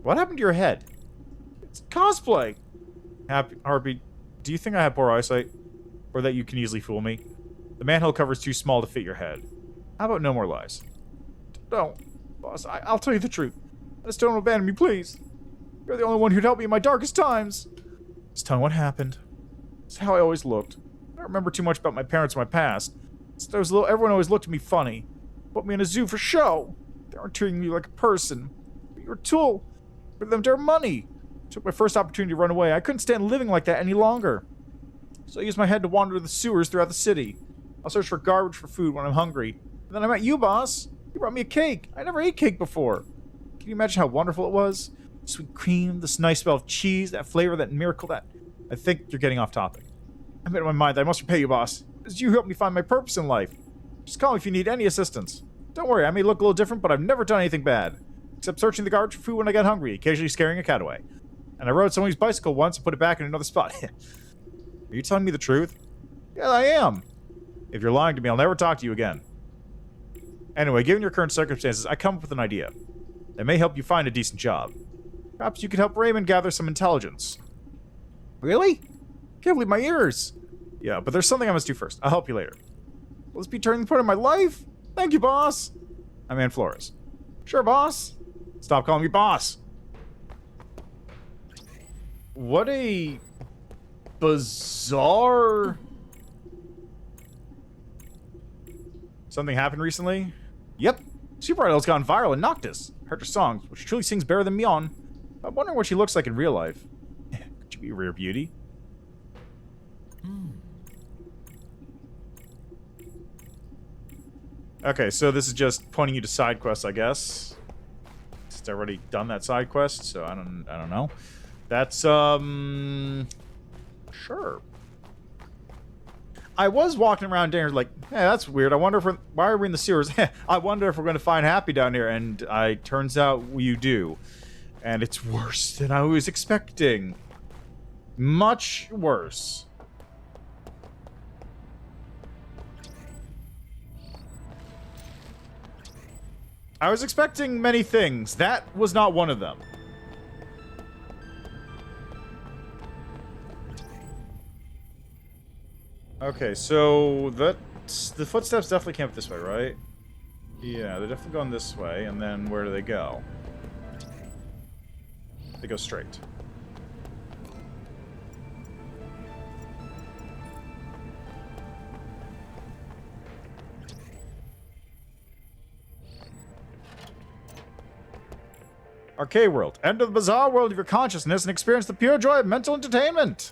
What happened to your head? It's cosplay. Happy, Harpy, do you think I have poor eyesight? Or that you can easily fool me? The manhole cover is too small to fit your head. How about no more lies? No, boss, I'll tell you the truth. Just don't abandon me, please. You're the only one who'd help me in my darkest times. Just tell me what happened. It's how I always looked. I don't remember too much about my parents or my past. Since I was little, everyone always looked at me funny. Put me in a zoo for show. They weren't treating me like a person. You're a tool for them to earn money. Took my first opportunity to run away. I couldn't stand living like that any longer. So I used my head to wander the sewers throughout the city. I'll search for garbage for food when I'm hungry. And then I met you, boss. You brought me a cake. I never ate cake before. Can you imagine how wonderful it was? Sweet cream, this nice smell of cheese, that flavor, that miracle, that... I think you're getting off topic. I made up my mind that I must repay you, boss. It's you who helped me find my purpose in life. Just call me if you need any assistance. Don't worry, I may look a little different, but I've never done anything bad. Except searching the garbage for food when I get hungry, occasionally scaring a cat away. And I rode someone's bicycle once and put it back in another spot. Are you telling me the truth? Yeah, I am. If you're lying to me, I'll never talk to you again. Anyway, given your current circumstances, I come up with an idea that may help you find a decent job. Perhaps you could help Raymond gather some intelligence. Really? Can't believe my ears. Yeah, but there's something I must do first. I'll help you later. Will this be turning point in my life? Thank you, boss. I'm Ann Flores. Sure, boss. Stop calling me boss. What a bizarre... Something happened recently? Yep. Super Idol's gone viral in Noctis. Heard her songs, which truly sings better than Mion. I'm wondering what she looks like in real life. Could you be a rare beauty? Okay, so this is just pointing you to side quests, I guess. Since I've already done that side quest, so I don't know. That's sure. I was walking around there like, hey, that's weird. I wonder if why are we in the sewers? I wonder if we're going to find Happy down here, and turns out you do. And it's worse than I was expecting. Much worse. I was expecting many things. That was not one of them. Okay, so the footsteps definitely came up this way, right? Yeah, they're definitely going this way, and then where do they go? They go straight. Arcade World. Enter the bizarre world of your consciousness and experience the pure joy of mental entertainment.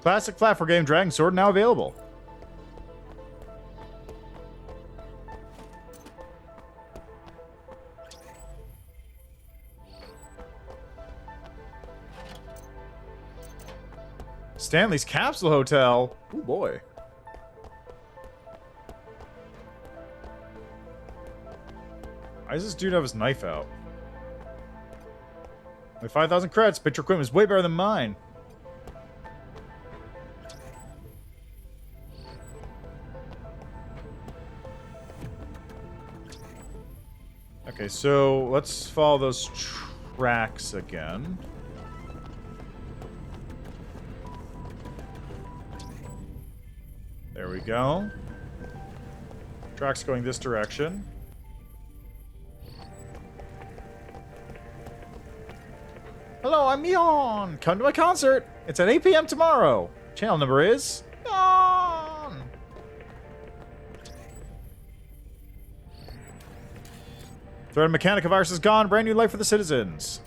Classic platform game Dragon Sword now available. Stanley's Capsule Hotel. Oh boy. Why does this dude have his knife out? With 5,000 credits, but your equipment is way better than mine. Okay, so let's follow those tracks again. There we go. Tracks going this direction. Hello, I'm Mion. Come to my concert. It's at 8 p.m. tomorrow. Channel number is Mion. Threat of Mechanica virus is gone. Brand new life for the citizens.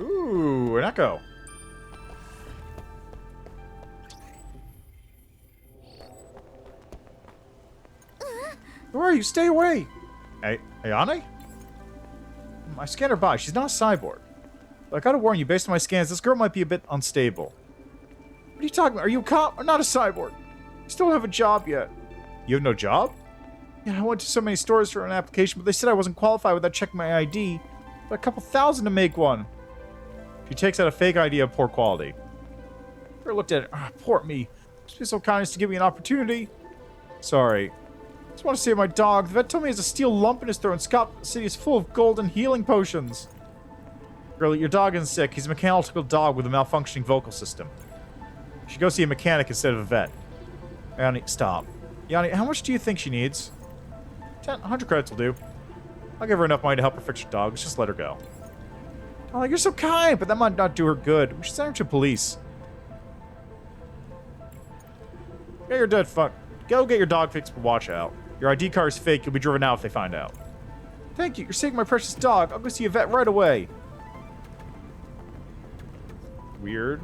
Ooh, an echo. Who are you? Stay away! Hey, Ayane? I scanned her body. She's not a cyborg. But I gotta warn you, based on my scans, this girl might be a bit unstable. What are you talking about? Are you a cop or not a cyborg? You still don't have a job yet. You have no job? Yeah, I went to so many stores for an application, but they said I wasn't qualified without checking my ID. But a couple thousand to make one. She takes out a fake ID of poor quality. I looked at it. Ah, poor me. Just be so kind as to give me an opportunity. Sorry. I just want to save my dog. The vet told me he has a steel lump in his throat and Scott City is full of golden healing potions. Girl, your dog isn't sick. He's a mechanical dog with a malfunctioning vocal system. You should go see a mechanic instead of a vet. Yanni, stop. Yanni, how much do you think she needs? 100 credits will do. I'll give her enough money to help her fix her dog. Let's just let her go. Oh, you're so kind, but that might not do her good. We should send her to police. Yeah, you're dead, fuck. Go get your dog fixed, but watch out. Your ID card is fake. You'll be driven out if they find out. Thank you. You're saving my precious dog. I'll go see a vet right away. Weird.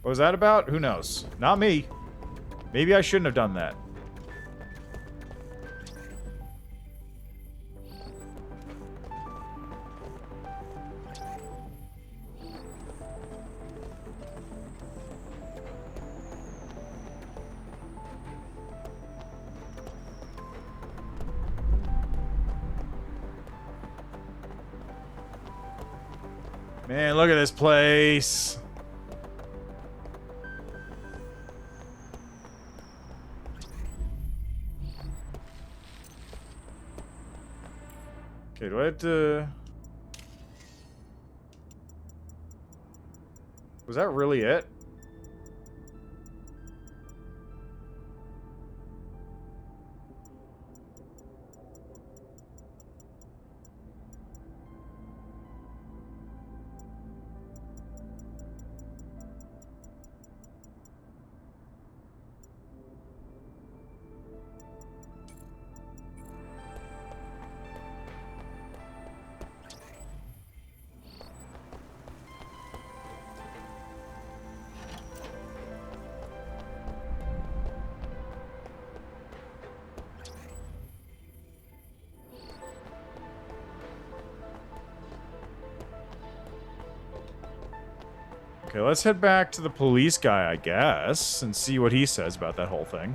What was that about? Who knows? Not me. Maybe I shouldn't have done that. Man, look at this place. Okay, do I have to... Was that really it? Okay, let's head back to the police guy, I guess, and see what he says about that whole thing.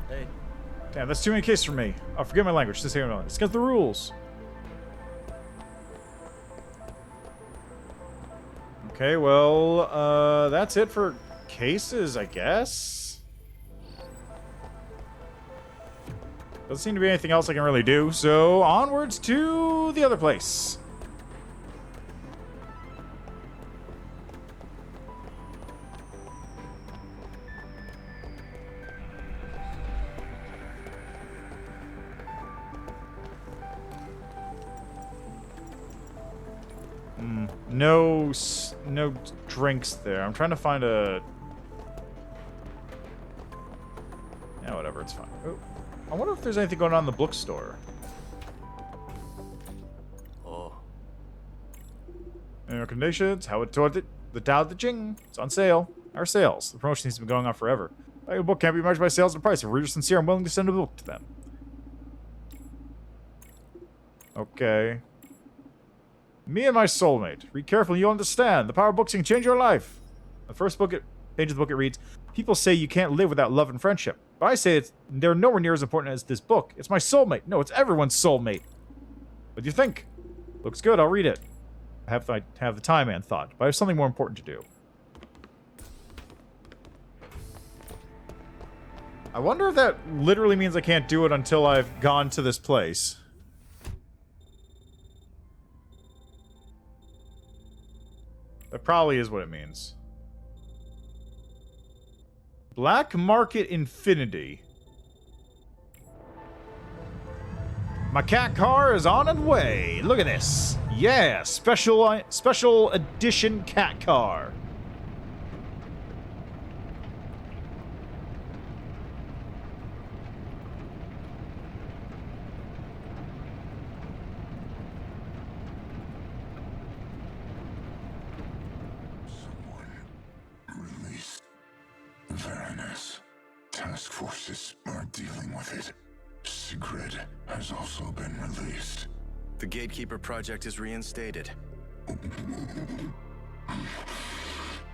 Hey. Damn, that's too many cases for me. I'll forget my language. It's against the rules. Okay, well, that's it for cases, I guess. Doesn't seem to be anything else I can really do, so onwards to the other place. No drinks there. I'm trying to find a... Yeah, whatever, it's fine. Oh. I wonder if there's anything going on in the bookstore. Oh. Any recommendations? How it toward the Tao Te Ching. It's on sale. Our sales. The promotion has been going on forever. A book can't be measured by sales and price. If readers are sincere, I'm willing to send a book to them. Okay. Me and my soulmate. Read carefully, you'll understand. The power of books can change your life. The first page of the book, it reads, people say you can't live without love and friendship. But I say they're nowhere near as important as this book. It's my soulmate. No, it's everyone's soulmate. What do you think? Looks good, I'll read it. I have the time and thought, but I have something more important to do. I wonder if that literally means I can't do it until I've gone to this place. That probably is what it means. Black Market Infinity. My cat car is on its way. Look at this. Yeah, special edition cat car. Release. Varanus. Task forces are dealing with it. Sigrid has also been released. The Gatekeeper project is reinstated.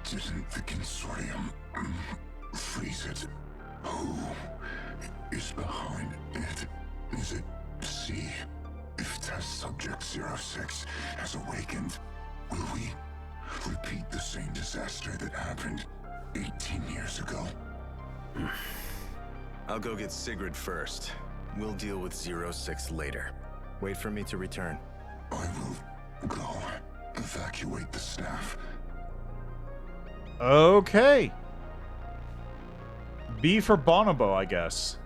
Didn't the consortium freeze it? Who is behind it? Is it C? If test subject 06 has awakened, will we repeat the same disaster that happened 18 years ago? I'll go get Sigrid first. We'll deal with 06 later. Wait for me to return. I will go evacuate the staff. Okay. B for Bonobo, I guess.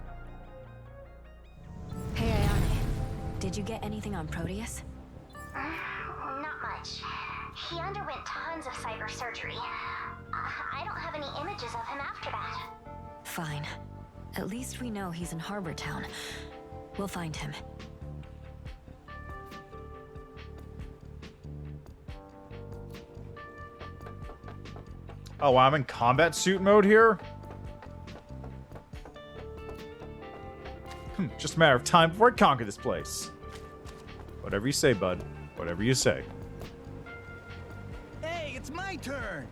Hey, Ayane. Did you get anything on Proteus? Not much. He underwent tons of cyber surgery. I don't have any images of him after that. Fine. At least we know he's in Harbor Town. We'll find him. Oh, I'm in combat suit mode here? Just a matter of time before I conquer this place. Whatever you say, bud. Whatever you say. Hey, it's my turn!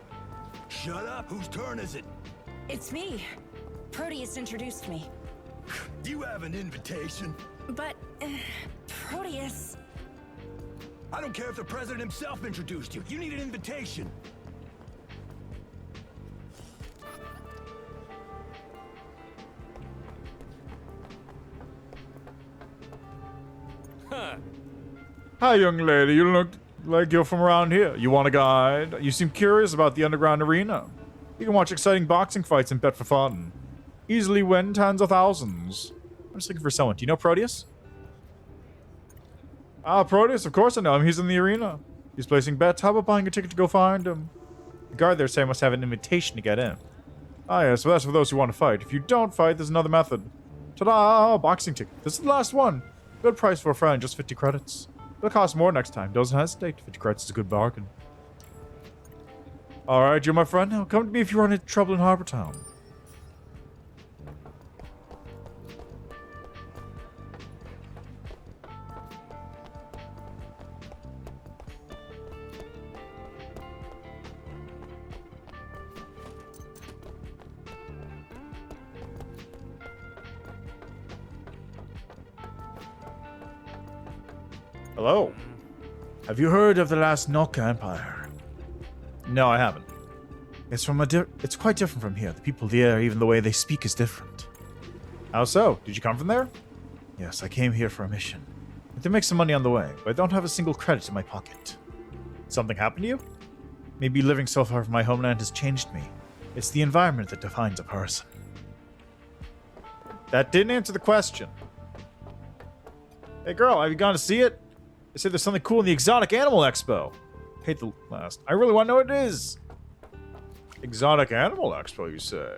Shut up! Whose turn is it? It's me. Proteus introduced me. Do you have an invitation? But, Proteus... I don't care if the president himself introduced you. You need an invitation. Huh. Hi, young lady. You look like you're from around here. You want a guide? You seem curious about the underground arena. You can watch exciting boxing fights and bet for fun. Easily win tens of thousands. I'm just looking for someone. Do you know Proteus? Ah, Proteus, of course I know him. He's in the arena. He's placing bets. How about buying a ticket to go find him? The guard there say I must have an invitation to get in. Ah, yeah, so that's for those who want to fight. If you don't fight, there's another method. Ta-da! Boxing ticket. This is the last one. Good price for a friend, just 50 credits. It'll cost more next time. Doesn't hesitate. 50 credits is a good bargain. Alright, you're my friend now. Come to me if you run into trouble in Harbor Town. Hello. Have you heard of the last Noka Empire? No, I haven't. It's quite different from here. The people there, even the way they speak, is different. How so? Did you come from there? Yes, I came here for a mission. I can make some money on the way, but I don't have a single credit in my pocket. Something happened to you? Maybe living so far from my homeland has changed me. It's the environment that defines a person. That didn't answer the question. Hey girl, have you gone to see it? They say there's something cool in the Exotic Animal Expo. Hate the last. I really want to know what it is. Exotic Animal Expo, you say?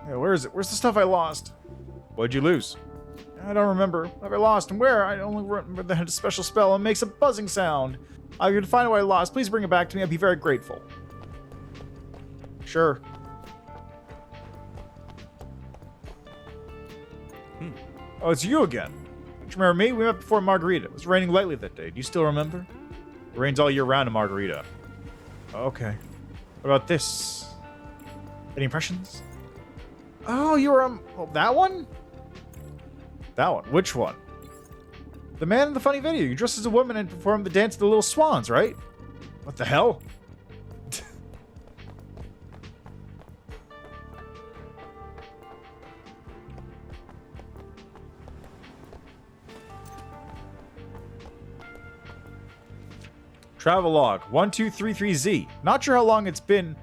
Yeah, where is it? Where's the stuff I lost? What'd you lose? I don't remember. What have I lost and where? I only remember that it had a special spell and makes a buzzing sound. If you can find what I lost, please bring it back to me. I'd be very grateful. Sure. Oh, it's you again. Don't you remember me? We met before Margarita. It was raining lightly that day. Do you still remember? It rains all year round in Margarita. Okay. What about this? Any impressions? Oh, you were, oh, that one? That one. Which one? The man in the funny video. You dressed as a woman and performed the dance of the little swans, right? What the hell? Travelogue 1233Z. Not sure how long it's been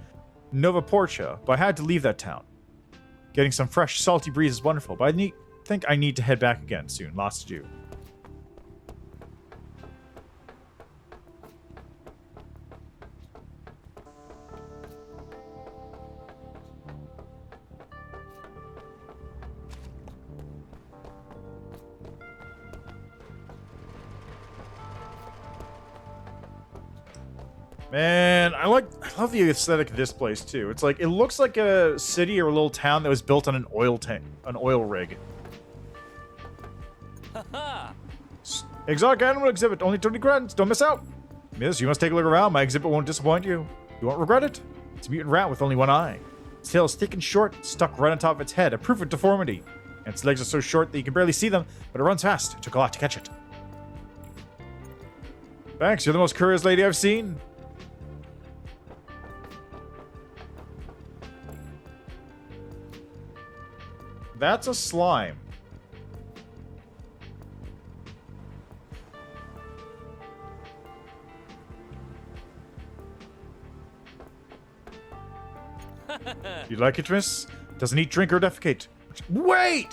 Nova Portia, but I had to leave that town. Getting some fresh, salty breeze is wonderful, but I think I need to head back again soon. Lots to do. Man, I love the aesthetic of this place too. It's like, it looks like a city or a little town that was built on an oil tank, an oil rig. Exotic animal exhibit, only 20 credits, don't miss out. Miss, you must take a look around. My exhibit won't disappoint you. You won't regret it. It's a mutant rat with only one eye. Its tail is thick and short, stuck right on top of its head, a proof of deformity. And its legs are so short that you can barely see them, but it runs fast. It took a lot to catch it. Thanks, you're the most curious lady I've seen. That's a slime. You like it, miss? Doesn't eat, drink, or defecate. Wait!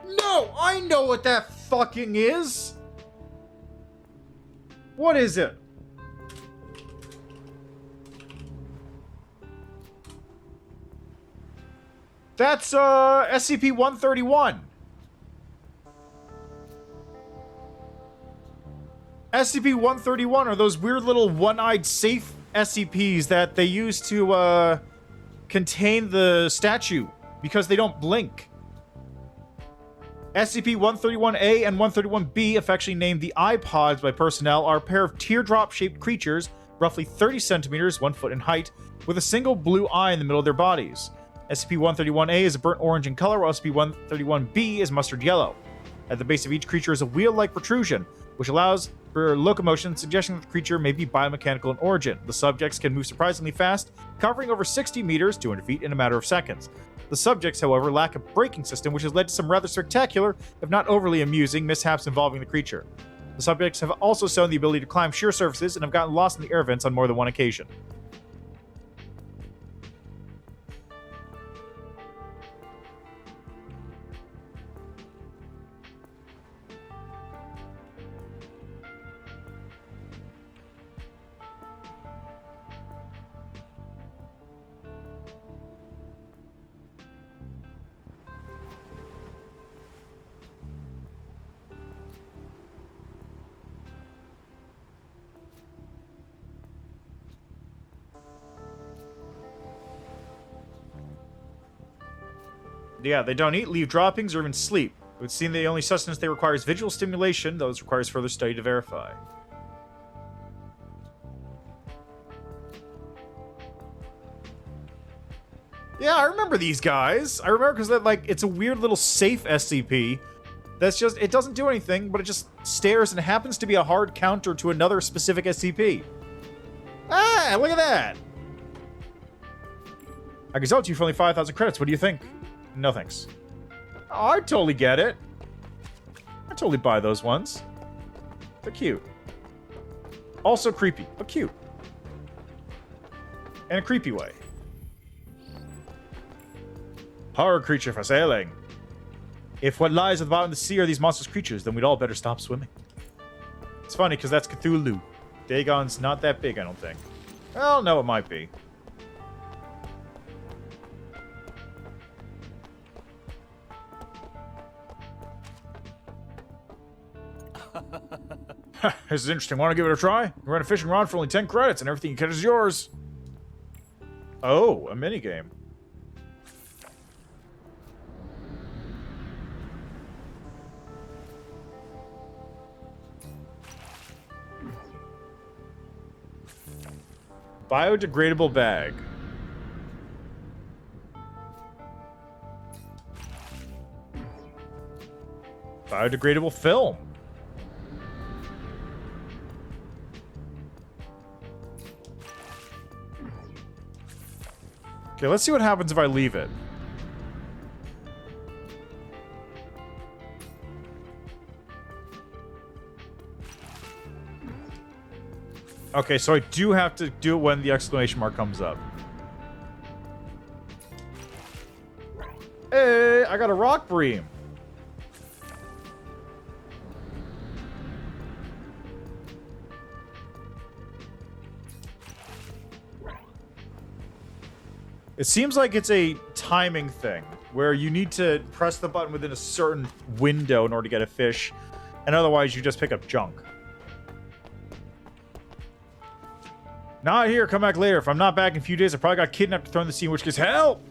No! I know what that fucking is! What is it? That's, SCP-131. SCP-131 are those weird little one-eyed safe SCPs that they use to, contain the statue because they don't blink. SCP-131-A and 131-B, affectionately named the iPods by personnel, are a pair of teardrop-shaped creatures, roughly 30 centimeters, 1 foot in height, with a single blue eye in the middle of their bodies. SCP-131-A is a burnt orange in color, while SCP-131-B is mustard yellow. At the base of each creature is a wheel-like protrusion, which allows for locomotion, suggesting that the creature may be biomechanical in origin. The subjects can move surprisingly fast, covering over 60 meters, 200 feet, in a matter of seconds. The subjects, however, lack a braking system, which has led to some rather spectacular, if not overly amusing, mishaps involving the creature. The subjects have also shown the ability to climb sheer surfaces and have gotten lost in the air vents on more than one occasion. Yeah, they don't eat, leave droppings, or even sleep. It would seem the only sustenance they require is visual stimulation, though this requires further study to verify. Yeah, I remember these guys. I remember because like it's a weird little safe SCP that's just, it doesn't do anything, but it just stares and happens to be a hard counter to another specific SCP. Ah, look at that. I can sell it to you for only 5,000 credits. What do you think? No thanks. Oh, I'd totally get it. I'd totally buy those ones. They're cute. Also creepy, but cute. In a creepy way. Horror creature for sailing. If what lies at the bottom of the sea are these monstrous creatures, then we'd all better stop swimming. It's funny, because that's Cthulhu. Dagon's not that big, I don't think. Well, no, it might be. This is interesting. Want to give it a try? You run a fishing rod for only 10 credits, and everything you catch is yours. Oh, a minigame. Biodegradable bag. Biodegradable film. Okay, let's see what happens if I leave it. Okay, so I do have to do it when the exclamation mark comes up. Hey, I got a rock bream. It seems like it's a timing thing, where you need to press the button within a certain window in order to get a fish, and otherwise you just pick up junk. Not here, come back later. If I'm not back in a few days, I probably got kidnapped and thrown in the sea, in which case, help!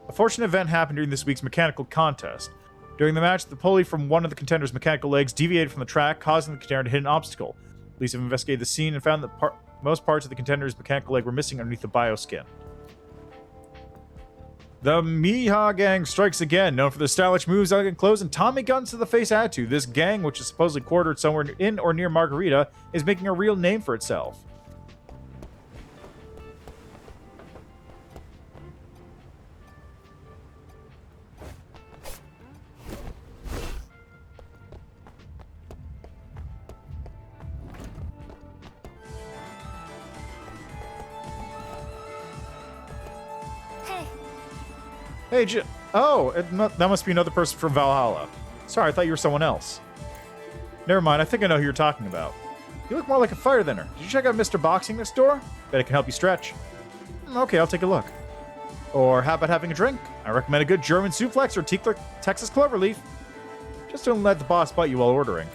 A fortunate event happened during this week's mechanical contest. During the match, the pulley from one of the contender's mechanical legs deviated from the track, causing the contender to hit an obstacle. Police have investigated the scene and found that most parts of the contender's mechanical leg were missing underneath the bioskin. The Miha gang strikes again, known for their stylish moves, elegant clothes, and Tommy guns to the face attitude. This gang, which is supposedly quartered somewhere in or near Margarita, is making a real name for itself. Hey, oh, that must be another person from Valhalla. Sorry, I thought you were someone else. Never mind, I think I know who you're talking about. You look more like a fighter than her. Did you check out Mr. Boxing next door? Bet it can help you stretch. Okay, I'll take a look. Or how about having a drink? I recommend a good German suplex or Texas cloverleaf. Just don't let the boss bite you while ordering.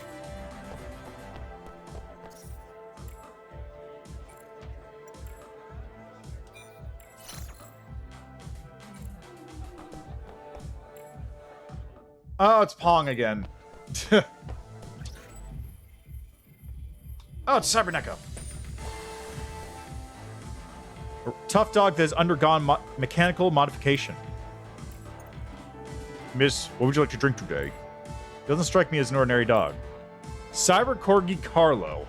Oh, it's Pong again. Oh, it's Cyberneko. A tough dog that has undergone mechanical modification. Miss, what would you like to drink today? Doesn't strike me as an ordinary dog. Cyber Corgi Carlo.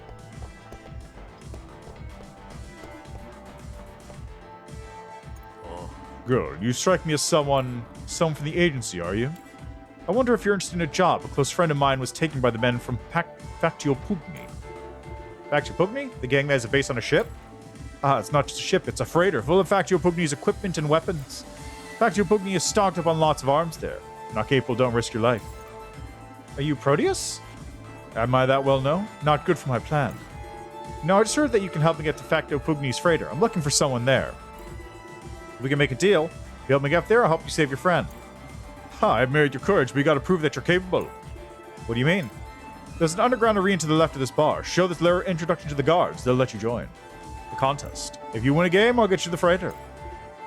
Good. You strike me as someone from the agency, are you? I wonder if you're interested in a job. A close friend of mine was taken by the men from Factio Pugni. Factio Pugni? The gang that has a base on a ship? Ah, it's not just a ship, it's a freighter full of Factio Pugni's equipment and weapons. Factio Pugni is stocked up on lots of arms there. If not capable, don't risk your life. Are you Proteus? Am I that well known? Not good for my plan. No, I just heard that you can help me get to Factio Pugni's freighter. I'm looking for someone there. If we can make a deal. If you help me get there, I'll help you save your friend. Ha, I've married your courage, but you gotta prove that you're capable. What do you mean? There's an underground arena to the left of this bar. Show this letter introduction to the guards. They'll let you join the contest. If you win a game, I'll get you the freighter.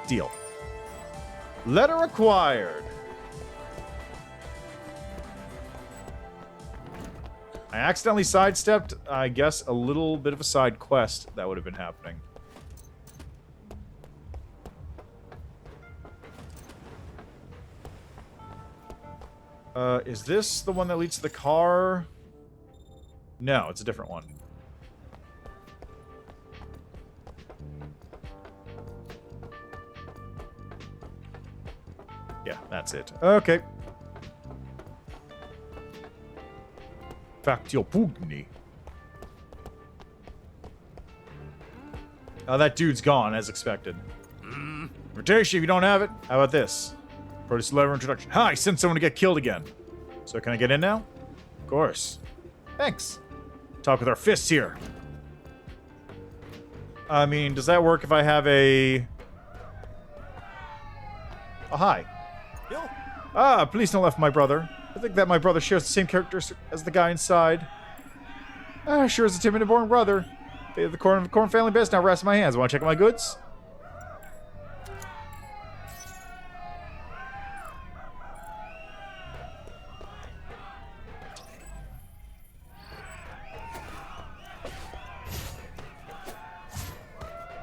Deal. Letter acquired. I accidentally sidestepped, I guess, a little bit of a side quest that would have been happening. Is this the one that leads to the car? No, it's a different one. Yeah, that's it. Okay. Factio Pugni. Oh, that dude's gone, as expected. Invitation, if you don't have it, how about this? Produce letter introduction. Hi, sent someone to get killed again. So can I get in now? Of course. Thanks. Talk with our fists here. I mean, does that work if I have a... Oh, hi. Ah, please don't left my brother. I think that my brother shares the same characters as the guy inside. Ah, sure is a timid and boring brother. The corn family best now rests in my hands. Want to check out my goods?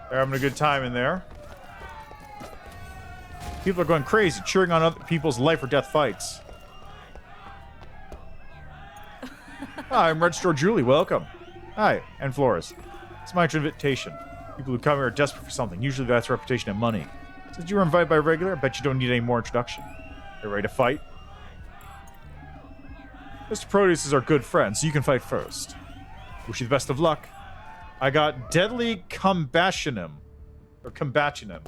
They're having a good time in there. People are going crazy, cheering on other people's life or death fights. Hi, I'm Registrar Julie. Welcome. Hi, and Flores. It's my invitation. People who come here are desperate for something. Usually that's reputation and money. Since you were invited by a regular, I bet you don't need any more introduction. Are you ready to fight? Mr. Proteus is our good friend, so you can fight first. Wish you the best of luck. I got Deadly Combationem. Or Combationem.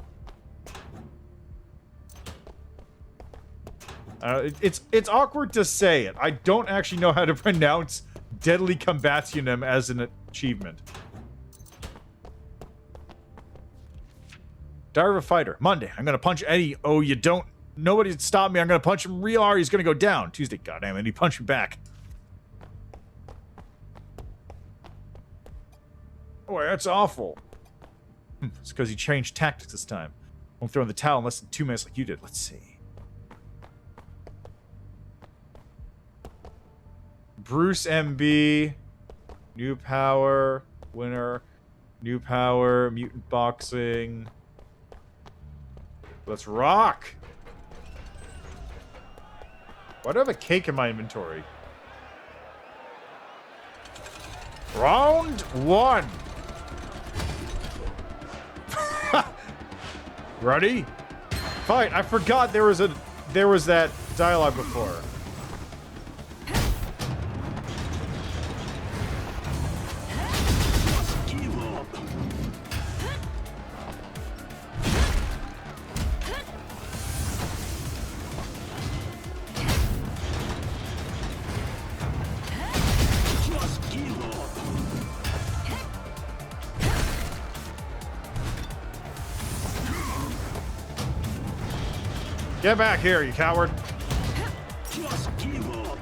It's awkward to say it. I don't actually know how to pronounce Deadly Combationem as an achievement. Diary of a Fighter. Monday, I'm gonna punch Eddie. Oh, you don't. Nobody stop me. I'm gonna punch him real hard. He's gonna go down. Tuesday, goddamn it. He punched me back. Boy, that's awful. It's because he changed tactics this time. Won't throw in the towel in less than 2 minutes like you did. Let's see. Bruce MB. New power. Winner. New power. Mutant boxing. Let's rock. Why do I have a cake in my inventory? Round 1. Ready? Fight. I forgot there was that dialogue before. Get back here, you coward. Just give up.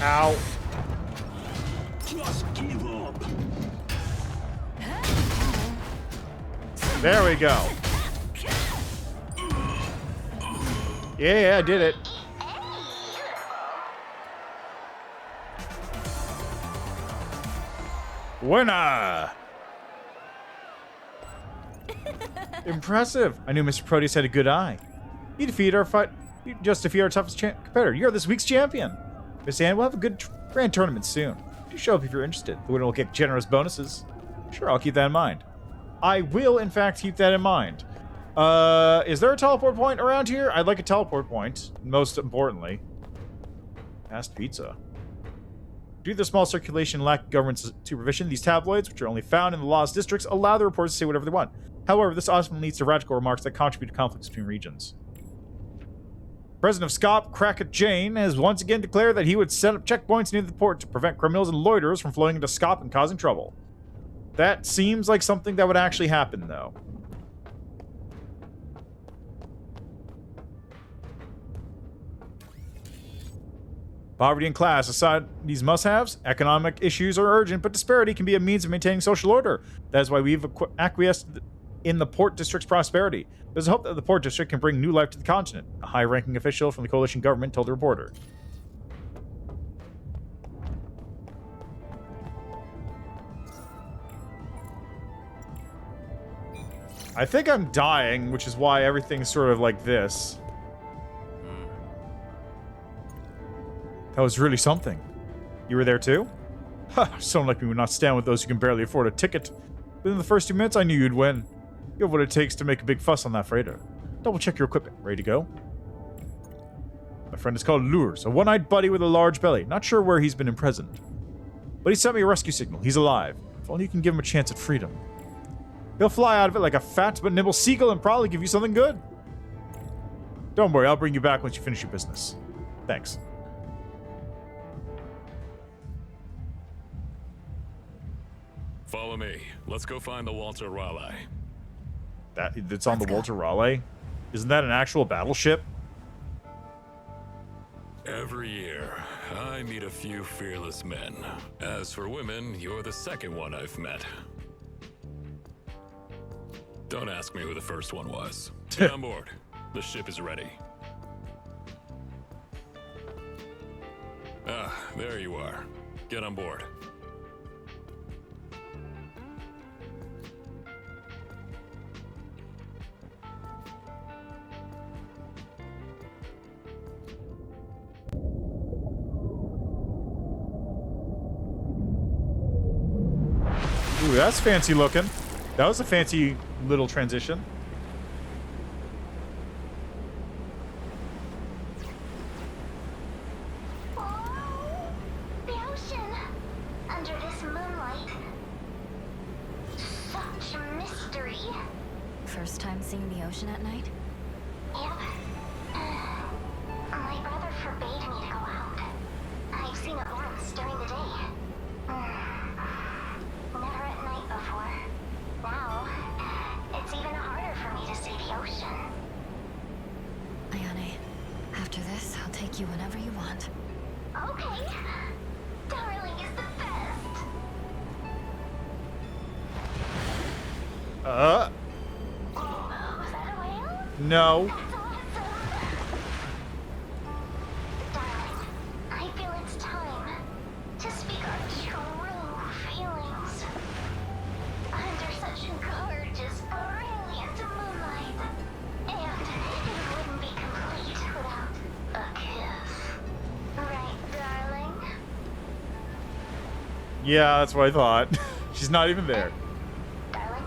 Ow. Just give up. There we go. Yeah, I did it. Winner! Impressive. I knew Mr. Proteus had a good eye. You defeated our fight. You just defeated our toughest competitor. You're this week's champion. Miss Anne, we'll have a good grand tournament soon. Do show up if you're interested. The winner will get generous bonuses. Sure, I'll keep that in mind. I will, in fact, keep that in mind. Is there a teleport point around here? I'd like a teleport point, most importantly. Fast pizza. Due to the small circulation and lack of government supervision, these tabloids, which are only found in the lost districts, allow the reporters to say whatever they want. However, this often leads to radical remarks that contribute to conflicts between regions. President of SCP, Crackett Jane, has once again declared that he would set up checkpoints near the port to prevent criminals and loiterers from flowing into SCP and causing trouble. That seems like something that would actually happen, though. Poverty and class aside these must-haves, economic issues are urgent, but disparity can be a means of maintaining social order. That is why we've acquiesced in the Port District's prosperity. There's a hope that the Port District can bring new life to the continent, a high-ranking official from the coalition government told the reporter. I think I'm dying, which is why everything's sort of like this. That was really something. You were there too? Ha! Someone like me would not stand with those who can barely afford a ticket. Within the first 2 minutes, I knew you'd win. You have what it takes to make a big fuss on that freighter. Double check your equipment. Ready to go? My friend is called Lures, a one-eyed buddy with a large belly. Not sure where he's been imprisoned. But he sent me a rescue signal. He's alive. If only you can give him a chance at freedom. He'll fly out of it like a fat but nimble seagull and probably give you something good. Don't worry, I'll bring you back once you finish your business. Thanks. Follow me. Let's go find the Walter Raleigh. It's on the Walter Raleigh? Isn't that an actual battleship? Every year, I meet a few fearless men. As for women, you're the second one I've met. Don't ask me who the first one was. Get on board. The ship is ready. Ah, there you are. Get on board. Ooh, that's fancy looking. That was a fancy little transition. Oh, the ocean. Under this moonlight. Such a mystery. First time seeing the ocean at night? Yep. My brother forbade me to go out. I've seen it once during the day. Never at night before. Now, it's even harder for me to see the ocean. Ayane, after this, I'll take you whenever you want. Okay. Darling is the best. Was that a whale? No. That's awesome. Darling, I feel it's time to speak our true feelings. Under such gorgeous, brilliant moonlight. And it wouldn't be complete without a kiss. Right, darling? Yeah, that's what I thought. She's not even there. Darling?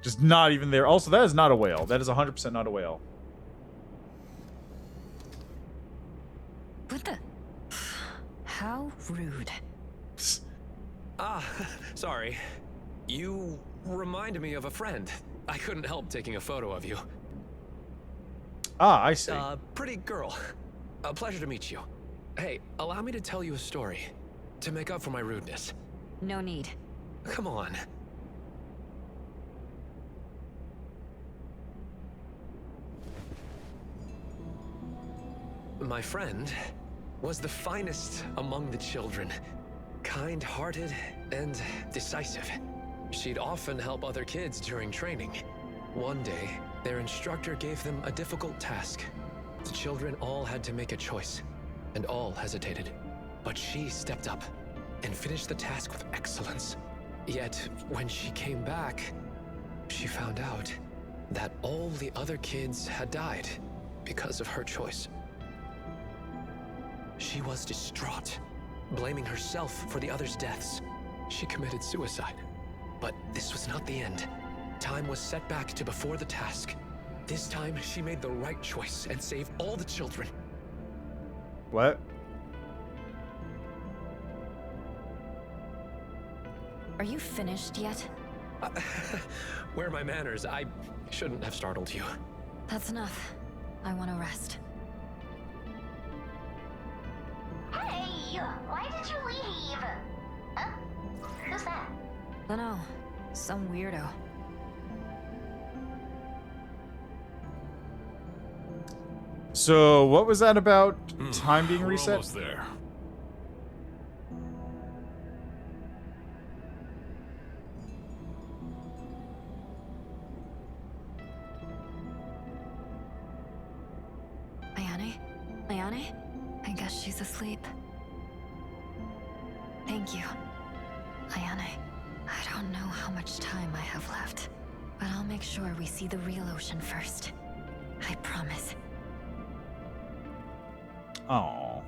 Just not even there. Also, that is not a whale. That is 100% not a whale. What the? How rude. Ah, sorry. You reminded me of a friend. I couldn't help taking a photo of you. Ah, I see. Pretty girl. A pleasure to meet you. Hey, allow me to tell you a story. To make up for my rudeness. No need. Come on. my friend was the finest among the children. Kind-hearted and decisive. She'd often help other kids during training. One day, their instructor gave them a difficult task. The children all had to make a choice, and all hesitated. But she stepped up and finished the task with excellence. Yet, when she came back, she found out that all the other kids had died because of her choice. She was distraught, blaming herself for the others' deaths. She committed suicide. But this was not the end. Time was set back to before the task. This time, she made the right choice and saved all the children. What? Are you finished yet? Where are my manners? I shouldn't have startled you. That's enough. I want to rest. Hey, why did you leave? Huh? Who's that? Dunno. Some weirdo. So, what was that about? Time being We're reset? almost there. Ayane? I guess she's asleep. Thank you. Ayane, I don't know how much time I have left, but I'll make sure we see the real ocean first. I promise. Oh.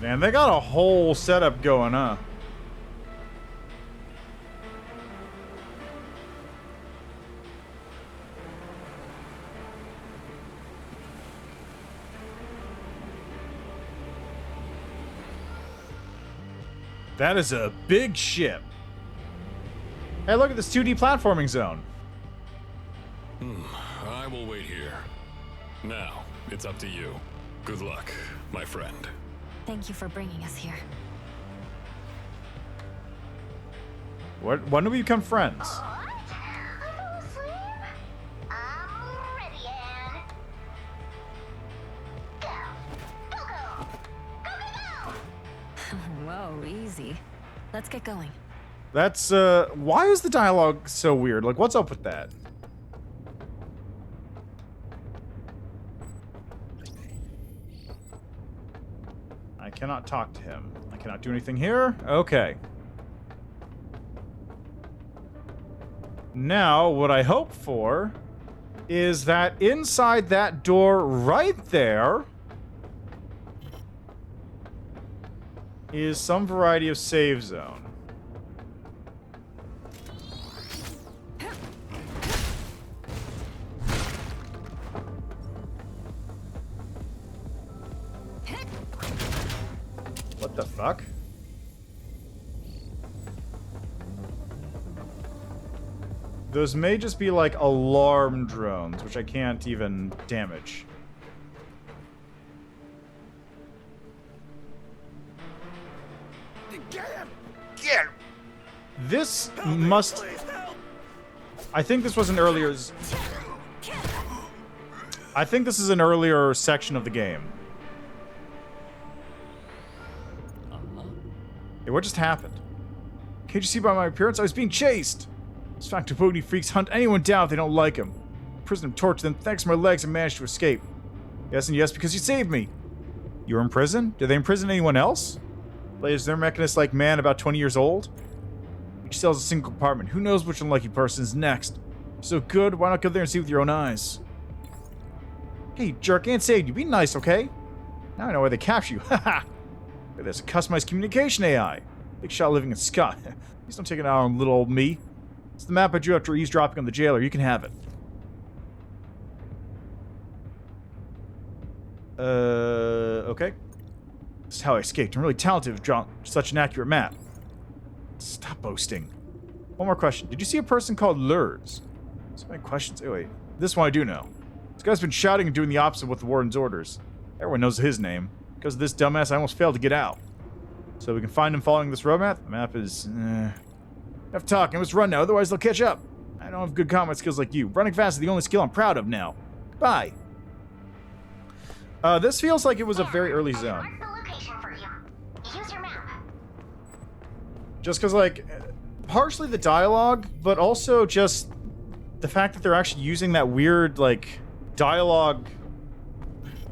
Man, they got a whole setup going, huh? That is a big ship. Hey, look at this 2D platforming zone. I will wait here. Now, it's up to you. Good luck, my friend. Thank you for bringing us here. When do we become friends? What? I fell asleep? I'm ready, Anne. Go. Go, go. Go, go, go. Whoa, easy. Let's get going. That's, why is the dialogue so weird? Like, what's up with that? I cannot talk to him. I cannot do anything here? Okay. Now, what I hope for is that inside that door right there is some variety of save zone. What the fuck? Those may just be like alarm drones, which I can't even damage. Get him! Get him! This must... I think this was an earlier... I think this is an earlier section of the game. Hey, what just happened? Can't you see by my appearance? I was being chased! These Factor freaks hunt anyone down if they don't like him. Prison him, torture them, thanks to my legs, I managed to escape. Yes and yes, because you saved me. You were in prison? Did they imprison anyone else? Is their mechanist like man about 20 years old? Each cell's a single compartment. Who knows which unlucky person is next? So good, why not go there and see with your own eyes? Hey, jerk, Aunt saved you. Be nice, okay? Now I know why they capture you. Haha! There's a customized communication AI. Big shot living in Scott. Please don't take it out on little old me. It's the map I drew after eavesdropping on the jailer. You can have it. Okay. This is how I escaped. I'm really talented with drawing such an accurate map. Stop boasting. One more question. Did you see a person called Lurs? So many questions. Oh, wait. This one I do know. This guy's been shouting and doing the opposite of what the warden's orders. Everyone knows his name. Because of this dumbass, I almost failed to get out. So we can find him following this road map. The map is... Enough talking. Let's run now, otherwise they'll catch up. I don't have good combat skills like you. Running fast is the only skill I'm proud of now. Bye. This feels like it was a very early zone. Just because, like, partially the dialogue, but also just the fact that they're actually using that weird, like, dialogue...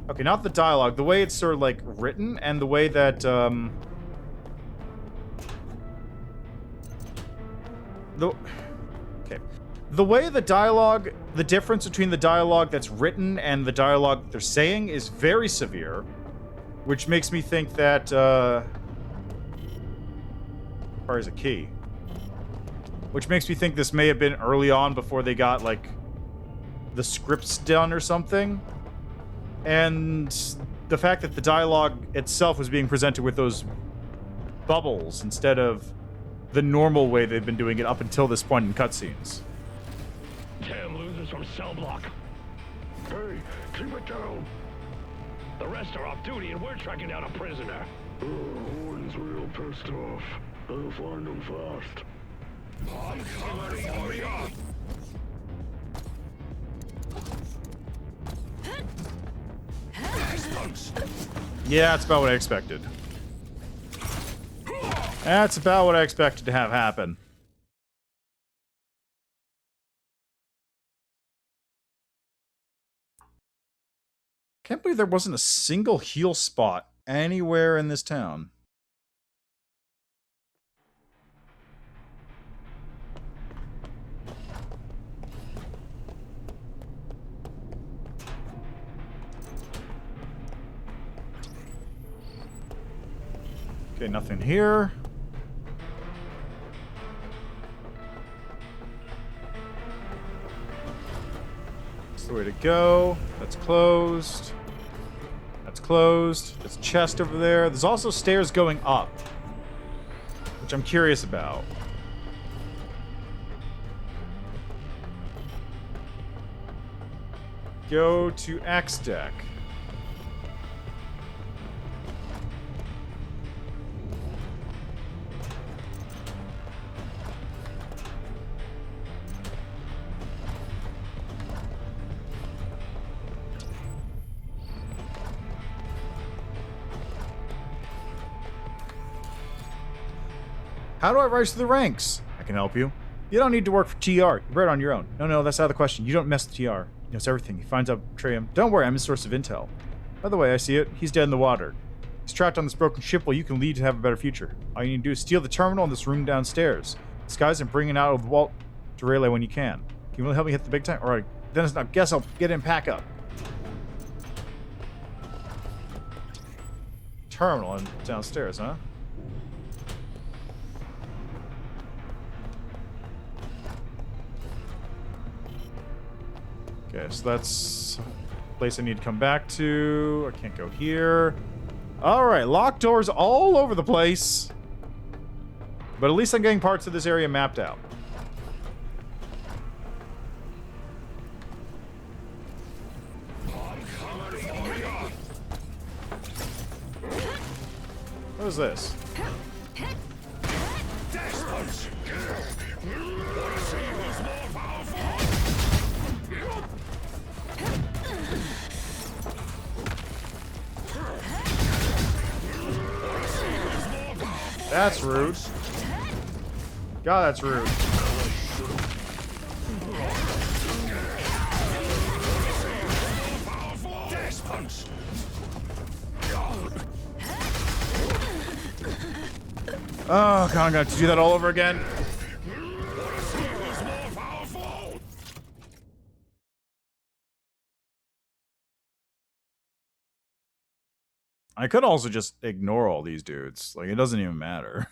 Okay, not the dialogue, the way it's sort of, like, written, and the way that, The way the dialogue, the difference between the dialogue that's written and the dialogue that they're saying is very severe, which makes me think that, Or is a key. Which makes me think this may have been early on before they got, like, the scripts done or something. And the fact that the dialogue itself was being presented with those bubbles instead of the normal way they've been doing it up until this point in cutscenes. Damn losers from cell block. Hey, keep it down. The rest are off duty and we're tracking down a prisoner. Horton's real pissed off. I'll find him fast. I'm coming for you. Yeah, that's about what I expected. That's about what I expected to have happen. Can't believe there wasn't a single heal spot anywhere in this town. Okay, nothing here. That's the way to go. That's closed. That's closed. There's a chest over there. There's also stairs going up, which I'm curious about. Go to X deck. How do I rise through the ranks? I can help you. You don't need to work for TR. You're right on your own. No, that's out of the question. You don't mess with TR. He knows everything. He finds out betray him. Don't worry, I'm his source of intel. By the way, I see it. He's dead in the water. He's trapped on this broken ship while you can lead to have a better future. All you need to do is steal the terminal in this room downstairs. Disguise and bring it out of the vault to relay when you can. Can you really help me hit the big time? Alright, then I guess I'll get in and pack up. Terminal and downstairs, huh? Okay, so that's a place I need to come back to. I can't go here. Alright, locked doors all over the place. But at least I'm getting parts of this area mapped out. What is this? That's rude. God, that's rude. Oh, God, I'm gonna have to do that all over again. I could also just ignore all these dudes. Like, it doesn't even matter.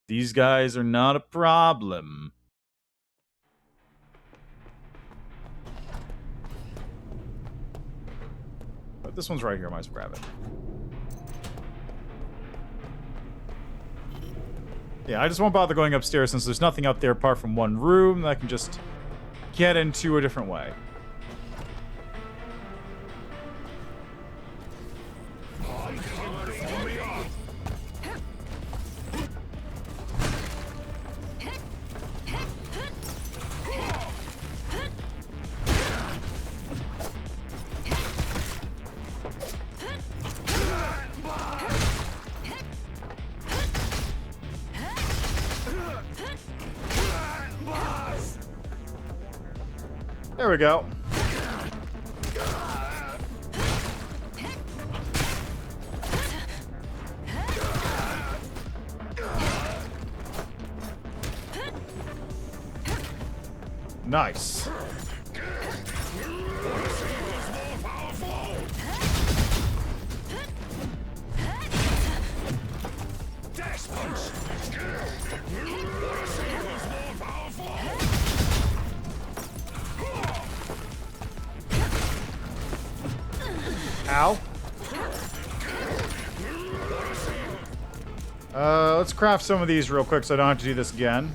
These guys are not a problem. But this one's right here. Might as well grab it. Yeah, I just won't bother going upstairs since there's nothing up there apart from one room that I can just get into a different way. There we go. Nice. Ow. Let's craft some of these real quick so I don't have to do this again.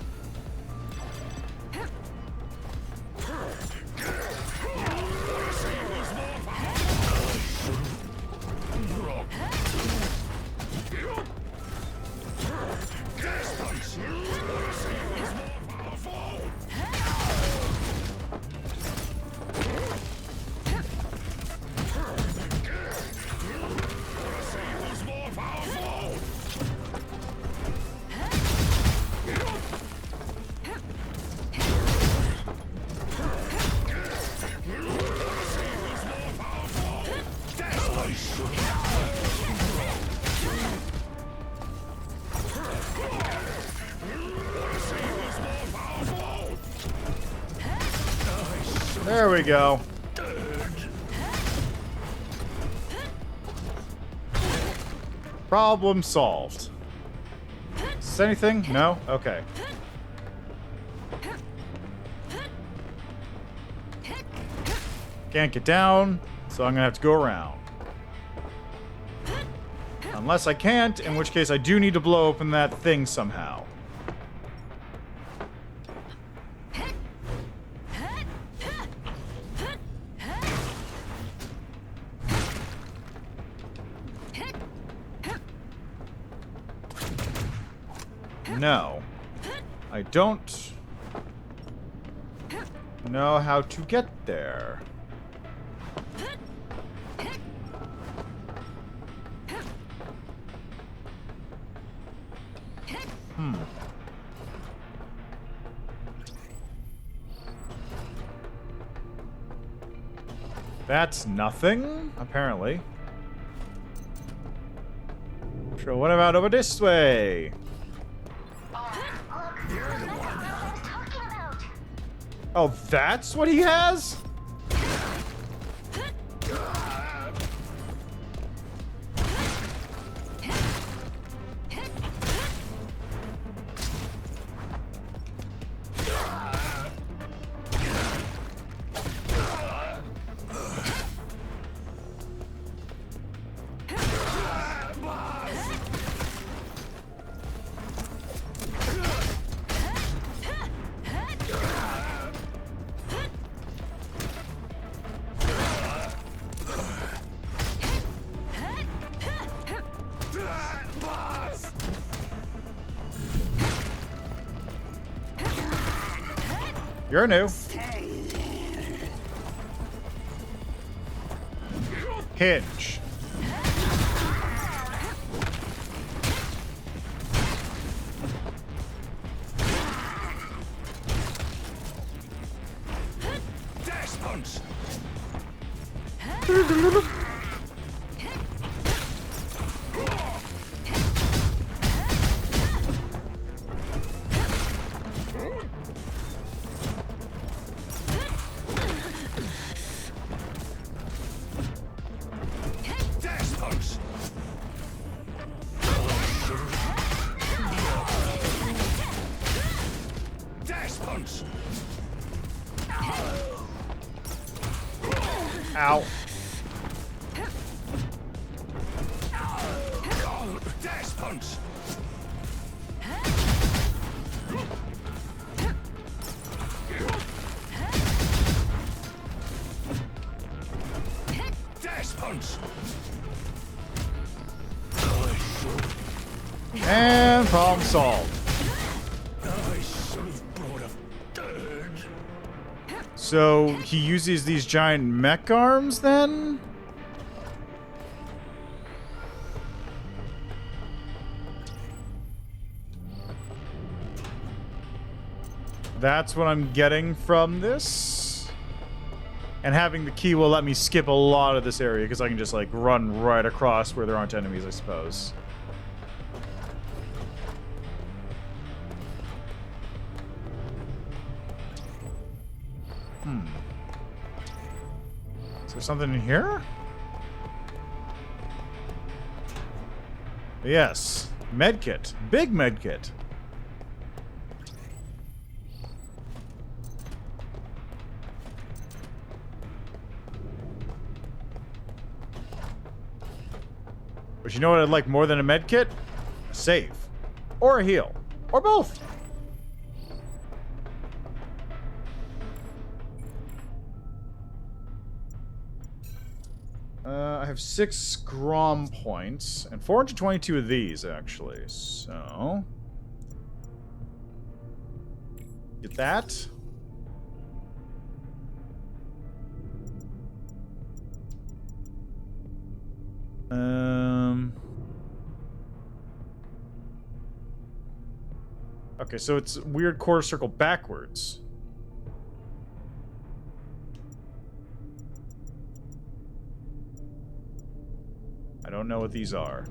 There we go. Problem solved. Is this anything? No? Okay. Can't get down, so I'm gonna have to go around. Unless I can't, in which case I do need to blow open that thing somehow. No. I don't know how to get there. That's nothing, apparently. So what about over this way? Oh, that's what he has? You're new. Hinge. Dash punch. Ow. Dash punch. Dash punch. And problem solved. So he uses these giant mech arms then? That's what I'm getting from this? And having the key will let me skip a lot of this area because I can just like run right across where there aren't enemies, I suppose. Is there something in here? Yes. Medkit. Big medkit. But you know what I'd like more than a medkit? A save. Or a heal. Or both. I have 6 Grom points, and 422 of these, actually. So... get that. Okay, so it's weird quarter circle backwards. I don't know what these are.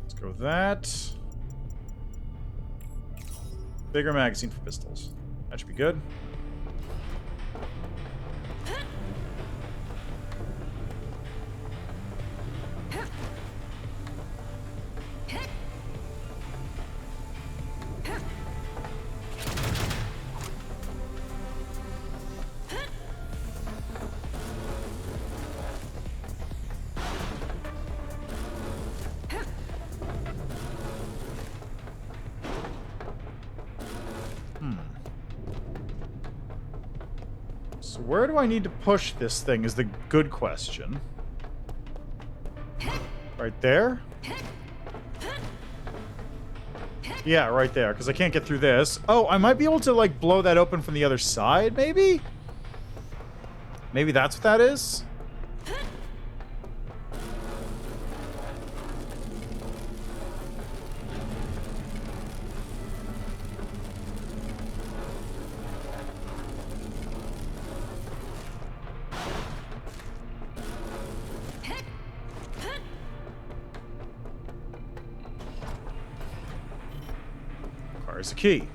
Let's go with that. Bigger magazine for pistols. That should be good. So where do I need to push this thing is the good question. Right there? Yeah, right there, because I can't get through this. Oh, I might be able to, like, blow that open from the other side, maybe? Maybe that's what that is? There's a key.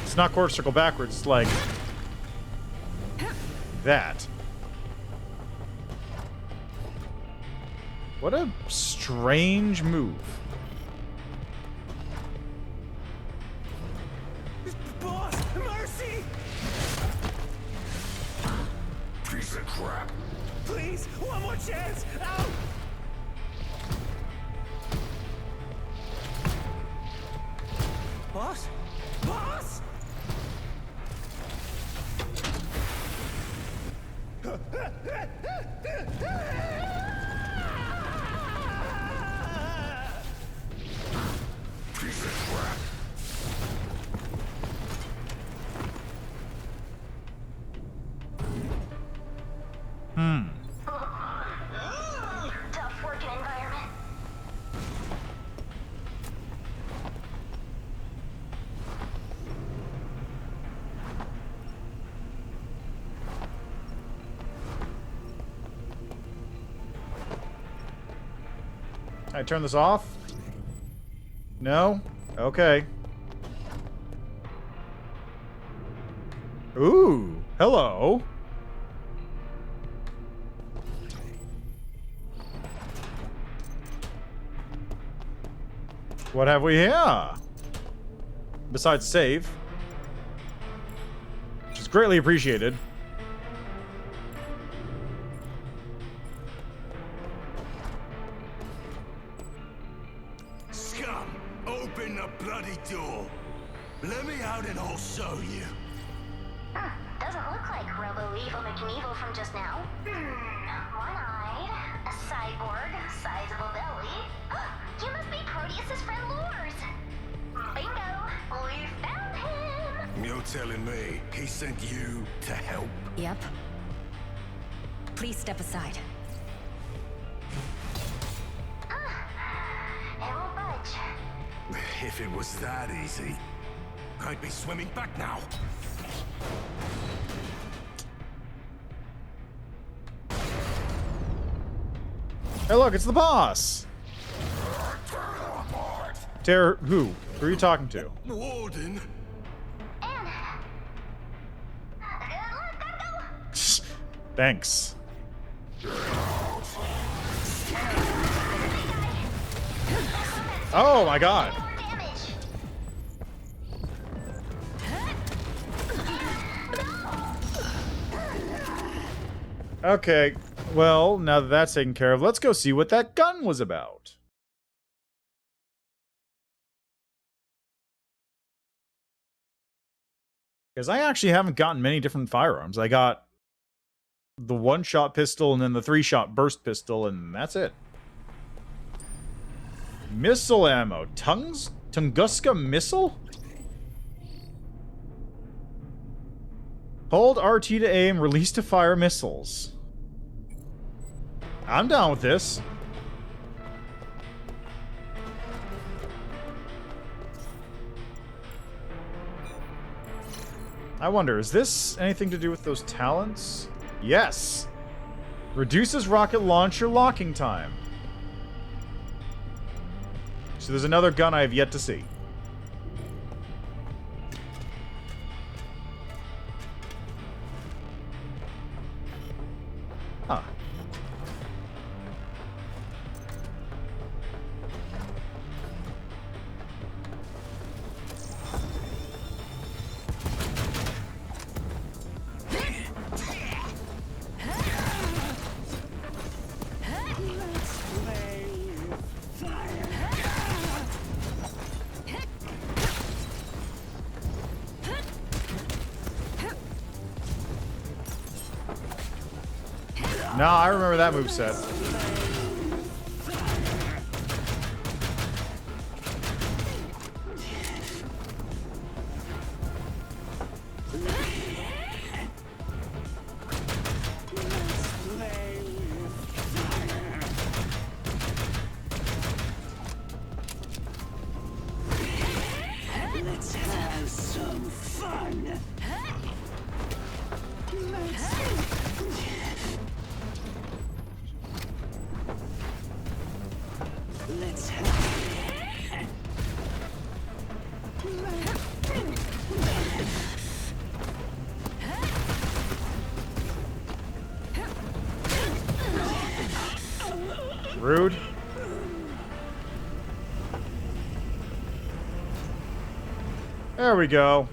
It's not quarter circle backwards, it's like that. What a strange move. Boss, mercy! Piece of crap. Please, one more chance! Out! Boss? Boss? Tough working environment. Can I turn this off? No? Okay. Ooh, hello. What have we here? Besides save. Which is greatly appreciated. bloody door. Let me out and I'll show you. Doesn't look like Robo-Evil McNeevil from just now. One-eyed, a cyborg, sizable belly. You must be Proteus's friend Lors. Bingo! We found him! You're telling me he sent you to help? Yep. Please step aside. It won't budge. If it was that easy, I'd be swimming back now. Hey, look, it's the boss! Terror, who? Who are you talking to? Warden? Thanks. Oh my god. Okay, well, now that that's taken care of, let's go see what that gun was about. Because I actually haven't gotten many different firearms. I got the one-shot pistol and then the three-shot burst pistol, and that's it. Missile ammo. Tunguska missile? Hold RT to aim, release to fire missiles. I'm down with this. I wonder, is this anything to do with those talents? Yes! Reduces rocket launcher locking time. So there's another gun I have yet to see. Huh. No, I remember that moveset. Let's have some fun. Let's have... Rude. There we go.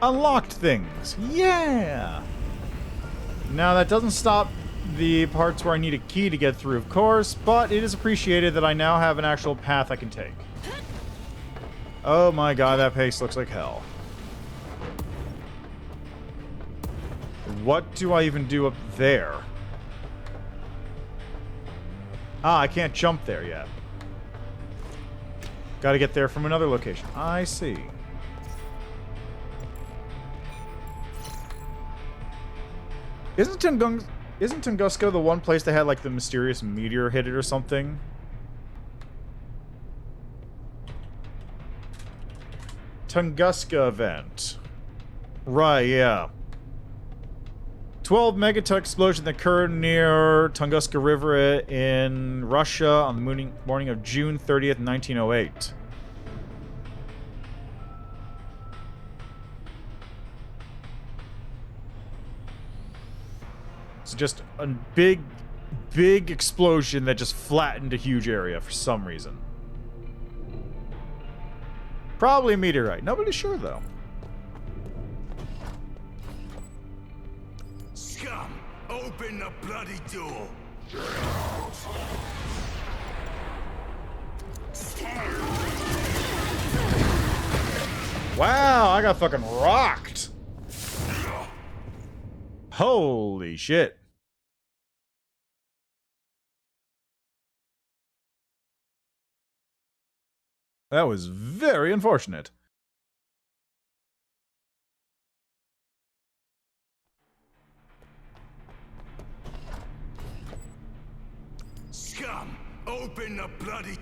Unlocked things. Yeah! Now, that doesn't stop the parts where I need a key to get through, of course, but it is appreciated that I now have an actual path I can take. Oh my god, that pace looks like hell. What do I even do up there? Ah, I can't jump there yet. Gotta get there from another location. I see. Isn't Tunguska the one place that had, like, the mysterious meteor hit it or something? Tunguska event. Right, yeah. 12 megaton explosion that occurred near Tunguska River in Russia on the morning of June 30th, 1908. It's just a big explosion that just flattened a huge area for some reason. Probably a meteorite. Nobody's sure, though. Scum! Open the bloody door! Wow, I got fucking rocked. Holy shit. That was very unfortunate. Scum! Open the bloody...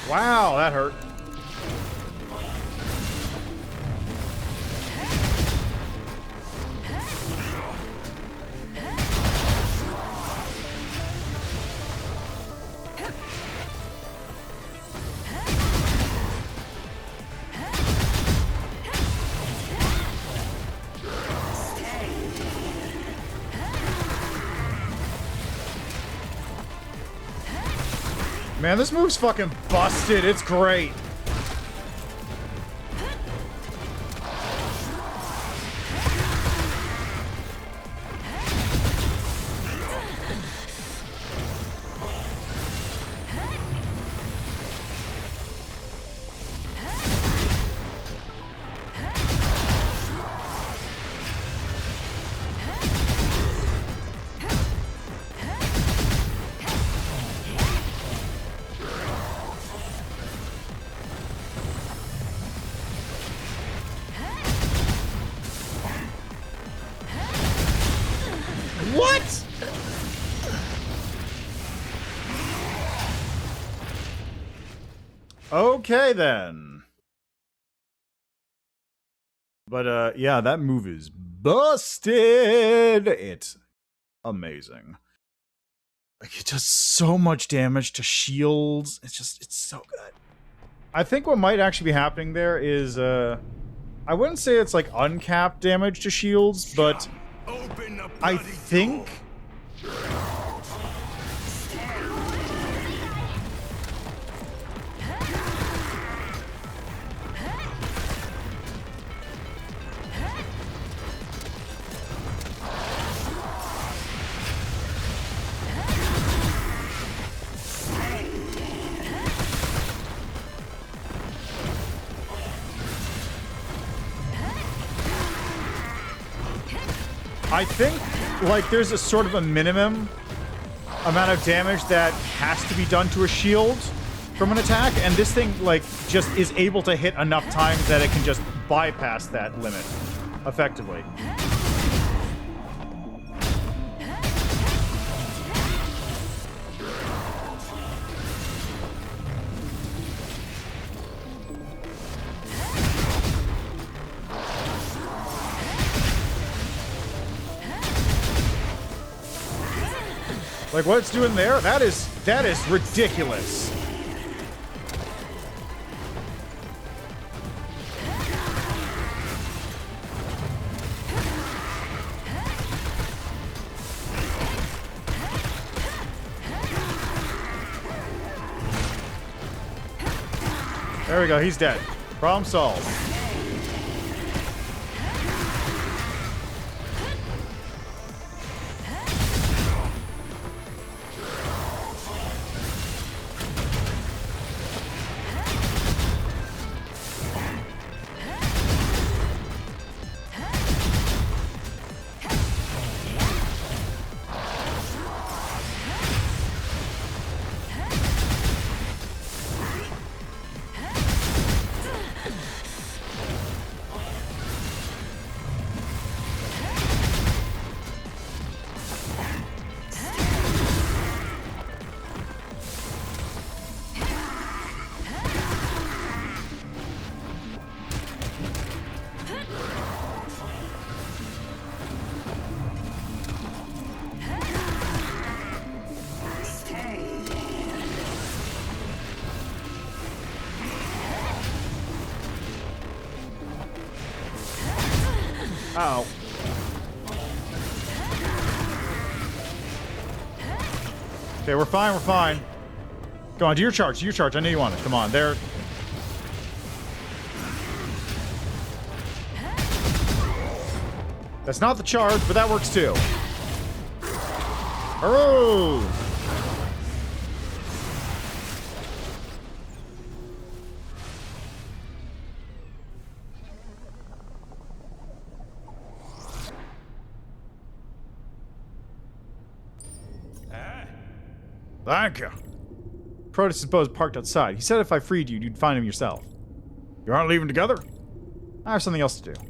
Wow, that hurt. Man, this move's fucking busted. It's great. What? Okay, then. But, yeah, that move is busted. It's amazing. Like, it does so much damage to shields. It's so good. I think what might actually be happening there is, I wouldn't say it's, like, uncapped damage to shields, but I think... I think, like, there's a sort of a minimum amount of damage that has to be done to a shield from an attack, and this thing, like, just is able to hit enough times that it can just bypass that limit effectively. Like, what it's doing there, that is ridiculous. There we go, he's dead. Problem solved. Uh-oh. Okay, we're fine, we're fine. Go on, do your charge, do your charge. I know you want it. Come on, there. That's not the charge, but that works too. Oh! Thank you. Proteus is both parked outside. He said if I freed you, you'd find him yourself. You aren't leaving together? I have something else to do.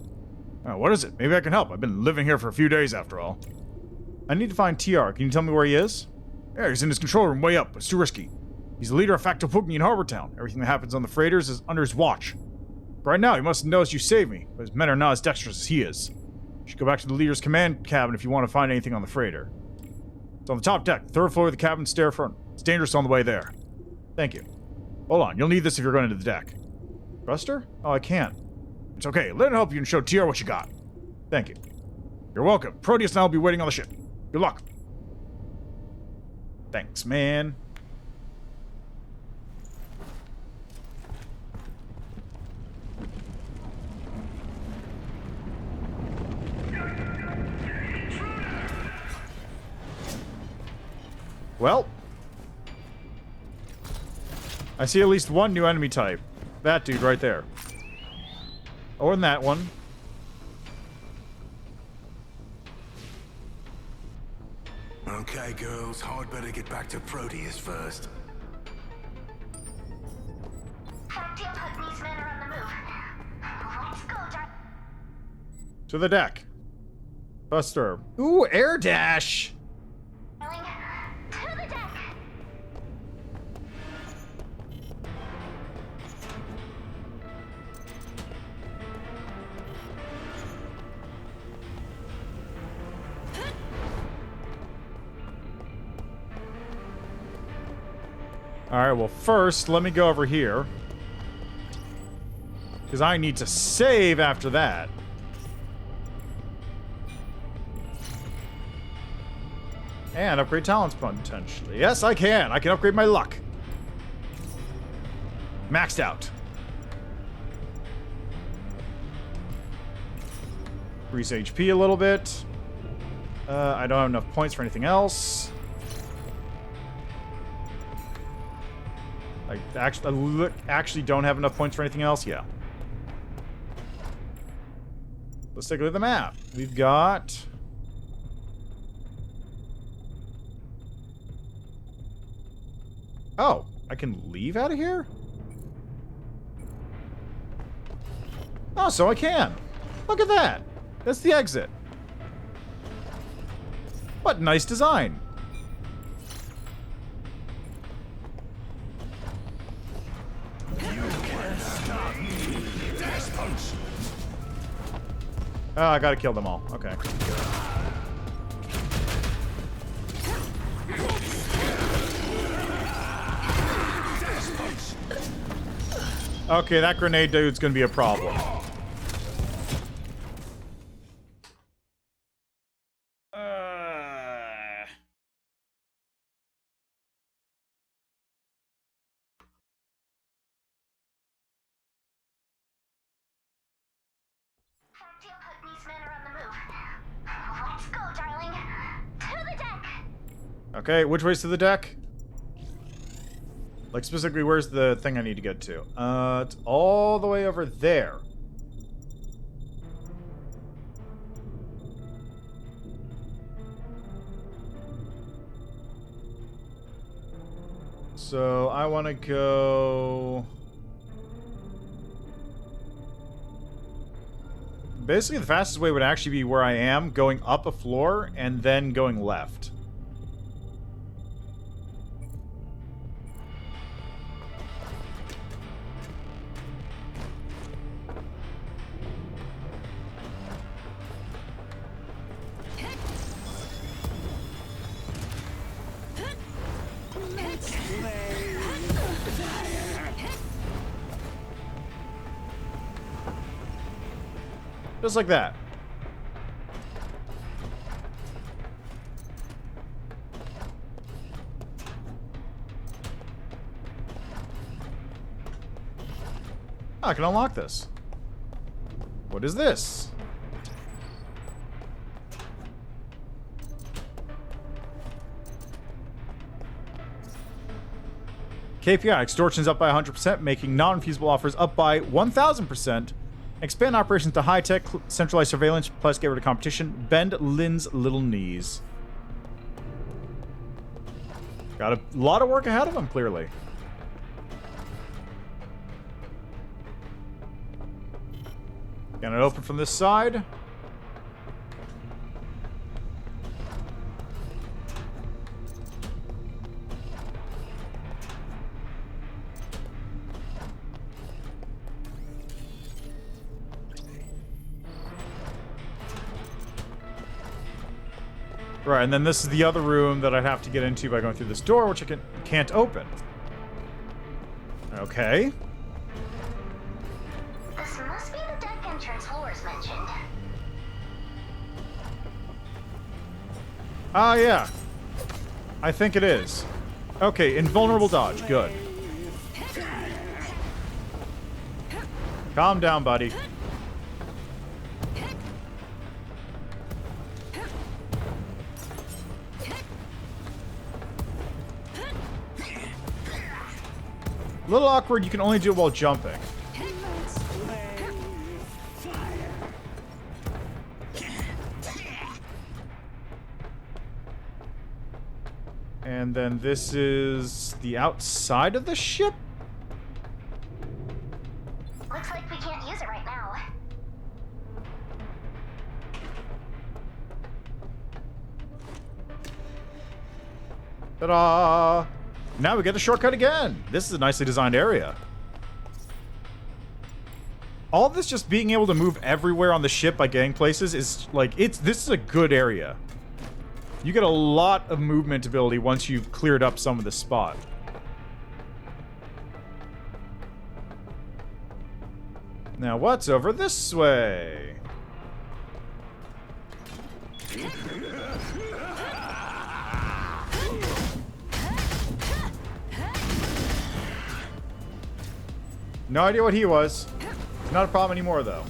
Oh, what is it? Maybe I can help. I've been living here for a few days after all. I need to find TR. Can you tell me where he is? Yeah, he's in his control room way up. It's too risky. He's the leader of Facto Pugni in Harbor Town. Everything that happens on the freighters is under his watch. Right now, he must have noticed you saved me, but his men are not as dexterous as he is. You should go back to the leader's command cabin if you want to find anything on the freighter. It's on the top deck, third floor of the cabin stair front. It's dangerous on the way there. Thank you. Hold on, you'll need this if you're going to the deck. Thruster? Oh, I can't. It's okay, let him help you and show TR what you got. Thank you. You're welcome. Proteus and I will be waiting on the ship. Good luck. Thanks, man. Well, I see at least one new enemy type. That dude right there. Or in that one. Okay, girls, I'd better get back to Proteus first. Facto Pugni's men are on the move. Let's go, darling. To the deck. Buster. Ooh, air dash. To the deck. Alright, well first, let me go over here. Because I need to save after that. And upgrade talents potentially. Yes, I can. I can upgrade my luck. Maxed out. Increase HP a little bit. I don't have enough points for anything else. I actually don't have enough points for anything else? Yeah. Let's take a look at the map. We've got... Oh, I can leave out of here? Oh, so I can. Look at that. That's the exit. What nice design. Oh, I gotta kill them all. Okay. Okay, that grenade dude's gonna be a problem. Let's go, darling. To the deck. Okay, which way's to the deck? Like, specifically, where's the thing I need to get to? It's all the way over there. So, I want to go... Basically, the fastest way would actually be where I am, going up a floor, and then going left. Just like that. I can unlock this. What is this? KPI, extortion's up by 100%, making non-refusable offers up by 1,000%. Expand operations to high-tech, centralized surveillance, plus get rid of competition. Bend Lynn's little knees. Got a lot of work ahead of him, clearly. Can it open from this side? Right, and then this is the other room that I'd have to get into by going through this door, which I can't open. Okay. This must be the deck entrance Lors mentioned. Ah, yeah. I think it is. Okay, invulnerable dodge. Good. Calm down, buddy. A little awkward, you can only do it while jumping. And then this is the outside of the ship? Looks like we can't use it right now. Ta-da! Now we get the shortcut again. This is a nicely designed area. All this just being able to move everywhere on the ship by getting places is like, this is a good area. You get a lot of movement ability once you've cleared up some of the spot. Now what's over this way? No idea what he was. It's not a problem anymore, though.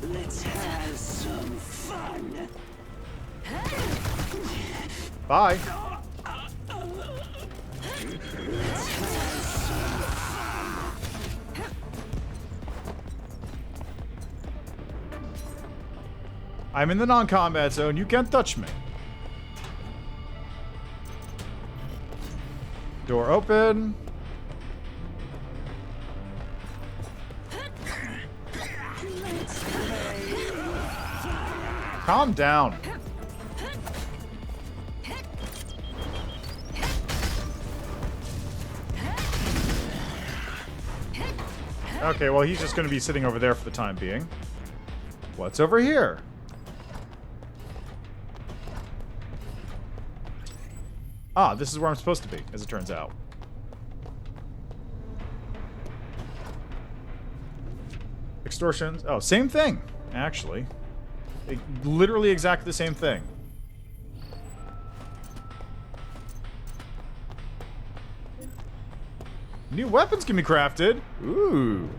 Let's have some fun. Bye. I'm in the non-combat zone. You can't touch me. Door open. Calm down. Okay, well, he's just going to be sitting over there for the time being. What's over here? Ah, this is where I'm supposed to be, as it turns out. Extortions. Oh, same thing, actually. Literally exactly the same thing. New weapons can be crafted. Ooh.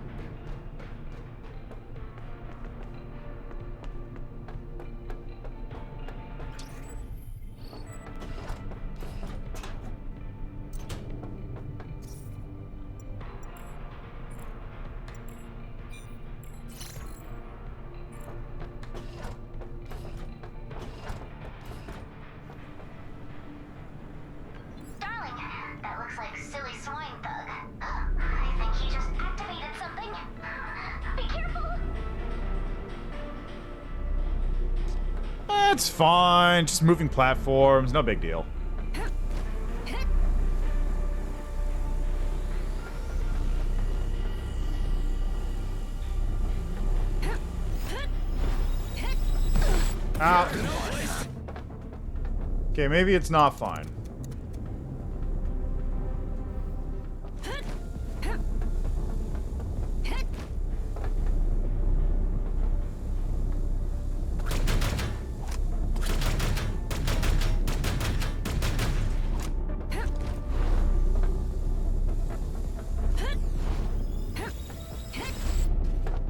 It's fine. Just moving platforms. No big deal. Ow. Okay, maybe it's not fine.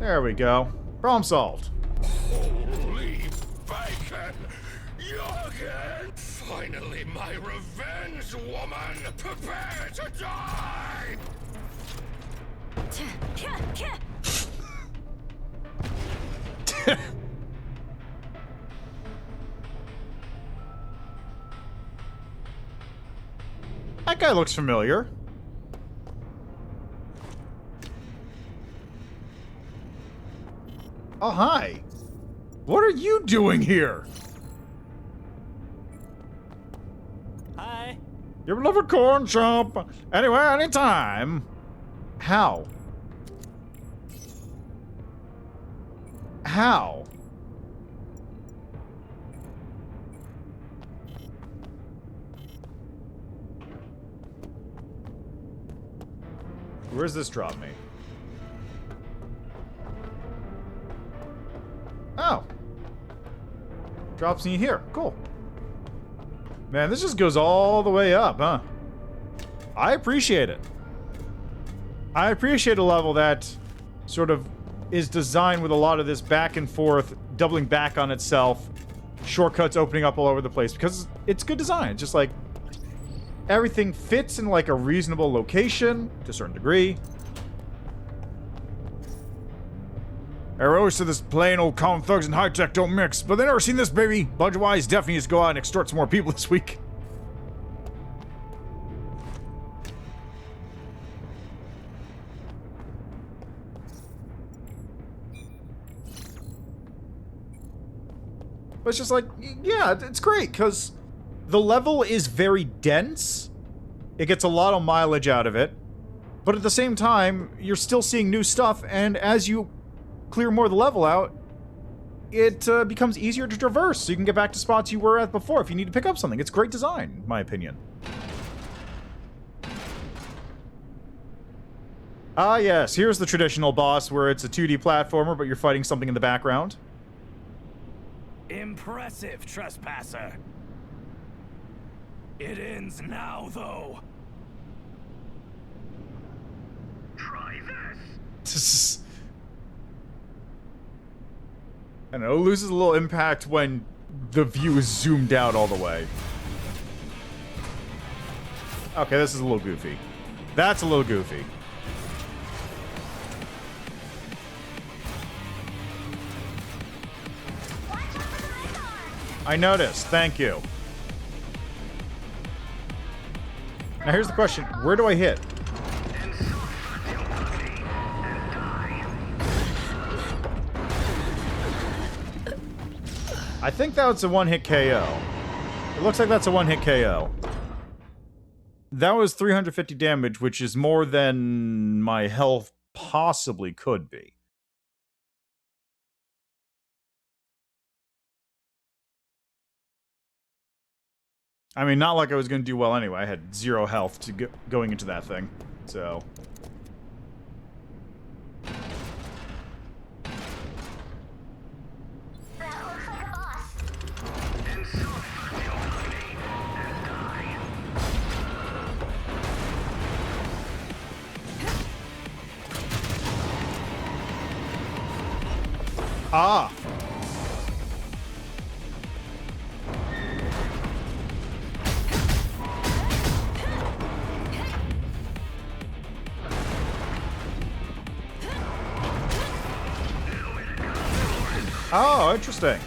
There we go. Problem solved. Holy bacon! Jorgen! Finally, my revenge, woman! Prepare to die! That guy looks familiar. Oh, hi. What are you doing here? Hi. You ever love a corn chop? Anywhere, anytime. How? How? Where's this drop me? Oh. Drops me here. Cool. Man, this just goes all the way up, huh? I appreciate it. I appreciate a level that sort of is designed with a lot of this back and forth, doubling back on itself, shortcuts opening up all over the place, because it's good design. It's just like everything fits in like a reasonable location to a certain degree. Arrows to this plain old common thugs and high tech don't mix, but they never seen this, baby. Budget-wise, definitely needs to go out and extort some more people this week. But it's just like, yeah, it's great, because the level is very dense. It gets a lot of mileage out of it. But at the same time, you're still seeing new stuff, and as you clear more of the level out, it becomes easier to traverse, so you can get back to spots you were at before if you need to pick up something. It's great design, in my opinion. Ah, yes, here's the traditional boss where it's a 2D platformer, but you're fighting something in the background. Impressive, trespasser. It ends now, though. Try this! I don't know, it loses a little impact when the view is zoomed out all the way. Okay, this is a little goofy. That's a little goofy. I noticed. Thank you. Now here's the question. Where do I hit? I think that's a one-hit KO. It looks like that's a one-hit KO. That was 350 damage, which is more than my health possibly could be. I mean, not like I was going to do well anyway. I had 0 health to going into that thing, so... Ah! Oh, interesting.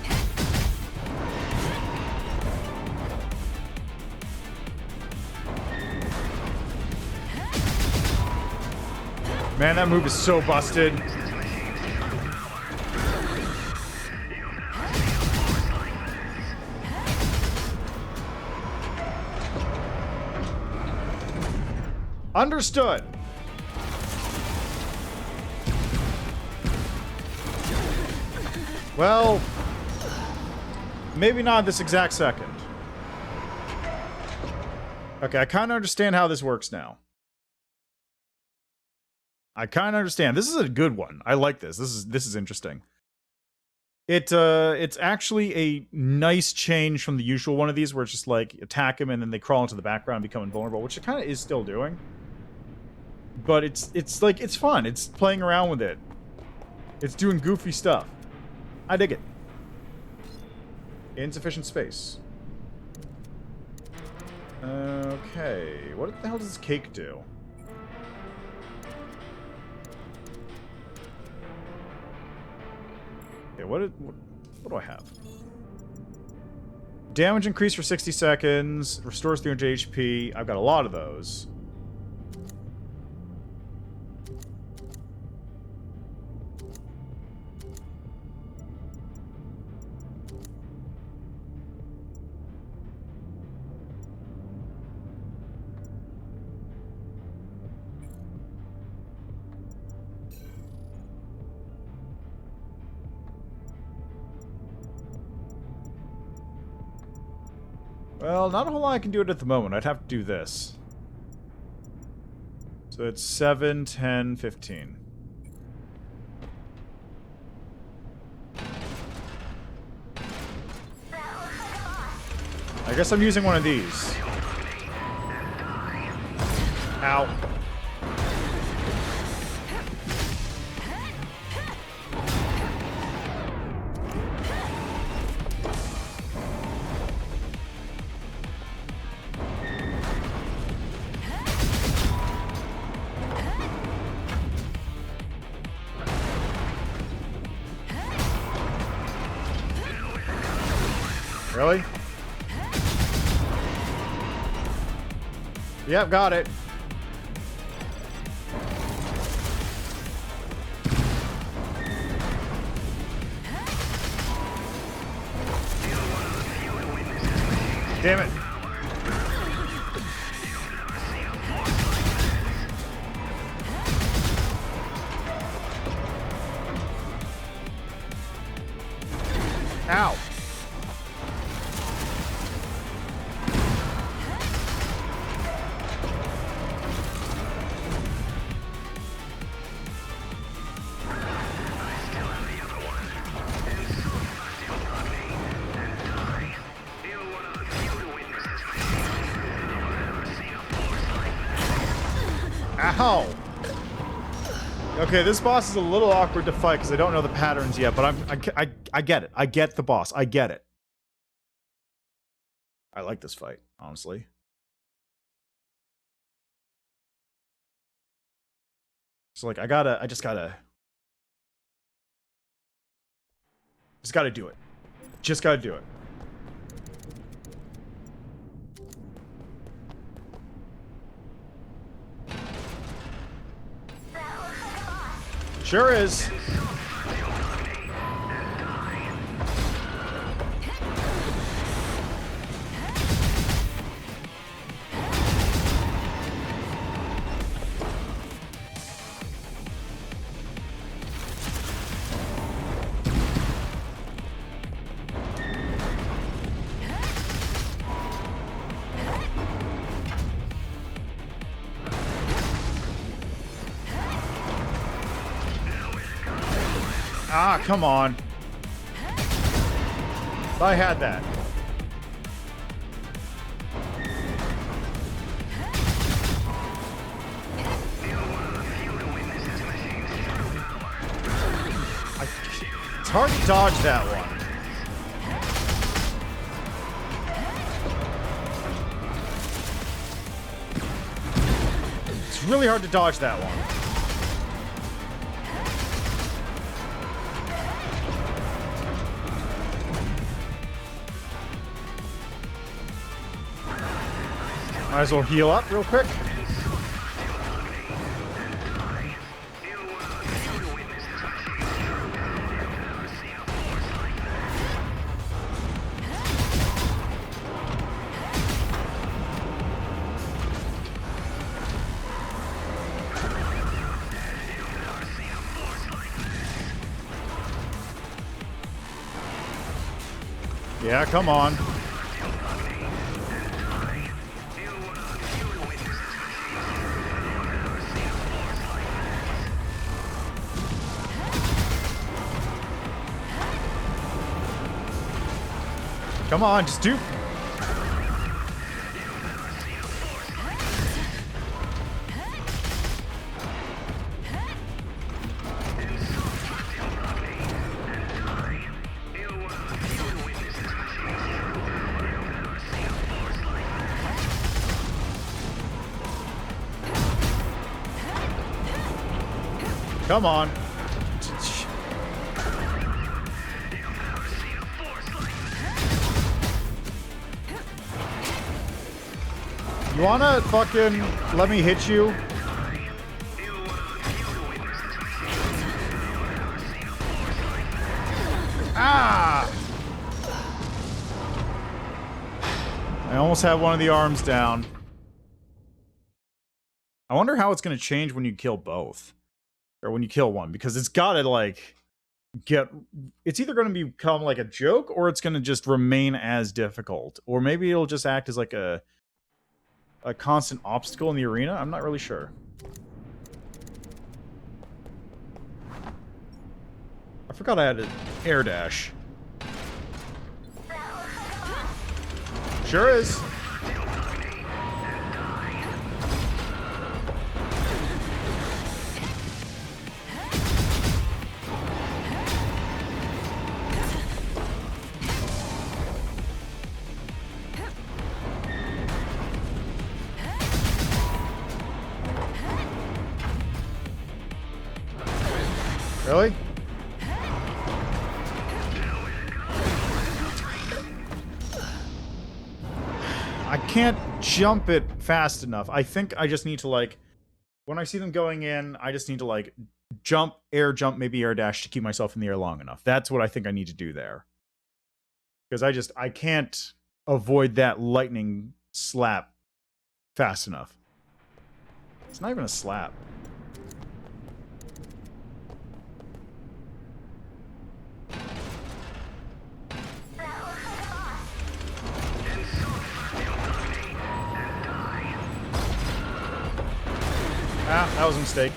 Man, that move is so busted. Understood. Well, maybe not this exact second. Okay, I kind of understand how this works now. I kind of understand. This is a good one. I like this. This is interesting. It's actually a nice change from the usual one of these, where it's just like attack them and then they crawl into the background, become invulnerable, which it kind of is still doing. But it's like it's fun. It's playing around with it. It's doing goofy stuff. I dig it. Insufficient space. Okay. What the hell does this cake do? Okay, what do I have? Damage increase for 60 seconds. Restores 300 HP. I've got a lot of those. Well, not a whole lot I can do it at the moment. I'd have to do this. So it's 7, 10, 15. I guess I'm using one of these. Ow. Really? Yep, got it. Damn it. Ow. Ow! Okay, this boss is a little awkward to fight because I don't know the patterns yet, but I get it. I get the boss. I get it. I like this fight, honestly. So like, I just gotta do it. Just gotta do it. Sure is. Ah, come on. I had that. It's hard to dodge that one. It's really hard to dodge that one. Might as well heal up real quick. Yeah, come on. Come on, just do. Come on. You wanna fucking let me hit you? Ah! I almost had one of the arms down. I wonder how it's going to change when you kill both. Or when you kill one. Because it's got to, like, get... It's either going to become, like, a joke, or it's going to just remain as difficult. Or maybe it'll just act as, like, a constant obstacle in the arena. I'm not really sure. I forgot I had an air dash. Sure is. Really? I can't jump it fast enough. I think I just need to, like, when I see them going in, I just need to, like, jump, maybe air dash to keep myself in the air long enough. That's what I think I need to do there. Because I can't avoid that lightning slap fast enough. It's not even a slap. Ah, that was a mistake.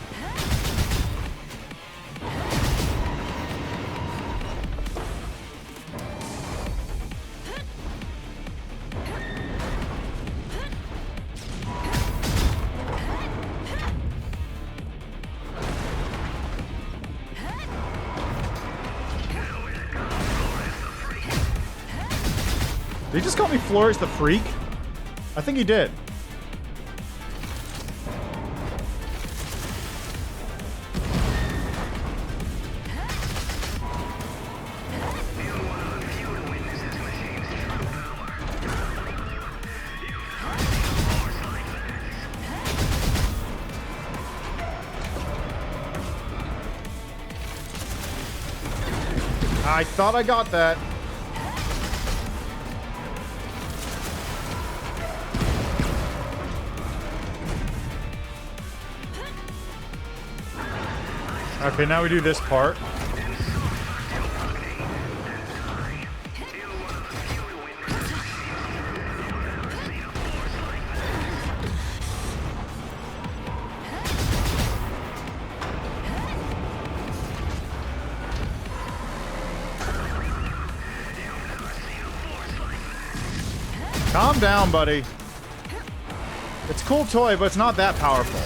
Did he just call me Flores the Freak? I think he did. I thought I got that. Okay, now we do this part. Calm down, buddy. It's a cool toy, but it's not that powerful.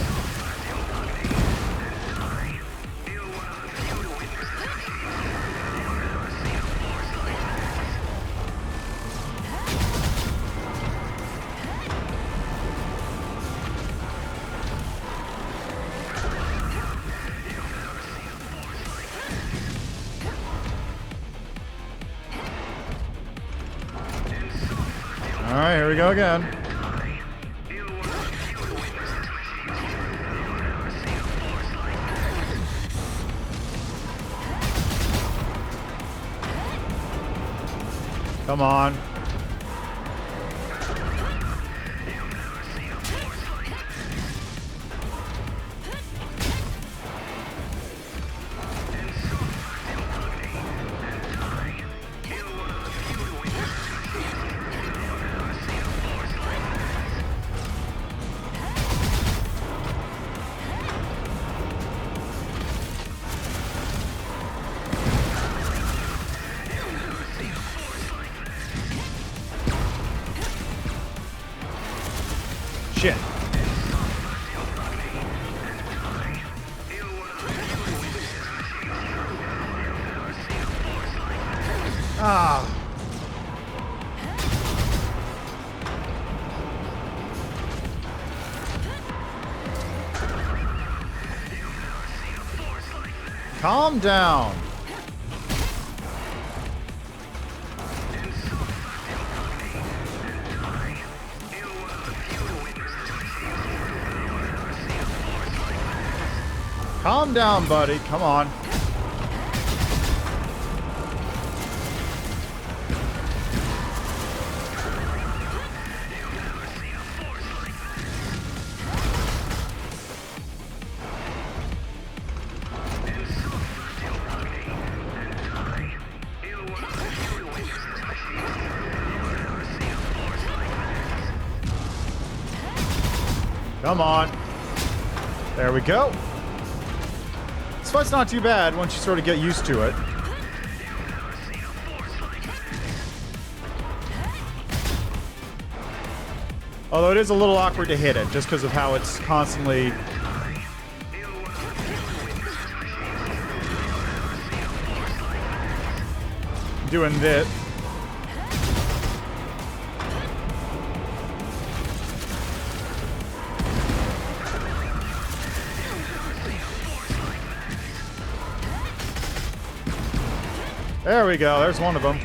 Alright, here we go again. Come on. Shit. Ah. Calm down. Calm down, buddy. Come on. Come on. There we go. This fight's not too bad once you sort of get used to it. Although it is a little awkward to hit it, just because of how it's constantly... doing this. There we go. There's one of them.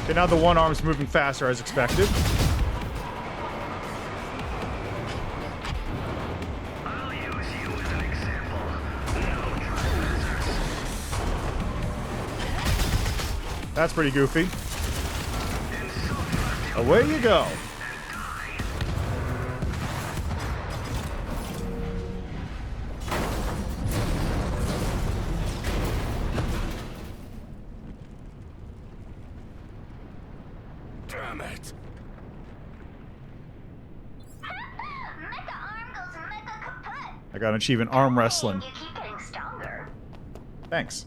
Okay, now the one arm's moving faster as expected. That's pretty goofy. Away you go. Damn it. I got an achievement, arm wrestling. You keep getting stronger. Thanks.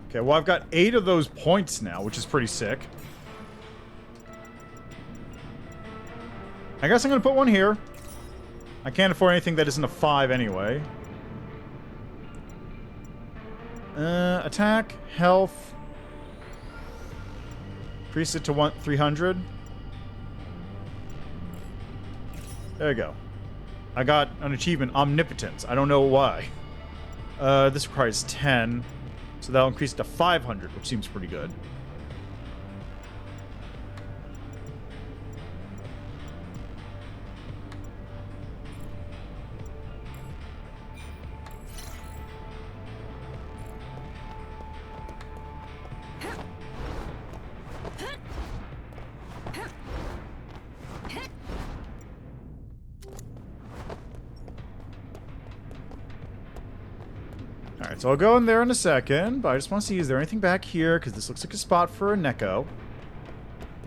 Okay, well, I've got 8 of those points now, which is pretty sick. I guess I'm going to put one here. I can't afford anything that isn't a 5 anyway. Attack, health. Increase it to 300. There you go. I got an achievement, Omnipotence. I don't know why. This requires 10. So that'll increase it to 500, which seems pretty good. Alright, so I'll go in there in a second, but I just want to see, is there anything back here? Because this looks like a spot for a Neko.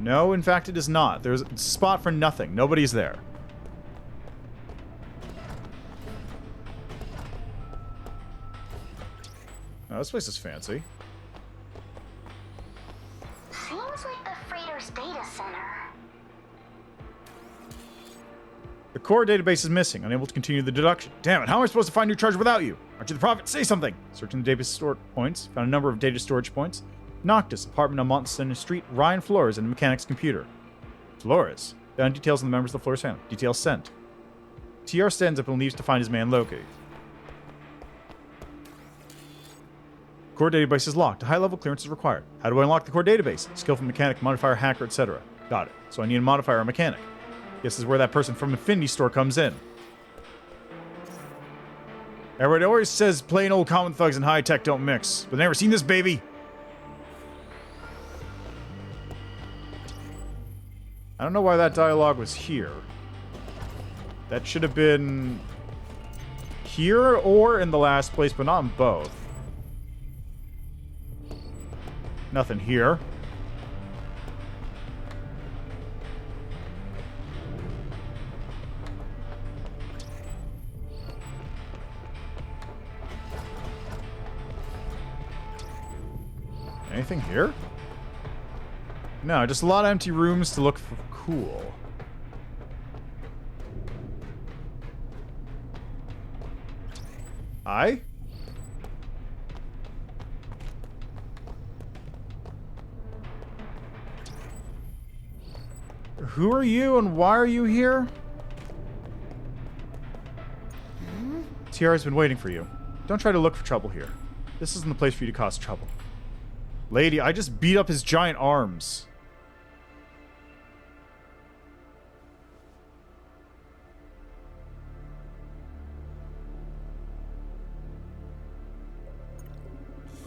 No, in fact it is not. There's a spot for nothing. Nobody's there. Oh, this place is fancy. Seems like the freighter's data center. The core database is missing. Unable to continue the deduction. Damn it, how am I supposed to find new charge without you? Aren't you the prophet? Say something! Searching the database store points. Found a number of data storage points. Noctis, apartment on Mountain Street. Ryan Flores and a mechanic's computer. Flores. Found details on the members of the Flores family. Details sent. TR stands up and leaves to find his man Loki. Core database is locked. A high-level clearance is required. How do I unlock the core database? Skillful mechanic, modifier, hacker, etc. Got it. So I need a modifier or mechanic. This is where that person from Infinity Store comes in. Everybody always says plain old common thugs and high-tech don't mix. But never seen this, baby! I don't know why that dialogue was here. That should have been here or in the last place, but not in both. Nothing here. Anything here? No, just a lot of empty rooms to look for cool. Who are you and why are you here? Tiara's been waiting for you. Don't try to look for trouble here. This isn't the place for you to cause trouble. Lady, I just beat up his giant arms.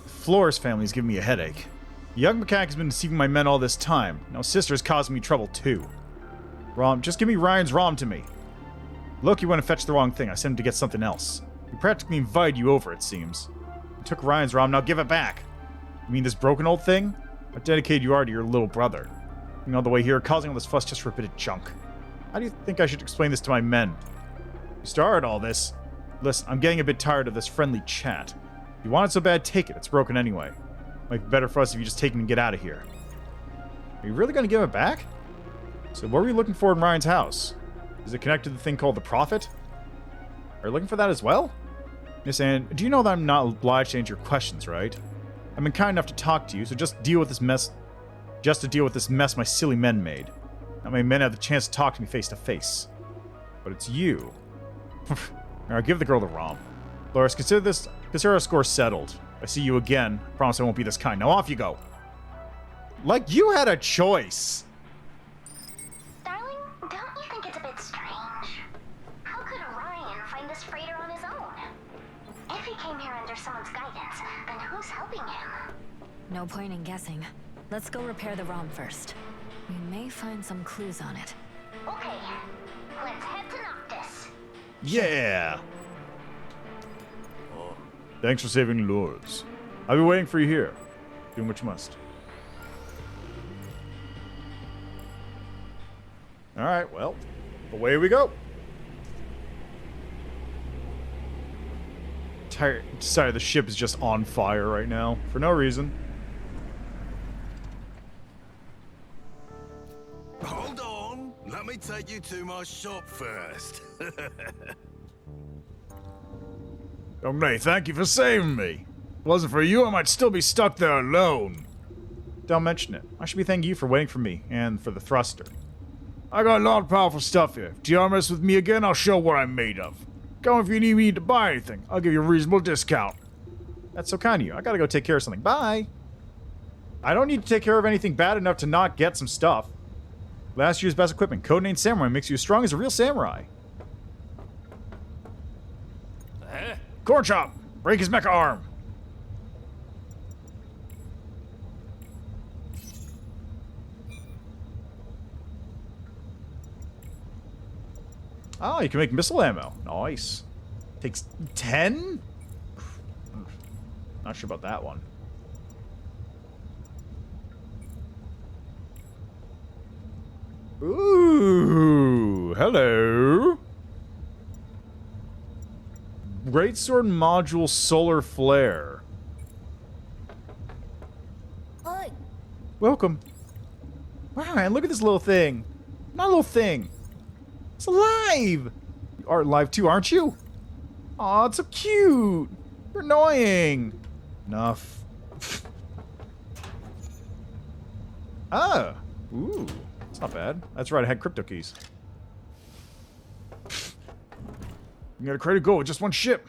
Flores family's giving me a headache. The young mechanic has been deceiving my men all this time. Now sister's causing me trouble too. Rom, just give me Ryan's ROM to me. Loki went and fetched the wrong thing. I sent him to get something else. He practically invited you over, it seems. You took Ryan's ROM, now give it back. You mean this broken old thing? How dedicated you are to your little brother. You know, the way here, causing all this fuss just for a bit of junk. How do you think I should explain this to my men? You started all this. Listen, I'm getting a bit tired of this friendly chat. If you want it so bad, take it. It's broken anyway. Might be better for us if you just take it and get out of here. Are you really going to give it back? So what were you looking for in Ryan's house? Is it connected to the thing called the Prophet? Are you looking for that as well? Miss Anne, do you know that I'm not obliged to answer your questions, right? I've been kind enough to talk to you, so just deal with this mess. Just to deal with this mess my silly men made. Not many men have the chance to talk to me face to face. But it's you. Alright, give the girl the ROM. Loris, consider our score settled. If I see you again, I promise I won't be this kind. Now off you go. Like you had a choice. Darling, don't you think it's a bit strange? How could Ryan find this freighter on his own? If he came here under someone's guidance, then who's helping him? No point in guessing. Let's go repair the ROM first. We may find some clues on it. Okay, let's head to Noctis. Yeah. Thanks for saving Lourdes. I'll be waiting for you here. Doing what you must. Alright, well, away we go. Decided the ship is just on fire right now, for no reason. Hold on. Let me take you to my shop first. Young lady, thank you for saving me. If it wasn't for you, I might still be stuck there alone. Don't mention it. I should be thanking you for waiting for me, and for the thruster. I got a lot of powerful stuff here. If you mess with me again, I'll show what I'm made of. Come if you need me to buy anything. I'll give you a reasonable discount. That's so kind of you. I gotta go take care of something. Bye. I don't need to take care of anything bad enough to not get some stuff. Last year's best equipment. Codename Samurai makes you as strong as a real samurai. Corn chop! Break his mecha arm! Oh, you can make missile ammo. Nice. Takes 10? Not sure about that one. Ooh, hello. Greatsword module solar flare. Hi. Welcome. Wow, man, look at this little thing. Not a little thing. It's alive. You are alive too, aren't you? Aw, it's so cute. You're annoying. Enough. Ah. Ooh. It's not bad. That's right, I had crypto keys. You got a crate of gold with just one ship.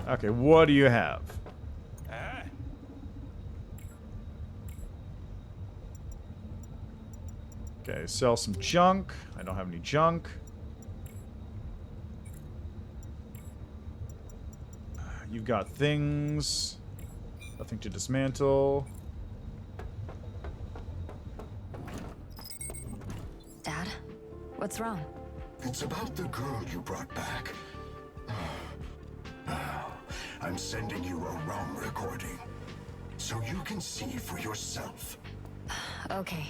Okay, what do you have? Okay, sell some junk. I don't have any junk. You've got things. Nothing to dismantle. Dad, what's wrong? It's about the girl you brought back. Now, I'm sending you a ROM recording, so you can see for yourself. Okay.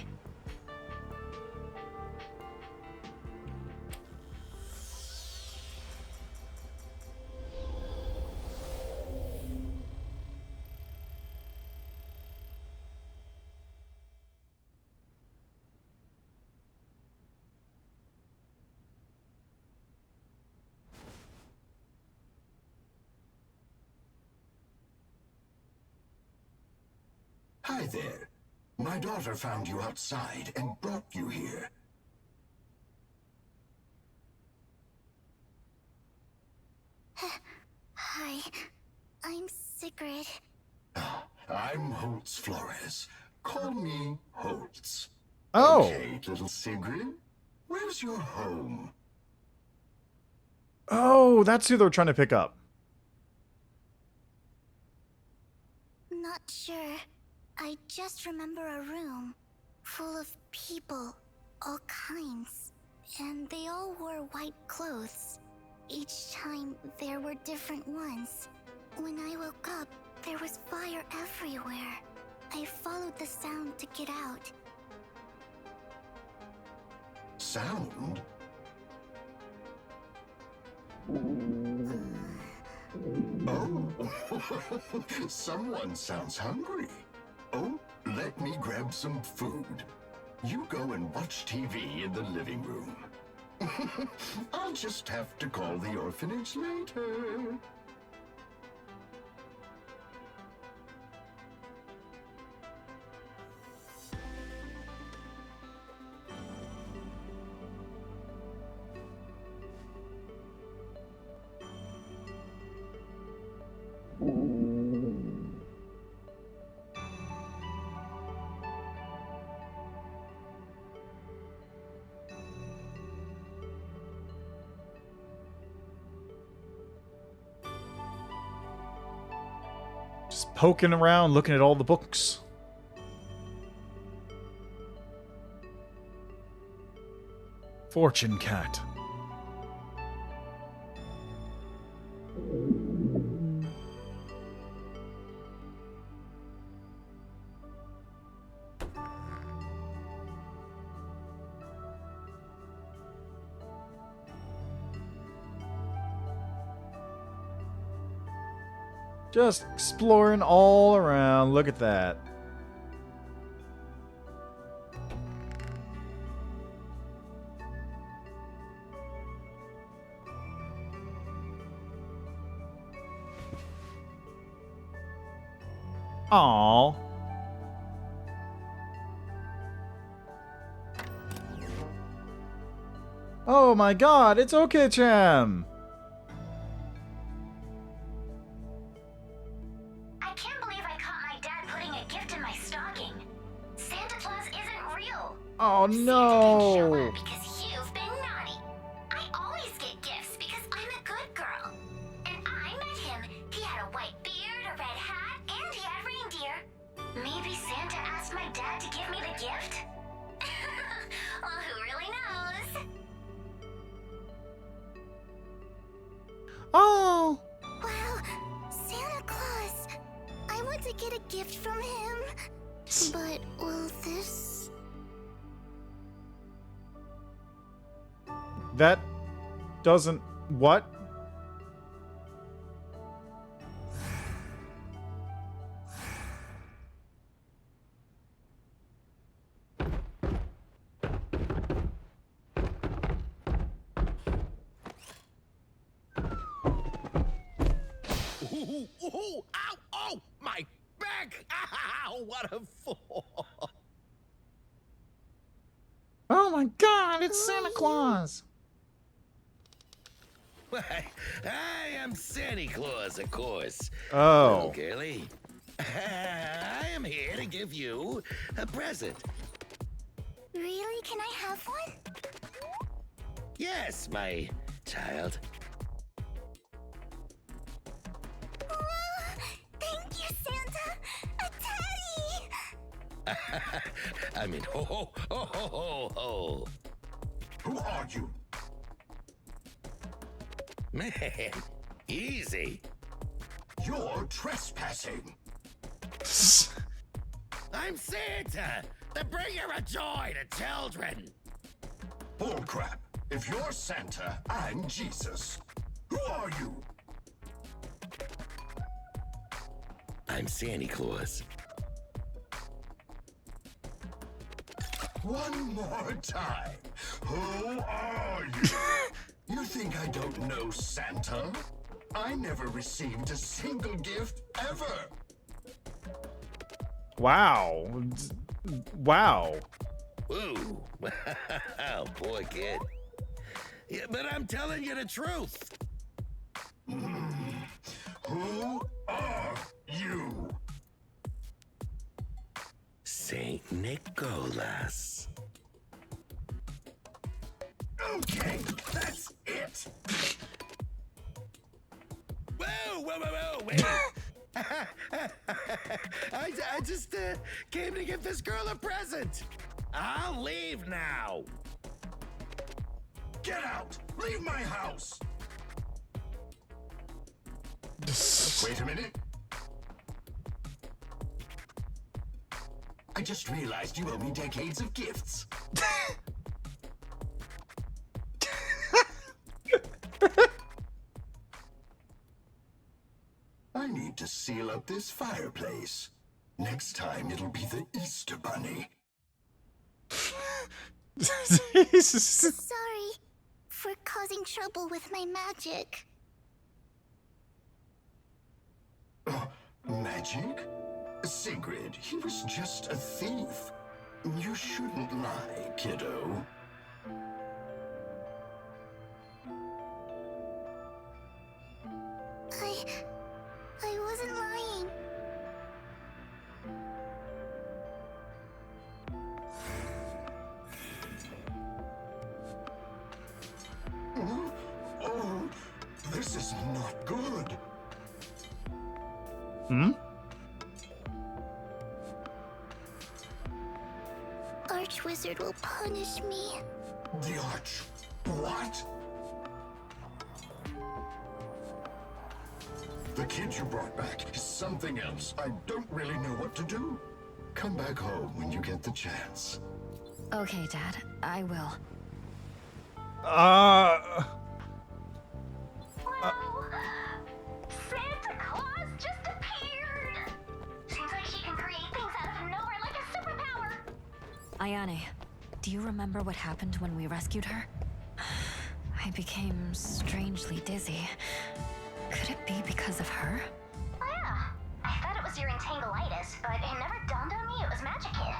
Hi there. My daughter found you outside and brought you here. Hi, I'm Sigrid. I'm Holtz Flores. Call me Holtz. Oh. Okay, little Sigrid. Where's your home? Oh, that's who they're trying to pick up. Not sure. I just remember a room full of people, all kinds, and they all wore white clothes. Each time there were different ones. When I woke up, there was fire everywhere. I followed the sound to get out. Sound? Oh, someone sounds hungry. Oh, let me grab some food. You go and watch TV in the living room. I'll just have to call the orphanage later. Just poking around, looking at all the books. Fortune Cat. Just exploring all around. Look at that. Aww. Oh my god, it's okay, Cham. I can't believe I caught my dad putting a gift in my stocking. Santa Claus isn't real. Oh no. Because you've been naughty. I always get gifts because I'm a good girl. And I met him. He had a white beard, a red hat, and he had reindeer. Maybe Santa asked my dad to give me the gift? Well, who really knows? Oh. Wow, Santa Claus. I want to get a gift from him. But will this... That doesn't... What? Ooh, ow, oh, my back! Ow, what a fool! Oh my god, it's Santa Claus! Why, I am Santa Claus, of course. Oh. Little girlie, I am here to give you a present. Really? Can I have one? Yes, my child. Thank you, Santa! A teddy! I mean, ho, ho, ho, ho, ho, ho. Who are you? Man, easy. You're trespassing. I'm Santa, the bringer of joy to children. Bullcrap. If you're Santa, I'm Jesus. Who are you? I'm Santa Claus. One more time. Who are you? You think I don't know Santa? I never received a single gift ever. Wow. Wow. Ooh. Oh, boy, kid. Yeah, but I'm telling you the truth. Who are you? Saint Nicholas. Okay, that's it. Whoa, wait. I just came to give this girl a present. I'll leave now. Get out! Leave my house! Wait a minute. I just realized you owe me decades of gifts. I need to seal up this fireplace. Next time it'll be the Easter Bunny. Sorry for causing trouble with my magic. Magic? Sigrid, he was just a thief. You shouldn't lie, kiddo. I wasn't lying. Oh, this is not good. Archwizard will punish me. The Arch... what? The kid you brought back is something else. I don't really know what to do. Come back home when you get the chance. Okay, Dad, I will. Santa Claus just appeared! Seems like she can create things out of nowhere like a superpower! Ayane, do you remember what happened when we rescued her? I became strangely dizzy. Could it be because of her? Oh yeah, I thought it was your entanglitis, but it never dawned on me it was Magic Kid.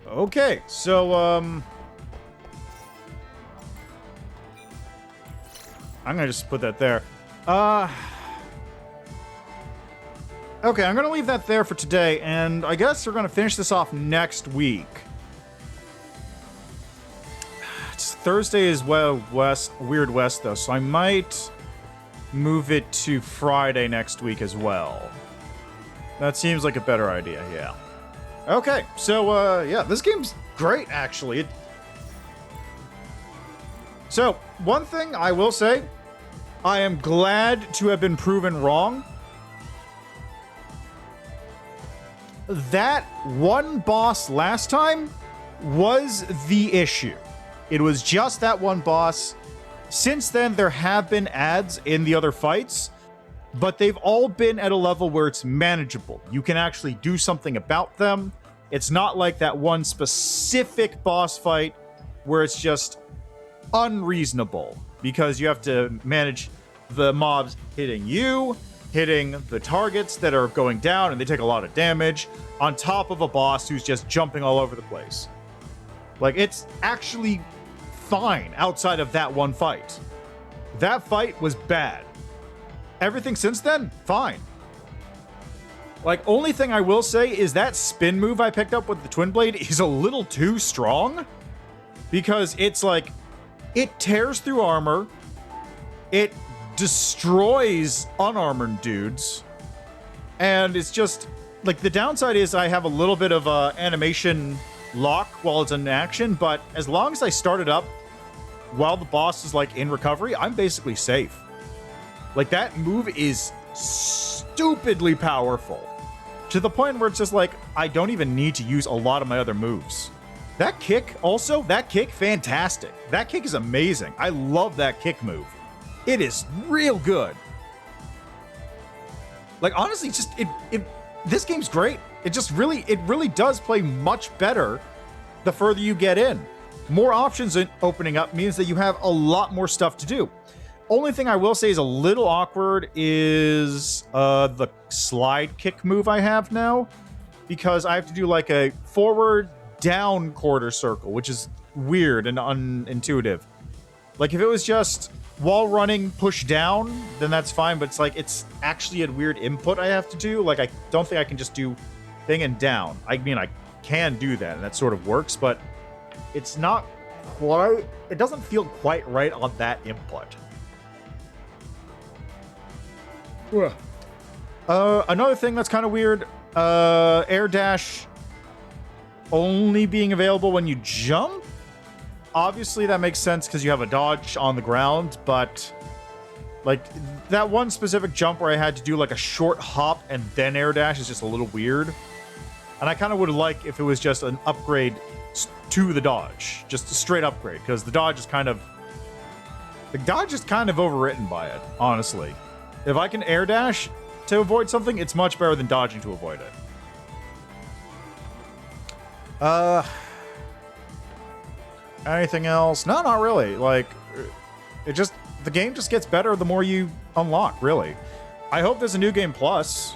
Okay, so, I'm gonna just put that there. Okay, I'm gonna leave that there for today, and I guess we're gonna finish this off next week. Thursday is Weird West, though, so I might move it to Friday next week as well. That seems like a better idea, yeah. Okay, so, yeah, this game's great, actually. So, one thing I will say, I am glad to have been proven wrong. That one boss last time was the issue. It was just that one boss. Since then, there have been ads in the other fights, but they've all been at a level where it's manageable. You can actually do something about them. It's not like that one specific boss fight where it's just unreasonable because you have to manage the mobs hitting you, hitting the targets that are going down, and they take a lot of damage, on top of a boss who's just jumping all over the place. Like, it's actually fine outside of that one fight. That fight was bad. Everything since then, fine. Like, only thing I will say is that spin move I picked up with the Twin Blade is a little too strong. Because it's like, it tears through armor. It destroys unarmored dudes. And it's just, like, the downside is I have a little bit of animation lock while it's in action. But as long as I start it up while the boss is, like, in recovery, I'm basically safe. Like, that move is stupidly powerful. To the point where it's just like, I don't even need to use a lot of my other moves. That kick, also, that kick, fantastic. That kick is amazing. I love that kick move. It is real good. Like, honestly, just, this game's great. It really does play much better the further you get in. More options opening up means that you have a lot more stuff to do. Only thing I will say is a little awkward is the slide kick move I have now. because I have to do like a forward down quarter circle, which is weird and unintuitive. Like if it was just while running push down, then that's fine, but it's like it's actually a weird input I have to do. Like I don't think I can just do thing and down. I mean, I can do that and that sort of works, but it's not quite, it doesn't feel quite right on that input. Another thing that's kind of weird, air dash only being available when you jump. Obviously that makes sense because you have a dodge on the ground, but like that one specific jump where I had to do like a short hop and then air dash is just a little weird. And I kind of would like if it was just an upgrade to the dodge, just a straight upgrade, because the dodge is kind of overwritten by it, honestly. If I can air dash to avoid something, it's much better than dodging to avoid it. Anything else? No, not really. Like, the game just gets better the more you unlock, really. I hope there's a New Game Plus.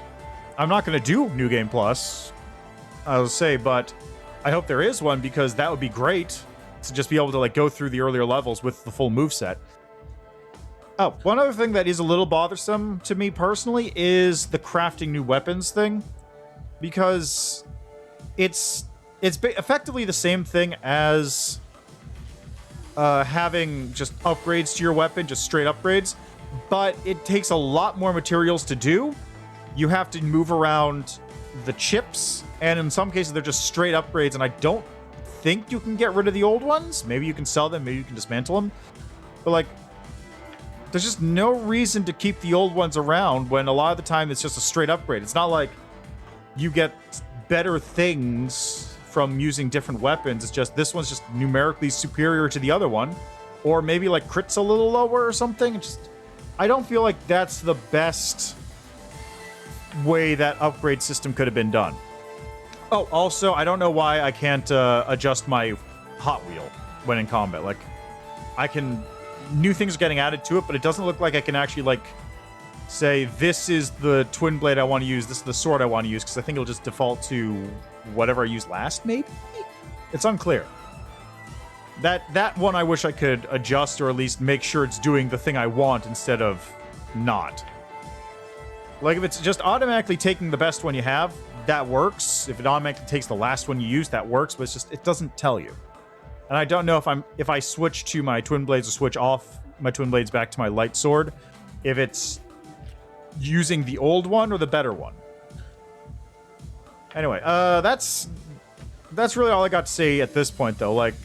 I'm not going to do New Game Plus, I'll say, but I hope there is one because that would be great to just be able to like go through the earlier levels with the full moveset. Oh, one other thing that is a little bothersome to me personally is the crafting new weapons thing, because it's effectively the same thing as having just upgrades to your weapon, just straight upgrades, but it takes a lot more materials to do. You have to move around the chips, and in some cases they're just straight upgrades, and I don't think you can get rid of the old ones. Maybe you can sell them, maybe you can dismantle them, but like there's just no reason to keep the old ones around when a lot of the time it's just a straight upgrade. It's not like you get better things from using different weapons. It's just this one's just numerically superior to the other one, or maybe like crits a little lower or something. I don't feel like that's the best way that upgrade system could have been done. Oh, also, I don't know why I can't adjust my Hot Wheel when in combat. Like, new things are getting added to it, but it doesn't look like I can actually, like, say, this is the twin blade I want to use, this is the sword I want to use, because I think it'll just default to whatever I used last, maybe? It's unclear. That one I wish I could adjust, or at least make sure it's doing the thing I want instead of not. Like, if it's just automatically taking the best one you have, that works. If it automatically takes the last one you use, that works, but it's just, it doesn't tell you. And I don't know if I switch to my twin blades or switch off my twin blades back to my light sword, if it's using the old one or the better one. Anyway, that's really all I got to say at this point, though. Like,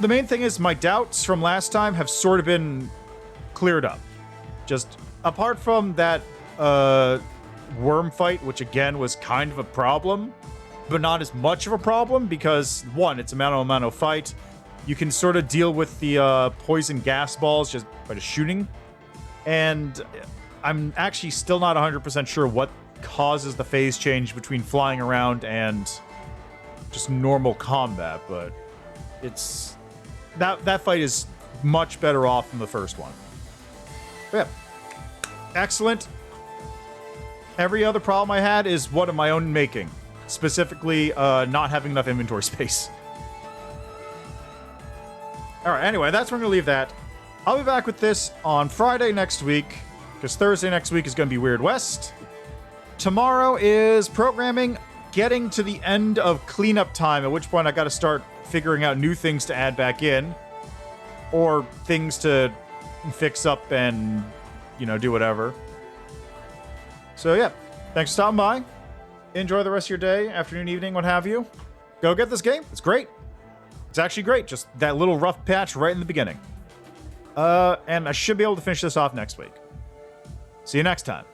the main thing is my doubts from last time have sort of been cleared up. Just apart from that worm fight, which again was kind of a problem, but not as much of a problem because, one, it's a mano-a-mano fight. You can sort of deal with the poison gas balls just by just shooting. And I'm actually still not 100% sure what causes the phase change between flying around and just normal combat, but it's... That fight is much better off than the first one. But yeah. Excellent. Every other problem I had is one of my own making. Specifically, not having enough inventory space. Alright, anyway, that's where I'm going to leave that. I'll be back with this on Friday next week, because Thursday next week is going to be Weird West. Tomorrow is programming, getting to the end of cleanup time, at which point I got to start figuring out new things to add back in, or things to fix up and, you know, do whatever. So yeah, thanks for stopping by. Enjoy the rest of your day, afternoon, evening, what have you. Go get this game. It's great. It's actually great. Just that little rough patch right in the beginning. And I should be able to finish this off next week. See you next time.